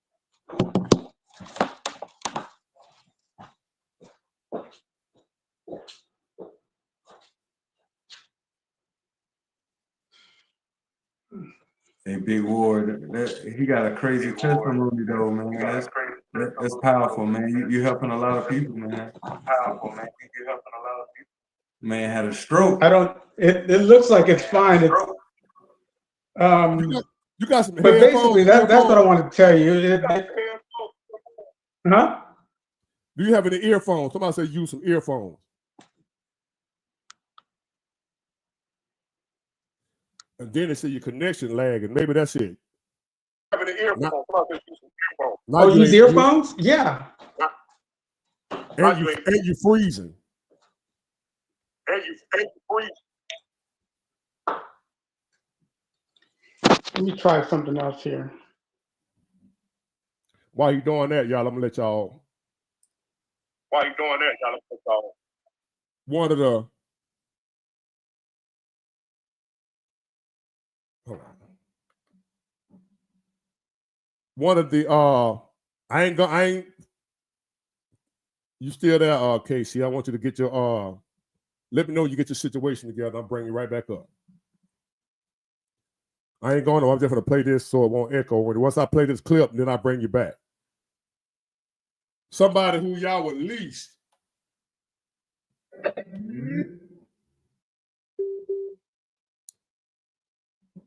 Hey, Big Ward, he got a crazy testimony though, man. That's powerful, man. You helping a lot of people, man. Man had a stroke. It looks like it's fine. You got some but basically that's what I want to tell you. Huh? Do you have any earphones? Somebody said use some earphones. And then they say your connection lag, and maybe that's it. Have any earphones? Use earphones? Yeah. And you freezing. And you freezing. Let me try something else here. While you doing that, y'all, I'm gonna let y'all. One of the. Hold on. One of the you still there, Casey? I want you to get your let me know when you get your situation together. I'll bring you right back up. I ain't going to. I'm just going to play this so it won't echo. And once I play this clip, then I bring you back. Somebody who y'all would least.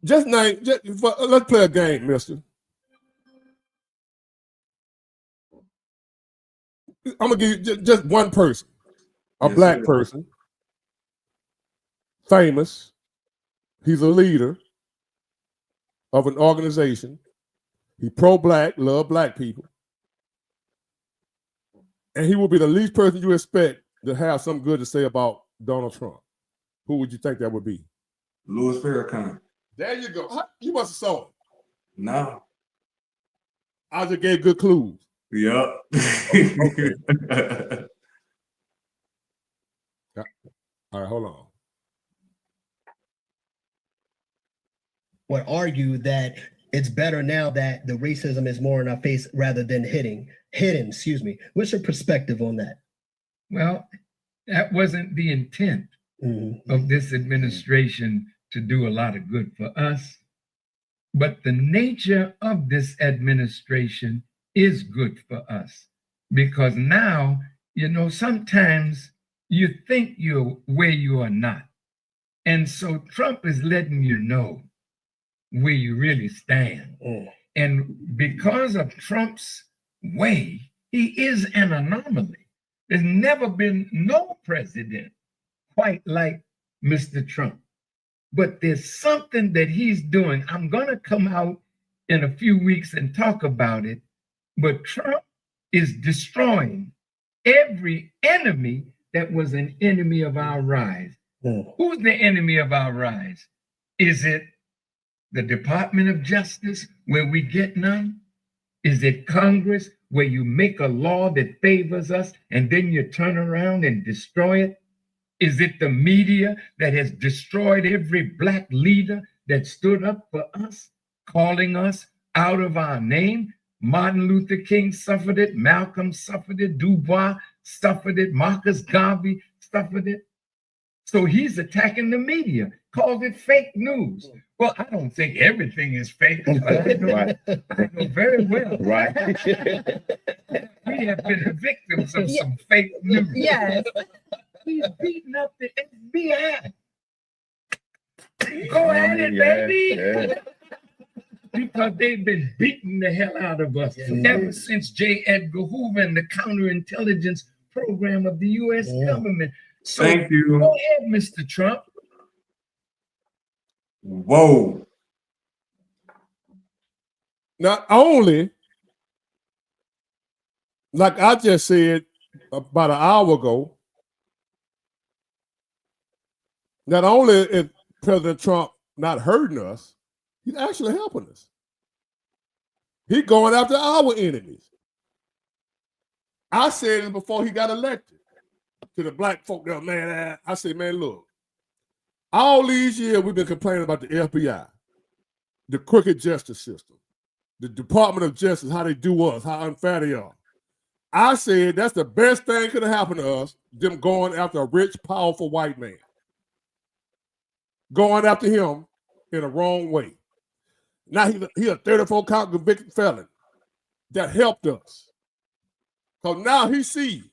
Just name. Let's play a game, mister. I'm going to give you just one person. A Yes, black sir. person. Famous. He's a leader of an organization. He pro-black, love black people. And he will be the least person you expect to have something good to say about Donald Trump. Who would you think that would be? Louis Farrakhan. There you go. You must have saw it. No. I just gave good clues. Yep. Okay. All right, hold on. Would argue that it's better now that the racism is more in our face rather than hidden, excuse me. What's your perspective on that? Well, that wasn't the intent of this administration to do a lot of good for us. But the nature of this administration is good for us because now, you know, sometimes you think you're where you are not. And so Trump is letting you know where you really stand. And because of Trump's way, he is an anomaly. There's never been no president quite like Mr. Trump. But there's something that he's doing. I'm going to come out in a few weeks and talk about it. But Trump is destroying every enemy that was an enemy of our rise. Who's the enemy of our rise? Is it the Department of Justice, where we get none? Is it Congress, where you make a law that favors us and then you turn around and destroy it? Is it the media that has destroyed every black leader that stood up for us, calling us out of our name? Martin Luther King suffered it, Malcolm suffered it, Du Bois suffered it, Marcus Garvey suffered it. So he's attacking the media, calls it fake news. Well, I don't think everything is fake, but I know very well. Right. We have been the victims of some fake news. Yes. He's beating up the FBI. Go at it, baby. Because they've been beating the hell out of us ever since J. Edgar Hoover and the counterintelligence program of the U.S. government. So Thank you. Go ahead, Mr. Trump. Whoa. Not only, like I just said about an hour ago, not only is President Trump not hurting us, he's actually helping us. He's going after our enemies. I said it before he got elected to the black folk there, man. I said, man, look, all these years we've been complaining about the FBI, the crooked justice system, the Department of Justice, how they do us, how unfair they are. I said that's the best thing could have happened to us, them going after a rich, powerful white man. Going after him in a wrong way. Now he's a 34 count convicted felon that helped us. Because now he sees,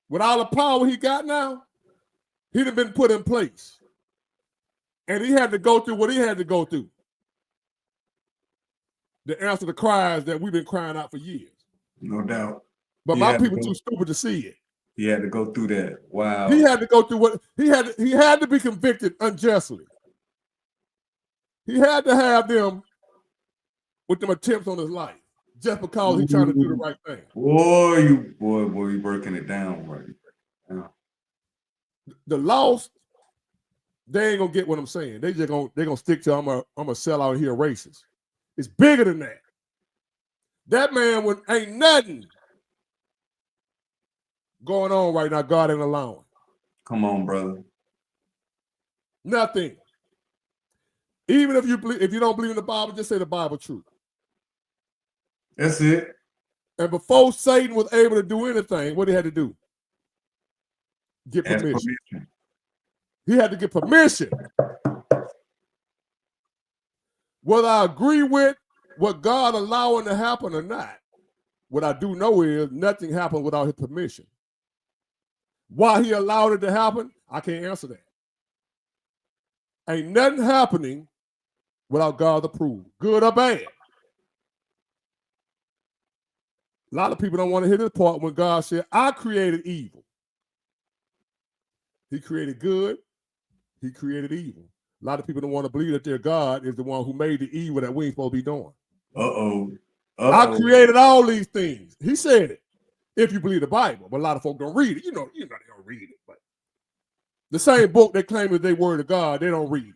with all the power he got now, he'd have been put in place. And he had to go through what he had to go through to answer the cries that we've been crying out for years. No doubt. But my people too stupid to see it. He had to go through that. Wow. He had to go through what he had to be convicted unjustly. He had to have them with them attempts on his life just because he's trying to do the right thing. Boy, you working it down right now. The lost, they ain't gonna get what I'm saying. They're gonna stick to I'm a sellout here racist. It's bigger than that. That man ain't nothing going on right now. God ain't allowing. Come on, brother. Nothing. Even if you don't believe in the Bible, just say the Bible truth. That's it. And before Satan was able to do anything, what he had to do? Get permission. He had to get permission. Whether I agree with what God allowing to happen or not, what I do know is nothing happened without his permission. Why he allowed it to happen, I can't answer that. Ain't nothing happening without God's approval, good or bad. A lot of people don't want to hear this part when God said, I created evil. He created good. He created evil. A lot of people don't want to believe that their God is the one who made the evil that we ain't supposed to be doing. I created all these things. He said it, if you believe the Bible. But a lot of folk don't read it. You know they don't read it. But the same book they claim is their word of God, they don't read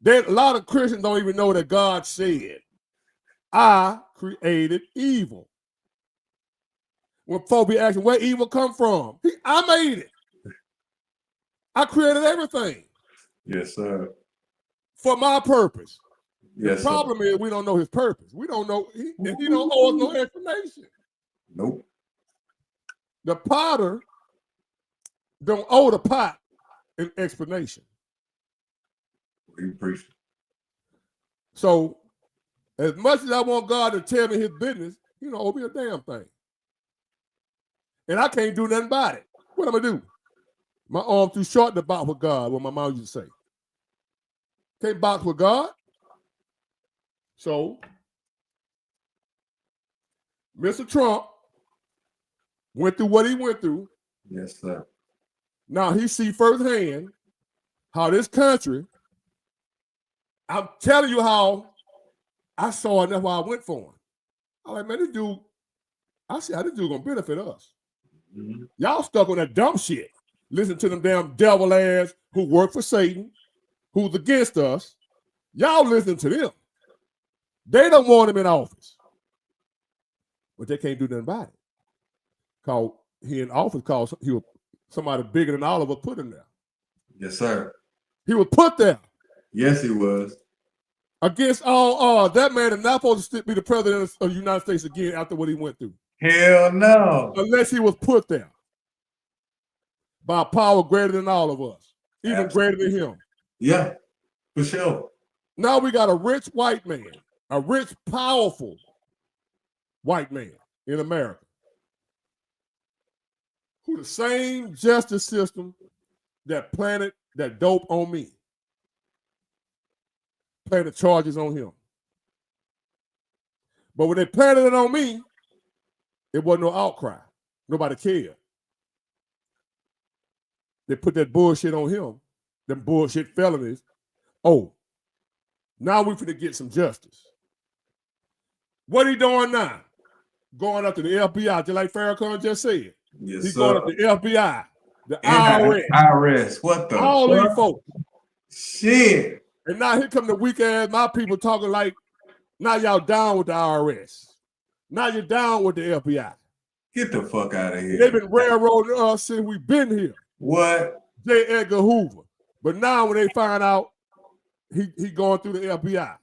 it. A lot of Christians don't even know that God said, I created evil. When folk be asking where evil come from, I made it. I created everything. Yes, sir. For my purpose. Yes, the problem is we don't know his purpose. We don't know, and he don't owe us no explanation. Nope. The potter don't owe the pot an explanation. You preach. So, as much as I want God to tell me his business, he don't owe me a damn thing. And I can't do nothing about it. What am I gonna do? My arm too short to box with God, what my mom used to say. Can't box with God. So, Mr. Trump went through what he went through. Yes, sir. Now he see firsthand how this country, I'm telling you how I saw it, and that's why I went for him. I'm like, man, this dude, I see how this dude gonna benefit us. Mm-hmm. Y'all stuck on that dumb shit. Listen to them damn devil ass who work for Satan, who's against us. Y'all listen to them. They don't want him in office. But they can't do nothing about it. Cause he in office, cause he was somebody bigger than all of us put him there. Yes, sir. He was put there. Yes, he was. Against all odds. That man is not supposed to be the president of the United States again after what he went through. Hell no. Unless he was put there by a power greater than all of us, even greater than him. Yeah, for sure. Now we got a rich white man, a rich, powerful white man in America, who the same justice system that planted that dope on me, planted charges on him. But when they planted it on me, it wasn't no outcry. Nobody cared. They put that bullshit on him, them bullshit felonies. Oh, now we finna get some justice. What he doing now? Going up to the FBI, just like Farrakhan just said. Yes, He's sir. going up to the FBI, the IRS. IRS. What the all fuck? these folks. Shit. And now here come the weak ass, my people talking like, now y'all down with the IRS. Now you're down with the FBI. Get the fuck out of here. They've been railroading us since we've been here. What? J. Edgar Hoover. But now when they find out he going through the FBI.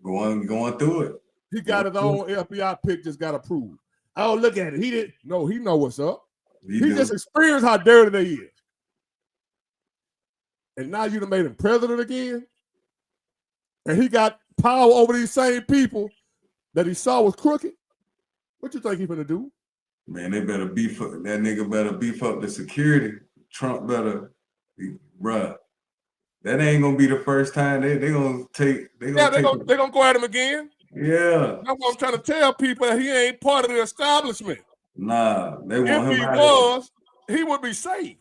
Going through it. He got his own FBI pick, just got approved. Oh, look at it. He didn't. No, he know what's up. He just experienced how dirty they is. And now you done made him president again? And he got power over these same people that he saw was crooked? What you think he finna do? Man, they better beef up. That nigga better beef up the security. Trump better, bruh. That ain't gonna be the first time they gonna take. They gonna go at him again. Yeah. That's what I'm trying to tell people, that he ain't part of the establishment. Nah, they want if him he out was, he would be safe.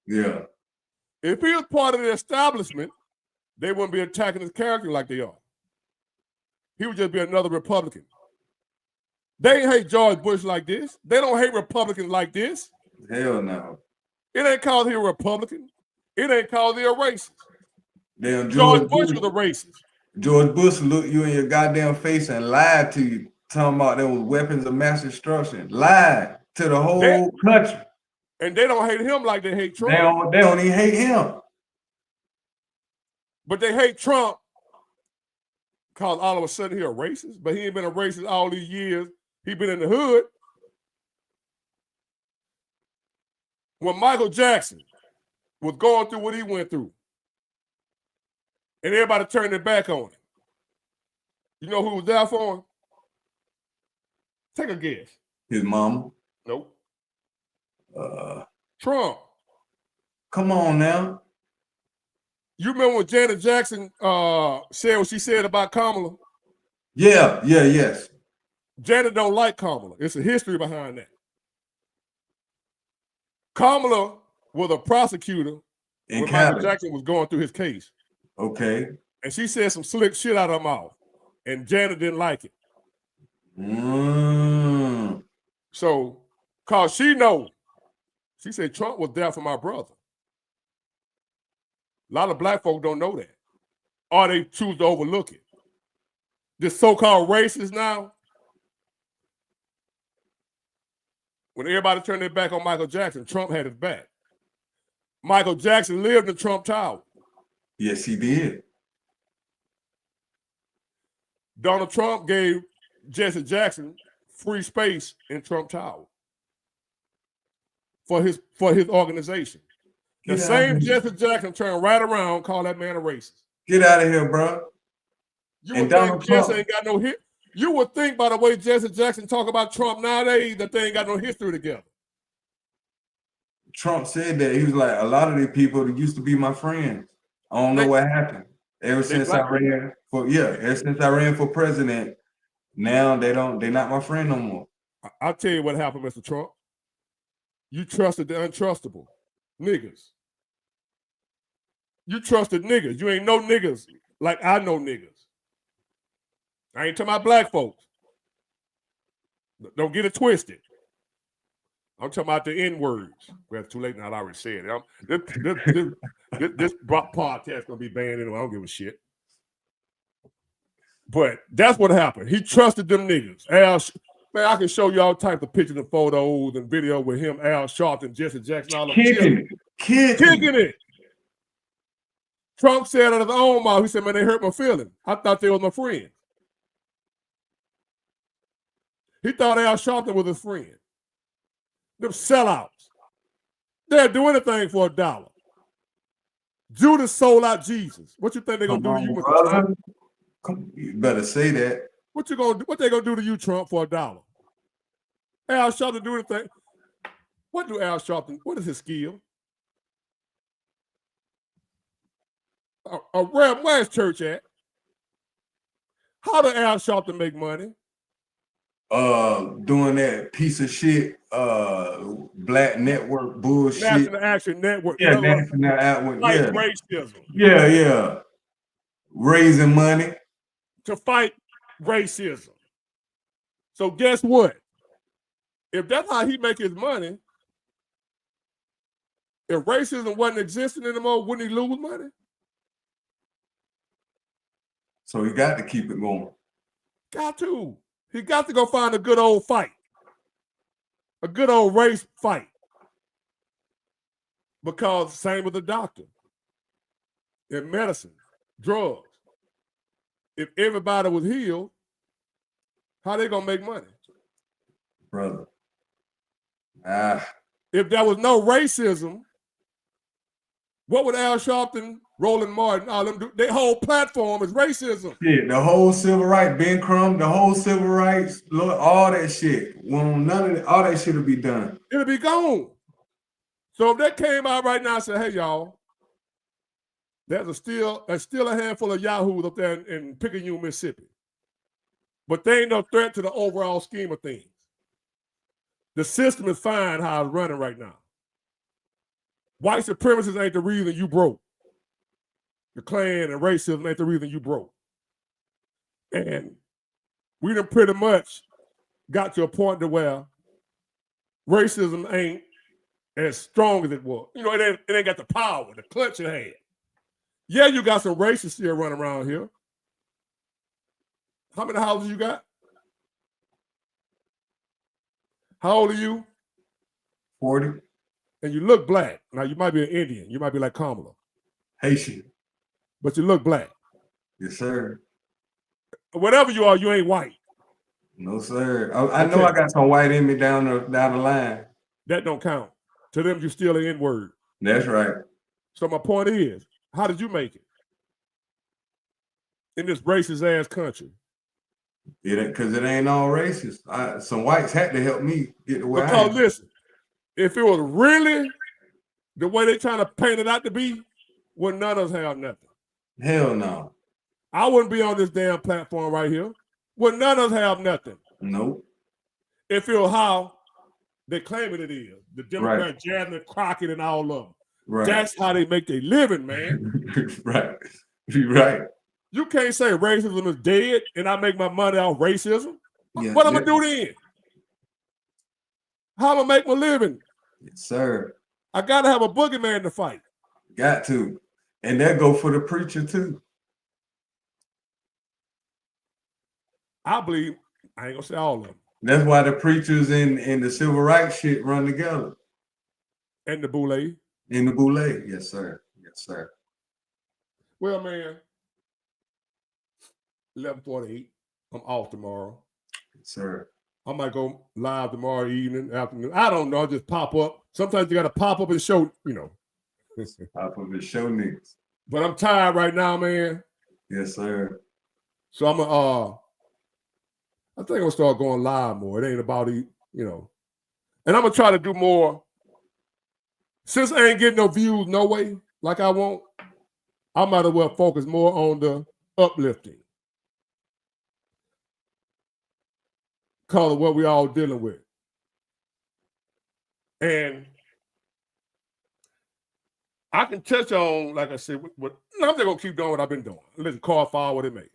Yeah. If he was part of the establishment, they wouldn't be attacking his character like they are. He would just be another Republican. They ain't hate George Bush like this. They don't hate Republicans like this. Hell no. It ain't cause he a Republican. It ain't cause he a racist. Damn, George Bush was a racist. George Bush looked you in your goddamn face and lied to you, talking about there was weapons of mass destruction. Lied to the whole country. And they don't hate him like they hate Trump. They don't even hate him. But they hate Trump because all of a sudden he a racist. But he ain't been a racist all these years. He been in the hood. When Michael Jackson was going through what he went through, and everybody turned their back on him, You know who was there for him? Take a guess. His mama. Nope. Uh, Trump. come on now. You remember when Janet Jackson said what she said about Kamala? Yes. Janet don't like Kamala. It's a history behind that. Kamala was a prosecutor In when Michael Cali. Jackson was going through his case. Okay. And she said some slick shit out of her mouth. And Janet didn't like it. So, cause she said Trump was there for my brother. A lot of black folk don't know that. Or they choose to overlook it. This so-called racist now, when everybody turned their back on Michael Jackson, Trump had his back. Michael Jackson lived in Trump Tower. Yes, he did. Donald Trump gave Jesse Jackson free space in Trump Tower for his organization. The same Jesse Jackson turned right around and called that man a racist. Get out of here, bro. You would think Jesse ain't got no hit. You would think by the way Jesse Jackson talk about Trump nowadays that they ain't got no history together. Trump said that. He was like, a lot of these people that used to be my friends. I don't know what happened. Ever since I ran for president, now they're not my friend no more. I'll tell you what happened, Mr. Trump. You trusted the untrustable. Niggas. You trusted niggas. You ain't no niggas like I know niggas. I ain't talking about black folks. Don't get it twisted. I'm talking about the N-words. Well, it's too late now. I already said it. This podcast gonna be banned anyway. I don't give a shit. But that's what happened. He trusted them niggas. Man, I can show you all types of pictures and photos and video with him, Al Sharpton, Jesse Jackson, all of them kicking it. Trump said out of his own mouth, he said, man, they hurt my feelings. I thought they was my friends. He thought Al Sharpton was his friend. Them sellouts. They'll do anything for $1. Judas sold out Jesus. What you think they're gonna do to you, Mr. Trump? You better say that. What they gonna do to you, Trump, for $1? Al Sharpton do anything. What is his skill? Where's church at? How did Al Sharpton make money? Doing that piece of shit, black network bullshit. National Action Network. Yeah, National Network. Fight racism. Yeah. Raising money. To fight racism. So guess what? If that's how he make his money, if racism wasn't existing anymore, wouldn't he lose money? So he got to keep it going. Got to. He got to go find a good old fight. A good old race fight. Because same with the doctor. In medicine, drugs. If everybody was healed, how they gonna make money? Brother. If there was no racism, what would Al Sharpton, Roland Martin, all them do? Their whole platform is racism. Yeah, the whole civil rights, Ben Crump, the whole civil rights, all that shit. Well, none of it, all that shit will be done. It'll be gone. So if that came out right now and said, hey, y'all, there's still a handful of yahoos up there in Picayune, Mississippi. But they ain't no threat to the overall scheme of things. The system is fine how it's running right now. White supremacists ain't the reason you broke. The Klan and racism ain't the reason you broke. And we done pretty much got to a point to where racism ain't as strong as it was. You know, it ain't got the power, the clutch it had. Yeah, you got some racists still running around here. How many houses you got? How old are you? 40. And you look black. Now, you might be an Indian. You might be like Kamala. Haitian. But you look black. Yes, sir. Whatever you are, you ain't white. No, sir. I know I got some white in me down the line. That don't count. To them, you still an N-word. That's right. So my point is, how did you make it? In this racist ass country. Because it ain't all racist. Some whites had to help me get to where I Because am. listen, if it was really the way they trying to paint it out to be, would none of us have nothing. Hell no. I wouldn't be on this damn platform right here. Would none of us have nothing. Nope. If it was how they claim it is, the Democrat Right. Jasmine Crockett and all of them. Right. That's how they make their living, man. Right. You're right. You can't say racism is dead and I make my money off racism. Yeah, What am I gonna do then? How am I make my living? Yes, sir. I gotta have a boogeyman to fight. Got to. And that go for the preacher too. I believe, I ain't gonna say all of them. That's why the preachers and the civil rights shit run together. And the boule. In the boule. Yes, sir. Yes, sir. Well, man, 11:48. I'm off tomorrow. Yes, sir. I might go live tomorrow evening, afternoon. I don't know. I'll just pop up. Sometimes you got to pop up and show, you know. Pop up and show niggas. But I'm tired right now, man. Yes, sir. So I'm I think I'm gonna start going live more. It ain't about it, you know. And I'm gonna try to do more. Since I ain't getting no views, no way, like I want, I might as well focus more on the uplifting. Call it what we all dealing with. And I can touch on, like I said, I'm just gonna keep doing what I've been doing. Let the car fall what it may.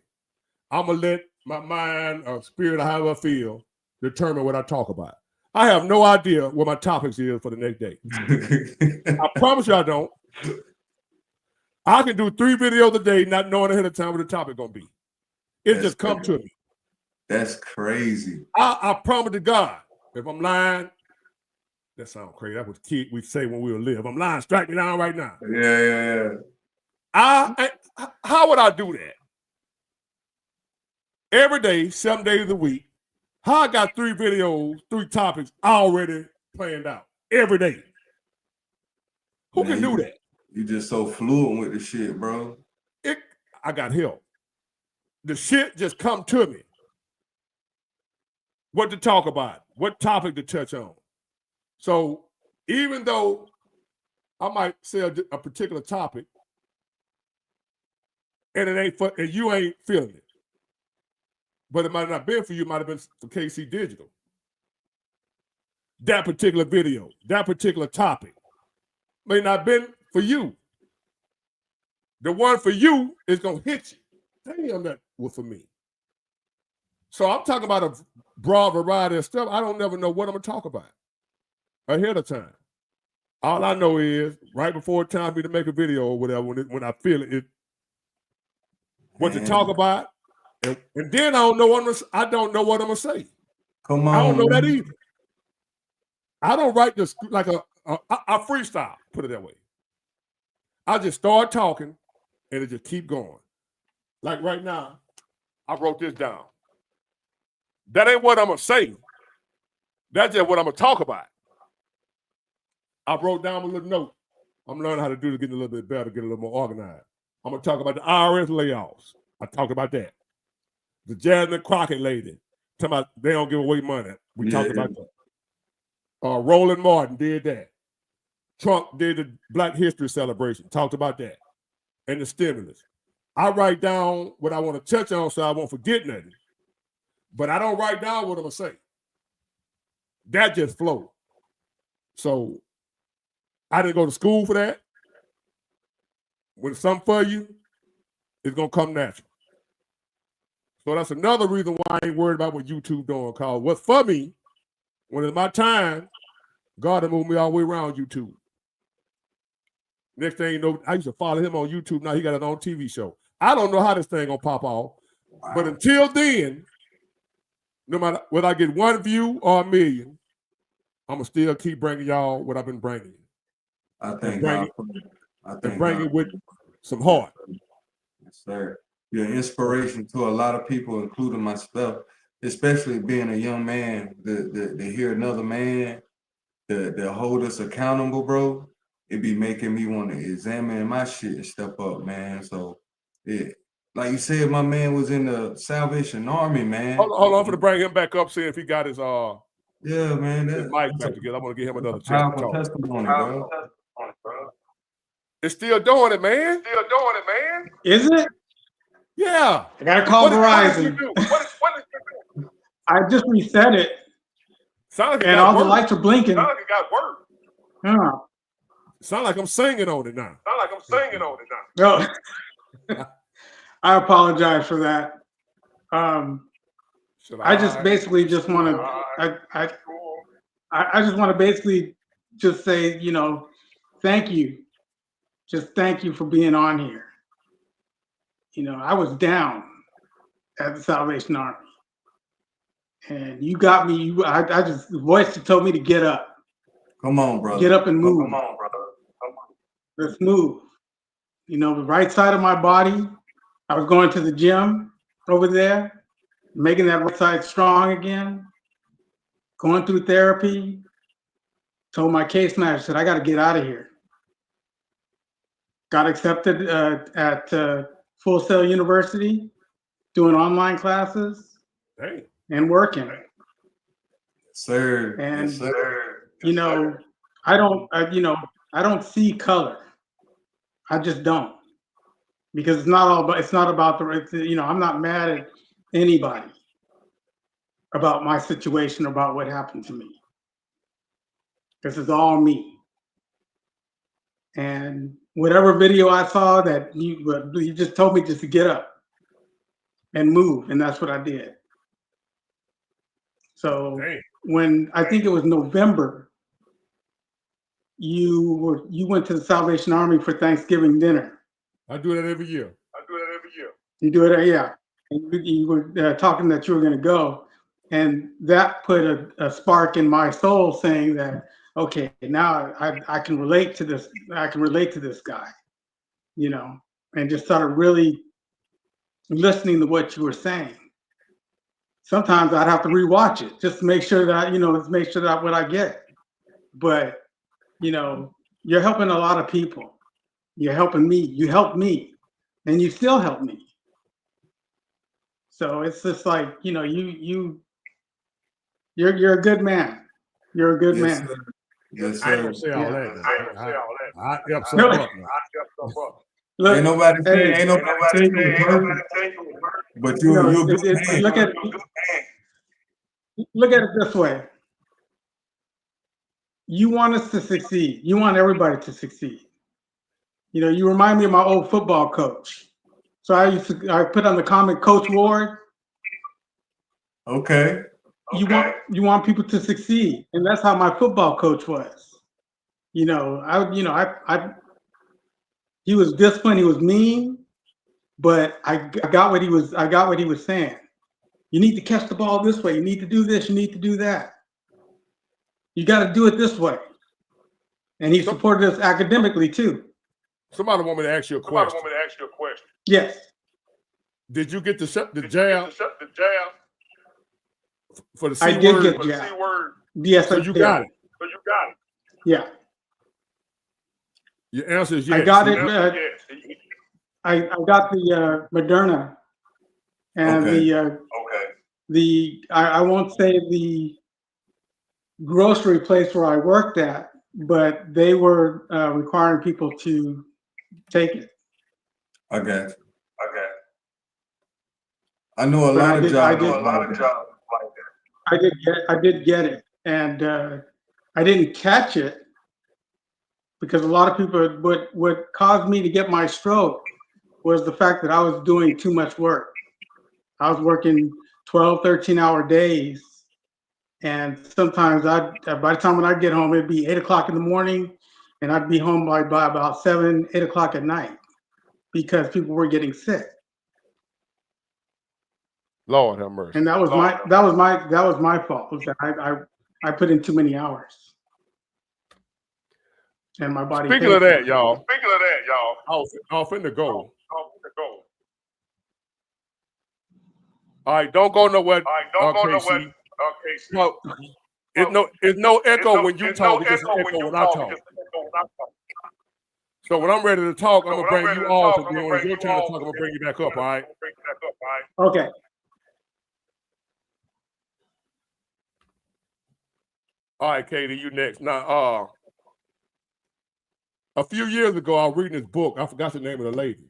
I'm gonna let my mind or spirit or however I feel determine what I talk about. I have no idea what my topics is for the next day. I promise you I don't. I can do 3 videos a day not knowing ahead of time what the topic gonna be. It just come to me. That's crazy. I promise to God, if I'm lying, that sounds crazy. That's what kids we say when we were little. If I'm lying, strike me down right now. Yeah. How would I do that? Every day, 7 days a week. How I got 3 videos, 3 topics already planned out every day. Who can do that? You just so fluent with the shit, bro. I got help. The shit just come to me. What to talk about, what topic to touch on. So even though I might say a particular topic, and it ain't and you ain't feeling it, but it might not have been for you, it might have been for KC Digital. That particular video, that particular topic may not have been for you. The one for you is gonna hit you. Damn, that was for me. So I'm talking about a broad variety of stuff. I don't never know what I'm gonna talk about ahead of time. All I know is right before it's time for me to make a video or whatever, when I feel it, what to talk about, and then I don't know what I'm gonna say. Come on, I don't know that either. I don't write this like I freestyle. Put it that way. I just start talking, and it just keep going. Like right now, I wrote this down. That ain't what I'm gonna say. That's just what I'm gonna talk about. I wrote down a little note. I'm learning how to do to get a little bit better, get a little more organized. I'm gonna talk about the IRS layoffs. I talked about that. The Jasmine Crockett lady, talking about they don't give away money. We talked about that. Roland Martin did that. Trump did the Black History celebration. Talked about that. And the stimulus. I write down what I want to touch on so I won't forget nothing. But I don't write down what I'm gonna say. That just flowed. So I didn't go to school for that. When it's something for you, it's gonna come natural. So that's another reason why I ain't worried about what YouTube doing. Cause what's for me, when it's my time, God will move me all the way around YouTube. Next thing you know, I used to follow him on YouTube. Now he got his own TV show. I don't know how this thing gonna pop off, but until then, no matter whether I get 1 view or 1 million, I'm gonna still keep bringing y'all what I've been bringing. I think bring it with some heart. Yes, sir. You're an inspiration to a lot of people, including myself, especially being a young man. To hear another man to hold us accountable, bro, it be making me want to examine my shit and step up, man. So like you said, my man was in the Salvation Army, man. Hold on for to bring him back up, see if he got his Yeah, man. his mic back together. I want to give him another chance to Powerful talk. testimony, bro. It's still doing it, man. Is it? Yeah. I gotta call What did Verizon. you do? What did you do? I just reset it, Sound like it and got all the worse. lights are blinking. Sound like it got worse. Huh. Sound like I'm singing on it now. No. I apologize for that. Should I just basically just want to. I just want to basically just say, you know, thank you. Just thank you for being on here. You know, I was down at the Salvation Army, and you got me. I just the voice that told me to get up. Come on, brother. Get up and move. Come on, brother. Let's move. You know, the right side of my body. I was going to the gym over there, making that right side strong again. Going through therapy. Told my case manager, said, I got to get out of here. Got accepted at Full Sail University, doing online classes and working. Sir. And Yes, sir. you know, I don't see color. I just don't, because it's not about I'm not mad at anybody about my situation, about what happened to me. This is all me. And whatever video I saw that you just told me just to get up and move, and that's what I did. So when I think it was November, you went to the Salvation Army for Thanksgiving dinner. I do that every year. You do it, yeah. And you were talking that you were going to go, and that put a spark in my soul, saying that, okay, now I can relate to this. I can relate to this guy, you know, and just started really listening to what you were saying. Sometimes I'd have to rewatch it just to make sure that, what I get. But, you know, you're helping a lot of people. You're helping me. You helped me, and you still help me. So it's just like, you know, you're a good man. You're a good man. Sir. Yes, I ain't sir. gonna say all that. I help some No. up. Look, Ain't nobody hey, saying you perfect, but you're a good man. Look at it this way. You want us to succeed. You want everybody to succeed. You know, you remind me of my old football coach. So I put on the comic Coach Ward. Okay. You want people to succeed, and that's how my football coach was. You know, he was disciplined. He was mean, but I got what he was saying. You need to catch the ball this way. You need to do this. You need to do that. You got to do it this way. And he supported us academically too. Somebody want me to ask you a question. Yes. Did you get the jab? For the C I word? did get jabbed. Yes, So I you did. got it. Yeah. Your answer is yes. I got it. I got the Moderna, and I won't say the grocery place where I worked at, but they were requiring people to take it. I got you. I know a lot of jobs. I did get it, and I didn't catch it because a lot of people. What caused me to get my stroke was the fact that I was doing too much work. I was working 12, 13-hour days, and sometimes by the time when I get home, it'd be 8 o'clock in the morning, and I'd be home by about 7, 8 o'clock at night because people were getting sick. Lord have mercy. And that was my fault. Was that I put in too many hours, and my body. Speaking of that, y'all. I'm finna go. All right, don't go nowhere. KC. No, it's no echo when you talk. It's just an echo when I talk. So when I'm ready to talk, I'm gonna bring you off, and then when it's your turn to talk, I'm gonna bring you back up. All right. Okay. All right, Katie, you next. Now, a few years ago, I was reading this book. I forgot the name of the lady,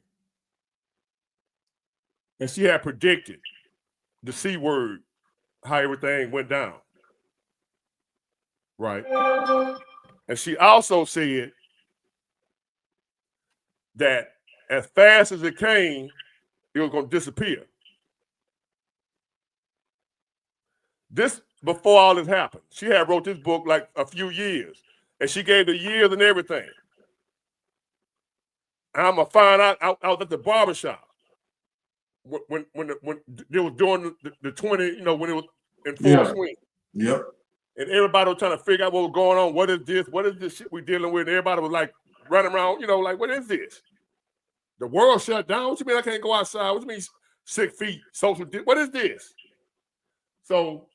and she had predicted the C word, how everything went down. Right. And she also said that as fast as it came, it was going to disappear. This, before all this happened, she had wrote this book like a few years, and she gave the years and everything. And I'm gonna find out. I was at the barbershop when they was doing the 20, you know, when it was in full swing. Yep. And everybody was trying to figure out what was going on. What is this? What is this shit we dealing with? And everybody was like running around, you know, like, what is this? The world shut down. What you mean I can't go outside? What you mean 6 feet, social distance? What is this? So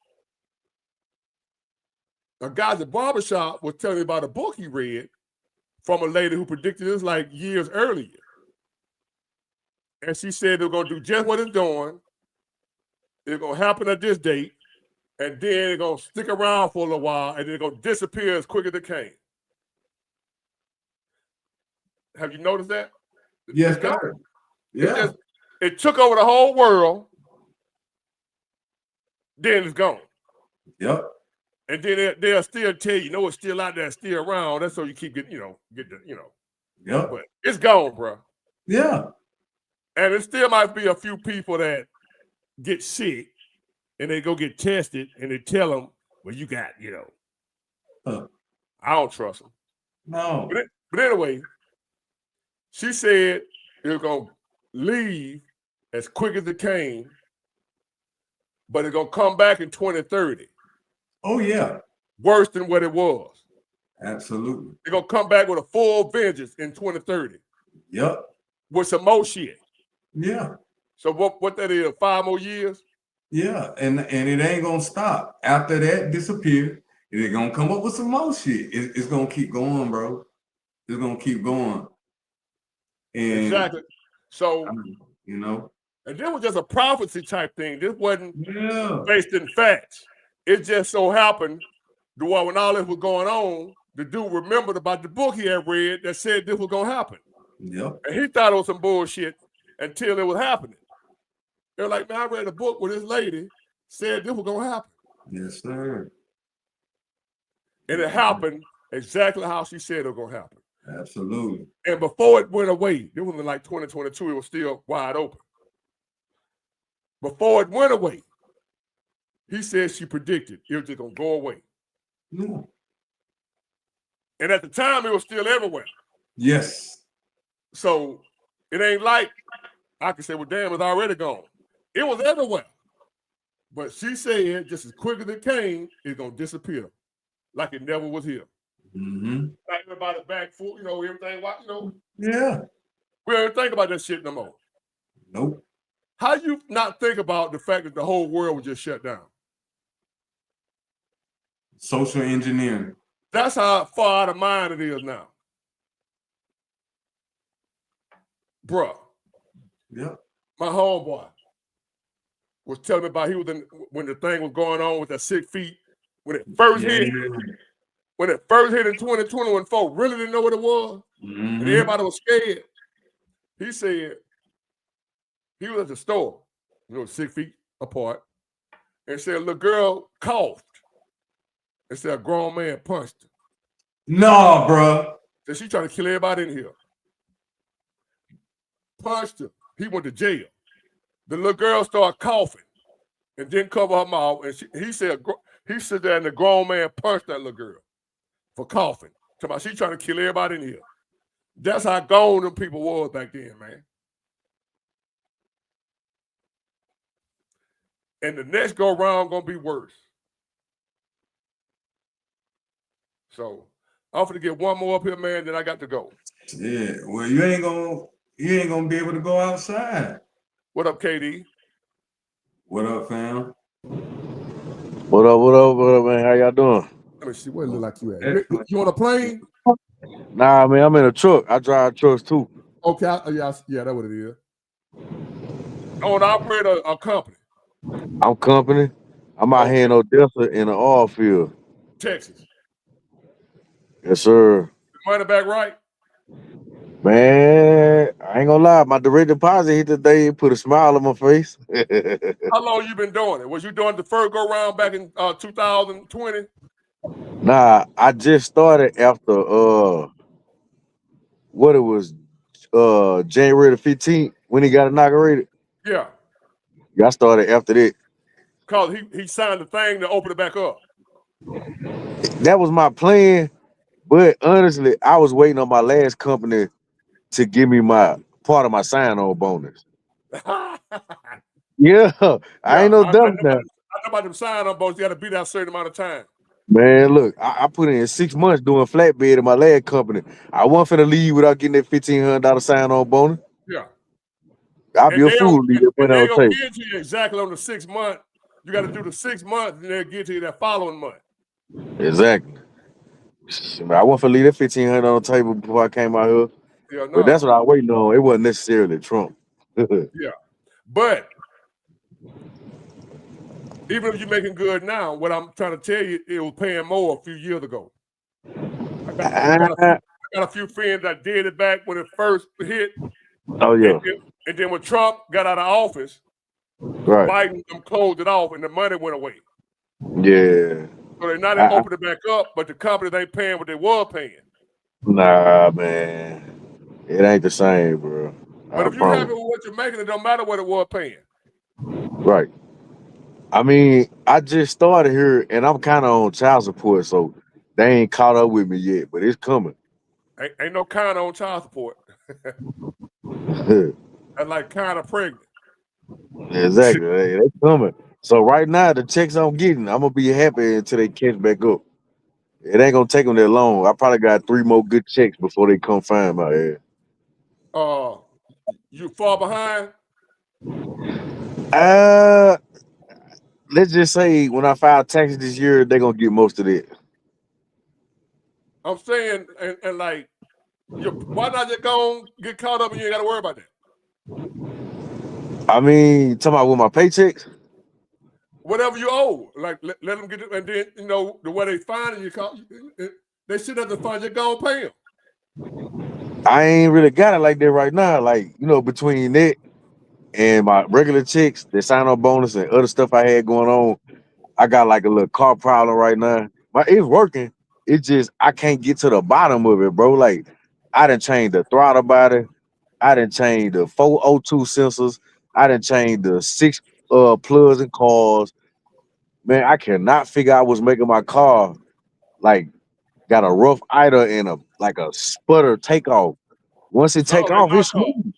a guy at the barbershop was telling me about a book he read from a lady who predicted this like years earlier. And she said they're going to do just what it's doing. It's going to happen at this date. And then it's going to stick around for a little while. And then it's going to disappear as quick as it came. Have you noticed that? Yes, sir. Yeah. It took over the whole world. Then it's gone. Yep. And then they'll still tell you, know, it's still out there, still around. That's so you keep getting, Yep. But it's gone, bro. Yeah. And it still might be a few people that get sick and they go get tested and they tell them, well, you got, I don't trust them. No. But anyway, she said it was going to leave as quick as it came, but it's going to come back in 2030. Oh, yeah. Worse than what it was. Absolutely. They're going to come back with a full vengeance in 2030. Yep. With some more shit. Yeah. So what that is, 5 more years? Yeah, and it ain't gonna stop. After that disappear, it's gonna come up with some more shit. It's gonna keep going, bro. It's gonna keep going. And exactly. So and this was just a prophecy type thing. This wasn't based in facts. It just so happened that when all this was going on, the dude remembered about the book he had read that said this was gonna happen. Yep. And he thought it was some bullshit until it was happening. They're like, man, I read a book where this lady said this was gonna happen. Yes, sir. And it happened exactly how she said it was gonna happen. Absolutely. And before it went away, it was in like 2022, it was still wide open. Before it went away, he said she predicted it was just gonna go away. Yeah. And at the time, it was still everywhere. Yes. So it ain't like I can say, well, damn, it's already gone. It was everywhere. But she said just as quick as it came, it's going to disappear. Like it never was here. Mm-hmm. Like everybody back for, everything, Yeah. We don't think about that shit no more. Nope. How you not think about the fact that the whole world was just shut down? Social engineering. That's how far out of mind it is now. Bruh. Yep. My homeboy was telling me about when the thing was going on with the 6 feet, when it first hit. When it first hit in 2020, when folks really didn't know what it was, and everybody was scared. He said he was at the store, 6 feet apart, and said a little girl coughed. And said a grown man punched her. No, bro. So she trying to kill everybody in here. Punched her. He went to jail. The little girl started coughing and didn't cover her mouth. And he said there and the grown man punched that little girl for coughing. She trying to kill everybody in here. That's how gone them people was back then, man. And the next go round gonna be worse. So I'm gonna get one more up here, man. Then I got to go. Yeah. Well, you ain't gonna be able to go outside. What up, KD? What up, fam? What up, man? How y'all doing? Let me see. What it look like you at? You on a plane? Nah, man, I'm in a truck. I drive trucks too. Okay, yeah, that's what it is. Own operate a company, I'm company. I'm out here in Odessa in the oil field. Texas. Yes, sir. The money back right? Man, I ain't gonna lie. My direct deposit hit today. It put a smile on my face. How long you been doing it? Was you doing the first go round back in 2020? Nah, I just started after what it was January the 15th when he got inaugurated. Yeah, Yeah, I started after that. cause he signed the thing to open it back up. That was my plan. But honestly, I was waiting on my last company to give me my part of my sign-on bonus. Yeah, I Yeah, ain't no I know dumb now. about them sign on bonus. You got to be there a certain amount of time. Man, look, I put in 6 months doing flatbed in my last company. I wasn't finna leave without getting that $1,500 sign-on bonus. Yeah, I'd be and a fool to leave that money they on the gonna table. give it to you exactly on the 6 month. You got to do the 6 months, and they'll get to you that following month. Exactly. I wasn't finna leave that $1,500 on the table before I came out here. Yeah, But that's no, what I was waiting on. It wasn't necessarily Trump. yeah, but even if you're making good now, what I'm trying to tell you, it was paying more a few years ago. I got a few friends that did it back when it first hit. Oh yeah. And then when Trump got out of office, Right. Biden closed it off and the money went away. Yeah. So they're not opening it back up, but the companies ain't paying what they were paying. Nah, man. It ain't the same, bro. But I if you're happy promise. with what you're making, it don't matter what it was paying. Right. I mean, I just started here and I'm kind of on child support, so they ain't caught up with me yet, but it's coming. Ain't no kind on child support. That's like kind of pregnant. Exactly. They coming. So right now, the checks I'm getting, I'm gonna be happy until they catch back up. It ain't gonna take them that long. I probably got 3 more good checks before they come find my ass. You far behind? Let's just say when I file taxes this year, they're gonna get most of it. I'm saying, and like, why not just go and get caught up and you ain't got to worry about that? I mean, talking about with my paychecks. Whatever you owe, like let them get it, and then the way they find it, they should have to find you. Go and pay them. I ain't really got it like that right now. Like, between that and my regular checks, the sign-on bonus and other stuff I had going on, I got like a little car problem right now. It's working. It's just I can't get to the bottom of it, bro. Like, I done changed the throttle body. I done changed the 402 sensors. I done changed the 6 plugs and cars. Man, I cannot figure out what's making my car like got a rough idle and a sputter takeoff. Once it take Sound like off, my it's car, smooth.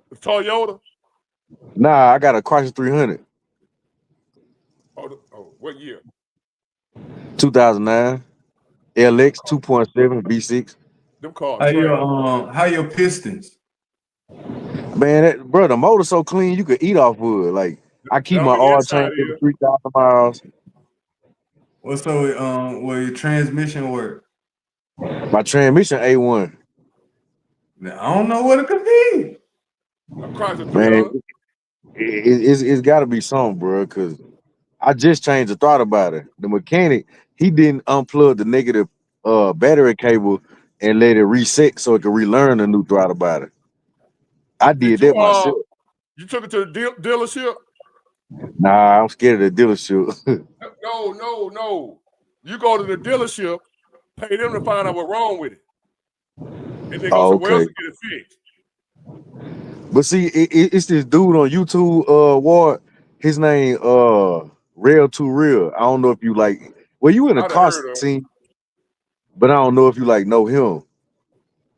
the Toyota. Nah, I got a Chrysler 300, What year? 2009, LX 2.7 V6. Them cars trash. How your pistons? Man, bro, the motor's so clean you could eat off wood. Like, I keep Tell my me the oil inside change every is. 3,000 miles. What's so will your transmission work? My transmission A1. Now, I don't know what it could be. A Chrysler Man, 300. it's got to be something, bro, because I just changed the throttle body. The mechanic, he didn't unplug the negative battery cable and let it reset so it could relearn a new throttle body. I Did did you that myself. you took it to the dealership? Nah, I'm scared of the dealership. No. You go to the dealership, pay them to find out what's wrong with it, and then go Oh, somewhere else okay. to get it fixed. But see, it's this dude on YouTube, Ward. His name, Real to Real. I don't know if you well, you in the I'd have car heard of. scene, but I don't know if you know him,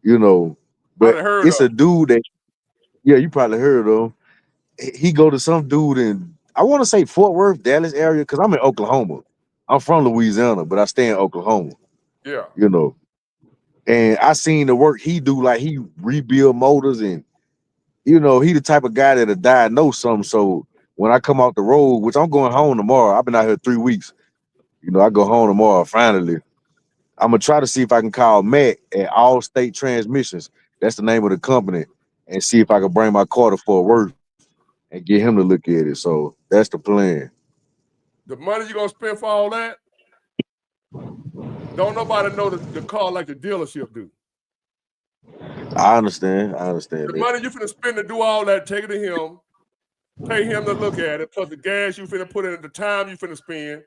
I'd But have heard it's a of. dude that, yeah, you probably heard of him. He go to some dude in, I want to say Fort Worth, Dallas area, because I'm in Oklahoma. I'm from Louisiana, but I stay in Oklahoma, Yeah. And I seen the work he do, like he rebuild motors and he the type of guy that'll diagnose something. So when I come off the road, which I'm going home tomorrow, I've been out here 3 weeks. I go home tomorrow finally. I'm gonna try to see if I can call Matt at All State Transmissions. That's the name of the company, and see if I can bring my car to Fort Worth and get him to look at it. So that's the plan. The money you're gonna spend for all that, don't nobody know the car like the dealership do. I understand. I understand The that. money you finna spend to do all that, take it to him, pay him to look at it, plus the gas you finna put in at the time you finna spend.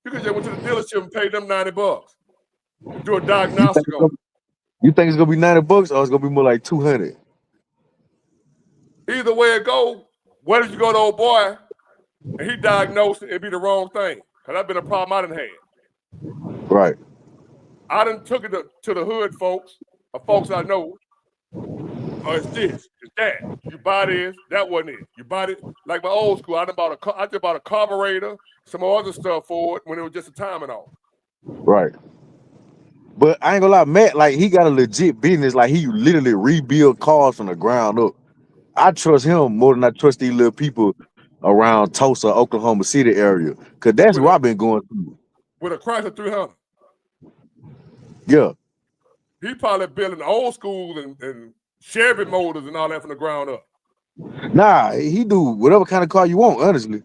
You could just went to the dealership and paid them $90 to do a diagnostic on it. You think it's gonna be $90 or it's gonna be more like 200? Either way it go, where did you go to old boy and he diagnosed it, it'd be the wrong thing. Cause that's been a problem I done had. Right. I done took it to the hood folks, or folks I know. Oh, it's this, it's that. You buy this, that wasn't it. You buy it like my old school. I just bought a carburetor, some other stuff for it when it was just a timing off. Right. But I ain't gonna lie, Matt, like he got a legit business. Like he literally rebuild cars from the ground up. I trust him more than I trust these little people around Tulsa, Oklahoma City area. Cause that's what I've been going through. With a Chrysler 300. Yeah. He probably building old schools and Chevy motors and all that from the ground up. Nah, he do whatever kind of car you want, honestly.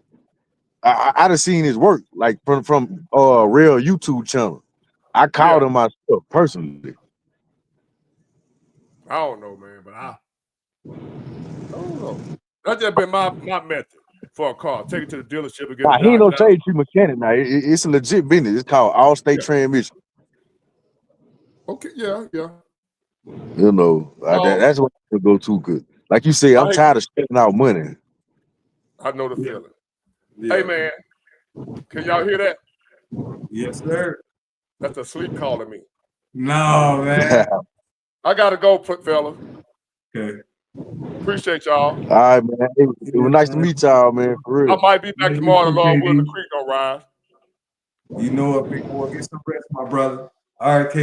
I done seen his work, like from real YouTube channel. I called him myself personally. I don't know, man, but I don't know. That's just been my method for a car. Take it to the dealership and get Nah, it he ain't no diagnosed. trade tree mechanic now. It's a legit business. It's called All State Transmission. Okay, yeah. You know, that's what I go to. Good, like you said, I'm tired of spending out money. I know the feeling. Hey, man, can y'all hear that? Yes, sir. That's a sleep calling me. No, man. I gotta go, fellas. Okay. Appreciate y'all. All right, man. It was nice to meet y'all, man. For real. I might be back tomorrow. The Lord willing, the creek gonna rise. You know what, big boy? Get some rest, my brother. All right, K.